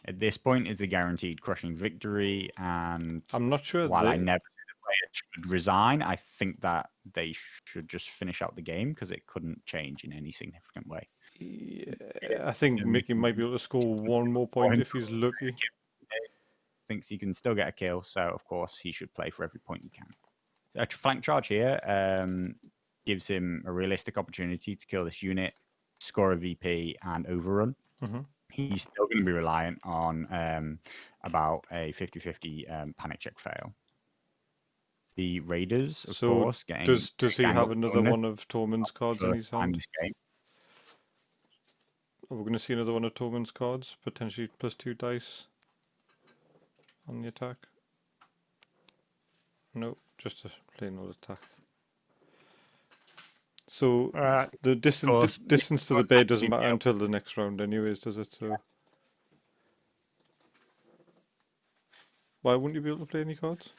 At this point, it's a guaranteed crushing victory, and I'm not sure. While I never say the player should resign, I think that they should just finish out the game because it couldn't change in any significant way. Yeah, I think Mickey might be able to score one more point if he's lucky. Thinks he can still get a kill, so of course he should play for every point he can. So a flank charge here gives him a realistic opportunity to kill this unit, score a VP, and overrun. He's still going to be reliant on about a 50-50 panic check fail. The Raiders, of course, getting... Does he have another one of Tormund's cards in his hand? Are we going to see another one of Tormund's cards? Potentially +2 dice on the attack? No, just a plain old attack. So the distance to the bear doesn't matter until the next round anyways, does it? So why wouldn't you be able to play any cards?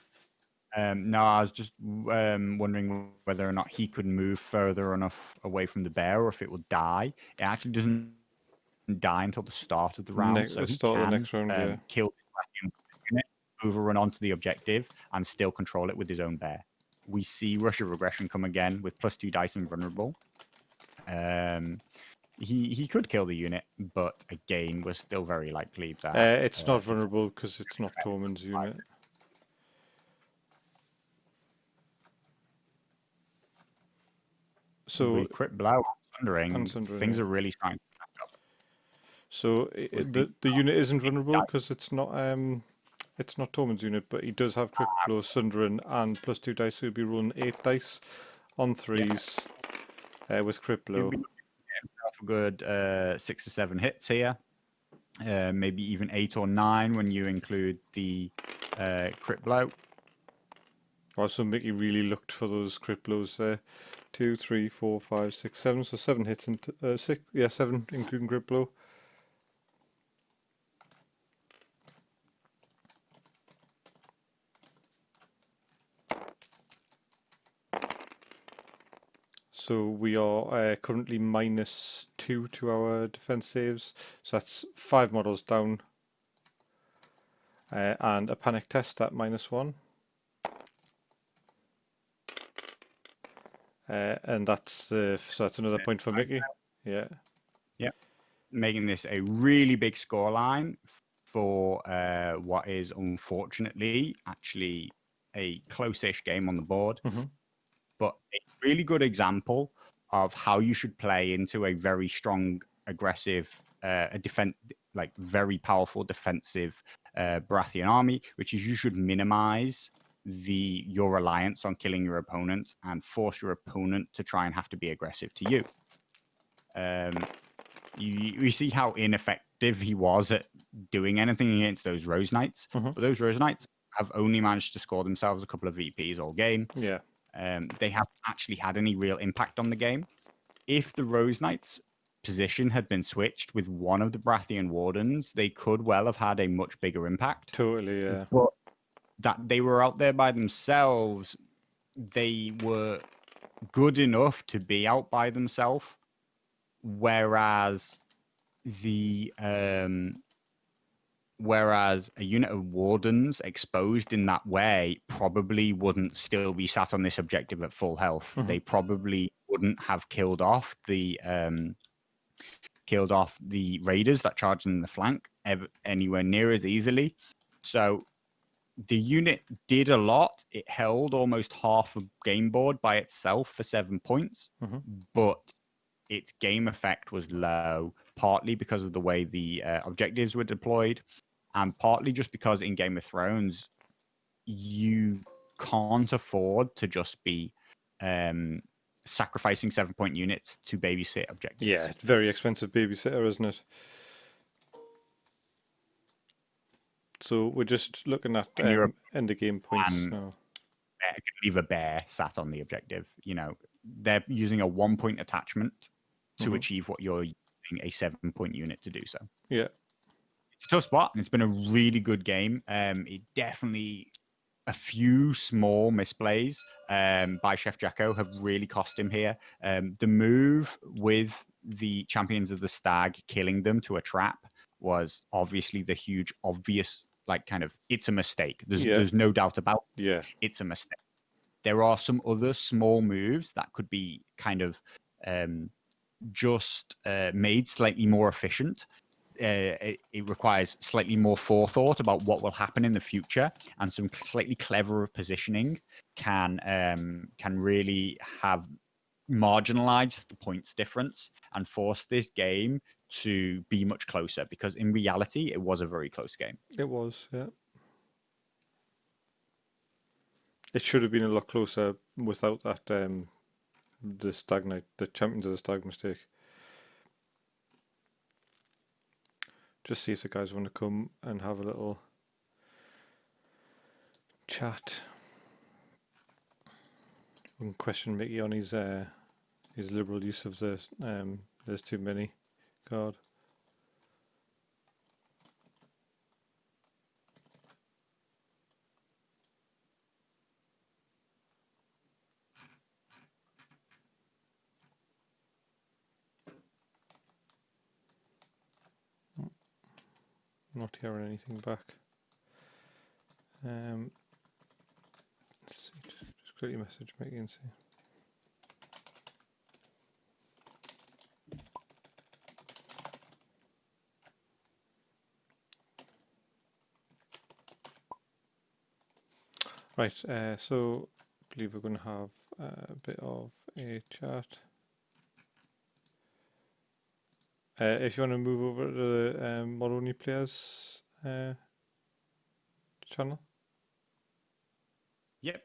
No, I was just wondering whether or not he could move further enough away from the bear or if it will die. It actually doesn't die until the start of the round, so he can the next round, kill the unit, overrun onto the objective, and still control it with his own bear. We see Rush of Regression come again with +2 dice and vulnerable. He could kill the unit, but again, we're still very likely that... it's not vulnerable because it's not Tormund's unit. So with Crit Blow and Sundering, things are really starting to back up. So the unit isn't vulnerable because it's not Tormund's unit, but he does have Crit Blow, Sundering, and +2 dice, so he'll be rolling 8 dice on 3s with Crit Blow. A good 6 or 7 hits here, maybe even 8 or 9 when you include the Crit Blow. Also, Mickey really looked for those Crit Blows there. 2, 3, 4, 5, 6, 7. So 7 hits into 6. Yeah, 7 including Crit Blow. So we are currently -2 to our defense saves. So that's 5 models down. And a panic test at -1. And that's another point for Mickey. Yeah. Making this a really big scoreline for what is unfortunately actually a close-ish game on the board. But a really good example of how you should play into a very strong, aggressive, very powerful defensive Baratheon army, which is you should minimize your reliance on killing your opponent and force your opponent to try and have to be aggressive to you. You see how ineffective he was at doing anything against those Rose Knights. But those Rose Knights have only managed to score themselves a couple of VPs all game. Yeah. They haven't actually had any real impact on the game. If the Rose Knights' position had been switched with one of the Baratheon Wardens, they could well have had a much bigger impact. Totally, yeah. But that they were out there by themselves, they were good enough to be out by themselves, whereas whereas a unit of Wardens exposed in that way probably wouldn't still be sat on this objective at full health. They probably wouldn't have killed off the raiders that charged in the flank anywhere near as easily. So the unit did a lot. It held almost half a game board by itself for 7 points, but its game effect was low, partly because of the way the objectives were deployed, and partly just because in Game of Thrones, you can't afford to just be sacrificing 7-point units to babysit objectives. Yeah, it's very expensive babysitter, isn't it? So we're just looking at end of game points now. Leave a bear sat on the objective. You know, they're using a 1-point attachment to achieve what you're using a 7-point unit to do so. Yeah. It's a tough spot, and it's been a really good game. It definitely a few small misplays by Chef Jacko have really cost him here. The move with the Champions of the Stag killing them to a trap was obviously the huge, obvious, it's a mistake. There's no doubt about it. Yeah. It's a mistake. There are some other small moves that could be kind of just made slightly more efficient. It requires slightly more forethought about what will happen in the future, and some slightly cleverer positioning can really have marginalized the points difference and force this game to be much closer, because in reality it was a very close game. It was, yeah. It should have been a lot closer without that the Champions of the Stag mistake. Just see if the guys want to come and have a little chat. We can question Mickey on his liberal use of the there's too many card. Not hearing anything back. Let's see, just quickly message Mickey and see. Right, so I believe we're going to have a bit of a chat. If you want to move over to the Moroni Players channel. Yep.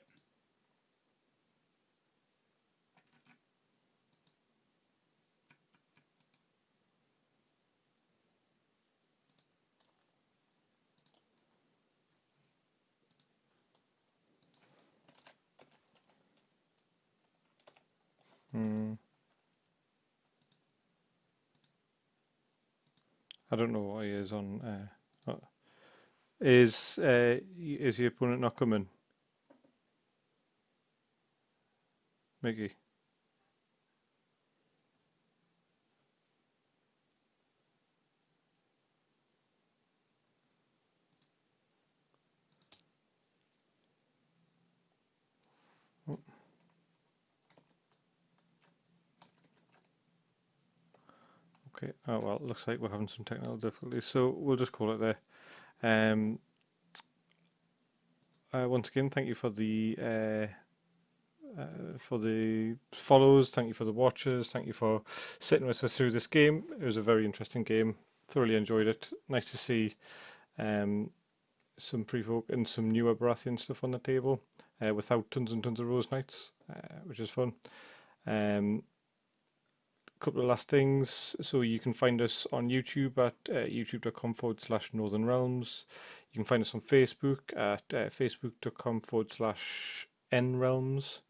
I don't know what he is on. Is your opponent not coming? Mickey? Okay, oh well, looks like we're having some technical difficulties, so we'll just call it there. Once again, thank you for the for the follows. Thank you for the watches. Thank you for sitting with us through this game. It was a very interesting game. Thoroughly enjoyed it. Nice to see some pre-folk and some newer Baratheon stuff on the table without tons and tons of Rose Knights, which is fun. Couple of last things. So you can find us on YouTube at youtube.com/Northern Realms. You can find us on Facebook at facebook.com/NRealms.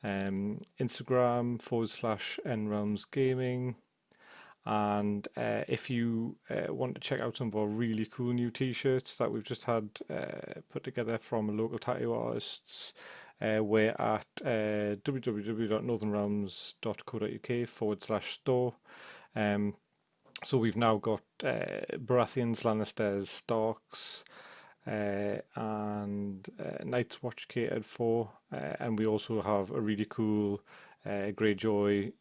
Instagram /NRealms Gaming. And if you want to check out some of our really cool new t-shirts that we've just had put together from local tattoo artists, we're at www.northernrealms.co.uk/store. So we've now got Baratheons, Lannisters, Starks, and Night's Watch catered for, and we also have a really cool Greyjoy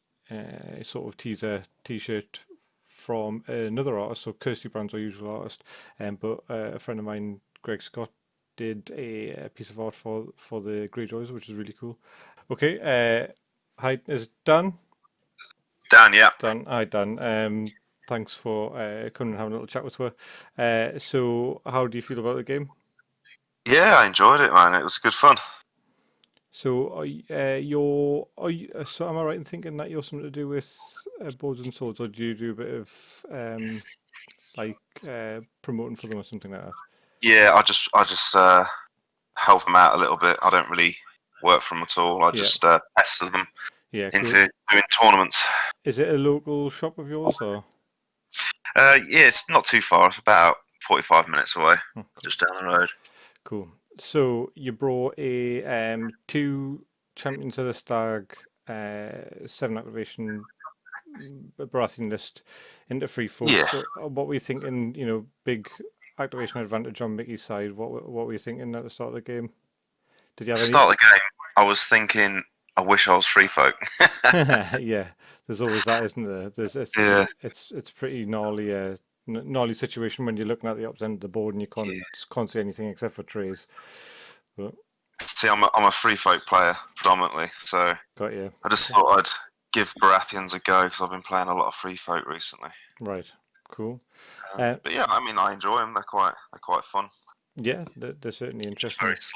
sort of teaser t-shirt from another artist. So Kirsty Brown's our usual artist, but a friend of mine, Greg Scott, did a piece of art for the Greyjoys, which is really cool. Okay, hi, is it Dan? Dan, yeah. Dan, hi Dan. Thanks for coming and having a little chat with us. So, how do you feel about the game? Yeah, I enjoyed it, man. It was good fun. So, so am I right in thinking that you're something to do with Boards and Swords, or do you do a bit of promoting for them or something like that? Yeah, I just help them out a little bit. I don't really work for them at all. I just pester them into doing tournaments. Is it a local shop of yours, or? Yeah, it's not too far. It's about 45 minutes away, just down the road. Cool. So you brought a 2 Champions of the Stag 7 activation Baratheon list into free folk. Yeah. So what were you thinking? You know, big activation advantage on Mickey's side. What were you thinking at the start of the game? Did you have start the game? I was thinking, I wish I was free folk. Yeah, there's always that, isn't there? It's pretty gnarly. Gnarly situation when you're looking at the opposite end of the board and you can't see anything except for trees. But, see, I'm a free folk player predominantly, so got you. I just thought I'd give Baratheons a go because I've been playing a lot of free folk recently. Right, cool. But yeah, I mean, I enjoy them. They're quite fun. Yeah, they're certainly interesting. Just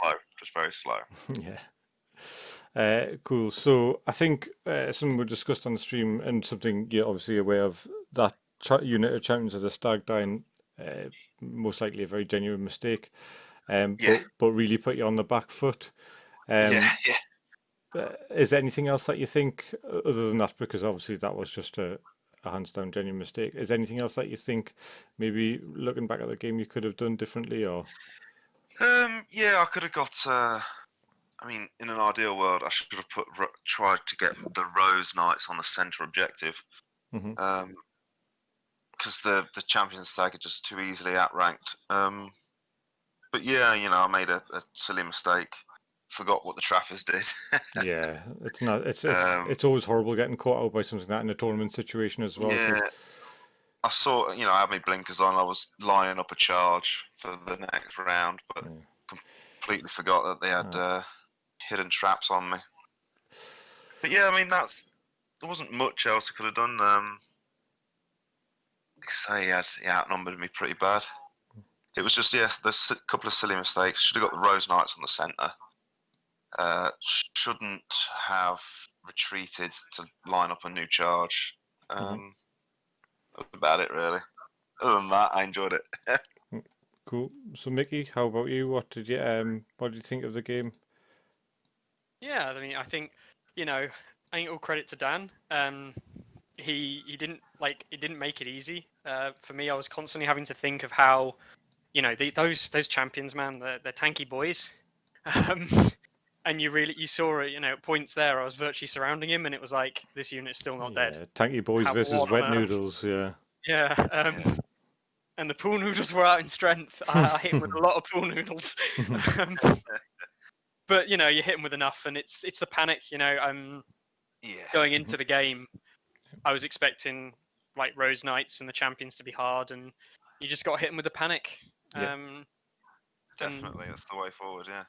very slow. Yeah. Cool. So I think something we discussed on the stream, and something you're obviously aware of, that unit of Champions of the Stag dying, most likely a very genuine mistake, but really put you on the back foot. Yeah. Is there anything else that you think, other than that, because obviously that was just a hands down genuine mistake, is there anything else that you think, maybe looking back at the game, you could have done differently, or? Yeah, I could have got. I mean, in an ideal world, I should have tried to get the Rose Knights on the centre objective, because the Champions Stag are just too easily outranked. But yeah, you know, I made a silly mistake. Forgot what the Traffers did. Yeah, it's not. It's always horrible getting caught out by something like that in a tournament situation as well. Yeah, I saw. You know, I had my blinkers on. I was lining up a charge for the next round, but completely forgot that they had hidden traps on me. But yeah, I mean, there wasn't much else I could have done. He outnumbered me pretty bad. It was just there's a couple of silly mistakes. Should have got the Rose Knights on the centre. Shouldn't have retreated to line up a new charge. That's about it, really. Other than that, I enjoyed it. Cool. So, Mickey, how about you? What did you think of the game? Yeah, I mean, I think all credit to Dan. He didn't it didn't make it easy. For me, I was constantly having to think of how, those champions, man, they're tanky boys. And you saw it, at points there, I was virtually surrounding him, and it was like, this unit's still not dead. Tanky boys versus wet noodles, yeah. Yeah, and the pool noodles were out in strength. I hit him with a lot of pool noodles. But, you hit him with enough, and it's the panic, going into the game, I was expecting, Rose Knights and the champions to be hard, and you just got hit him with the panic. Definitely, that's the way forward, yeah.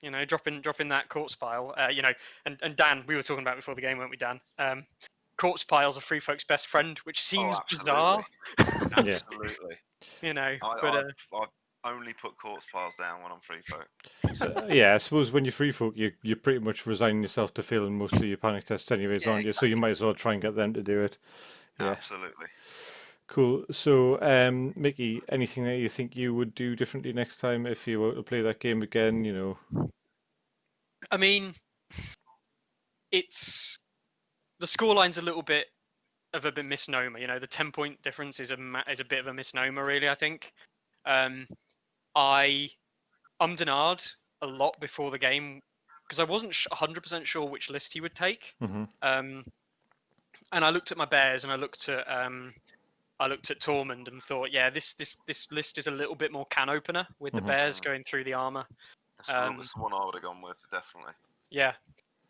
You know, dropping that corpse pile. You know, and Dan, we were talking about before the game, weren't we, Dan? Corpse pile's a free folks' best friend, which seems bizarre. Yeah. Absolutely. You know, I only put corpse piles down when I'm free folk. So, yeah, I suppose when you're free folk, you're pretty much resigning yourself to failing most of your panic tests anyways, Yeah, aren't you? So you might as well try and get them to do it. Yeah. Absolutely. Cool. So, Mickey, anything that you think you would do differently next time if you were to play that game again? You know. I mean, it's the scoreline's a little bit of a misnomer. You know, the 10-point difference is a bit of a misnomer, really. I think. I ummed and ahed a lot before the game because I wasn't 100% sure which list he would take. Mm-hmm. And I looked at my bears and I looked at Tormund and thought, yeah, this list is a little bit more can opener with the bears going through the armor. That's the one I would have gone with, definitely. Yeah,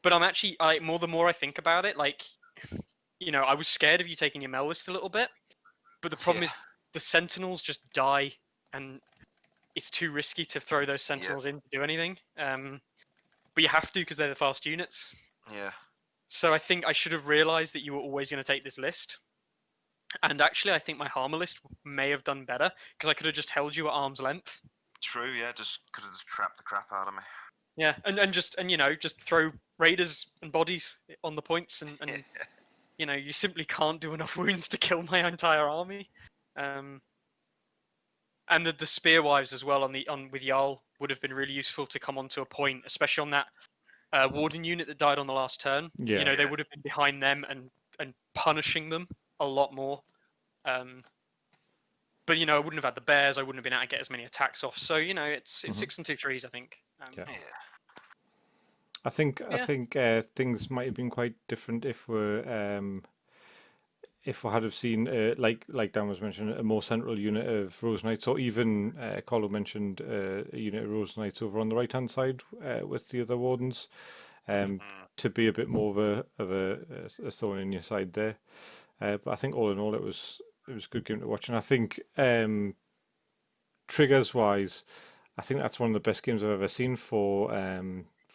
but I'm actually the more I think about it, like, you know, I was scared of you taking your Mel list a little bit, but the problem is the Sentinels just die, and it's too risky to throw those Sentinels in to do anything. But you have to because they're the fast units. Yeah. So I think I should have realised that you were always going to take this list. And actually, I think my Harmer list may have done better because I could have just held you at arm's length. True, yeah, could have just trapped the crap out of me. Yeah, and you know, just throw raiders and bodies on the points, and you know, you simply can't do enough wounds to kill my entire army. And the spear wives as well with Jarl would have been really useful to come onto a point, especially on that warden unit that died on the last turn. Yeah. You know, they would have been behind them and punishing them a lot more. But you know, I wouldn't have had the bears. I wouldn't have been able to get as many attacks off. So you know, it's 6 and 2 3s, I think. Yeah. I think things might have been quite different if we had have seen like Dan was mentioning, a more central unit of Rose Knights, or even Carlo mentioned a unit of Rose Knights over on the right hand side with the other wardens, to be a bit more of a thorn in your side there. But I think all in all, it was a good game to watch, and I think triggers wise, I think that's one of the best games I've ever seen for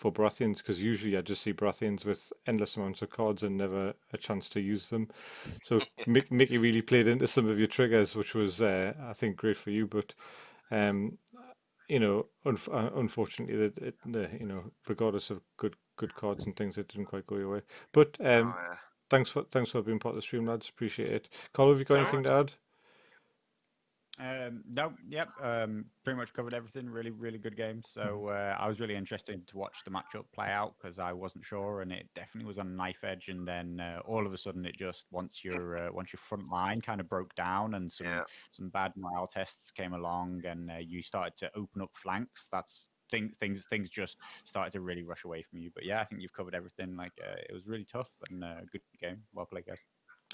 Baratheons, because usually I just see Baratheons with endless amounts of cards and never a chance to use them. So Mickey really played into some of your triggers, which was I think great for you. But you know, unfortunately, you know, regardless of good cards and things, it didn't quite go your way. But thanks for being part of the stream, lads. Appreciate it. Carl, have you got anything to add? No, yep. Pretty much covered everything. Really, really good game. So I was really interested to watch the matchup play out because I wasn't sure, and it definitely was on a knife edge. And then all of a sudden, it just once your front line kind of broke down, and some bad morale tests came along, and you started to open up flanks. That's things just started to really rush away from you. But yeah, I think you've covered everything. Like it was really tough and good game. Well played, guys.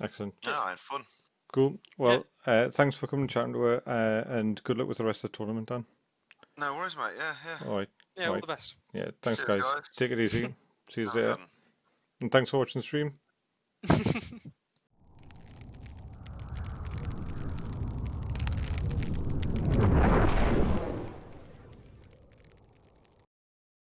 Excellent. No, I had fun. Cool. Well, thanks for coming and chatting to her, and good luck with the rest of the tournament, Dan. No worries, mate. Yeah. All right. Yeah, all the best. Yeah, thanks, Cheers, guys. Take it easy. See you later. Good. And thanks for watching the stream.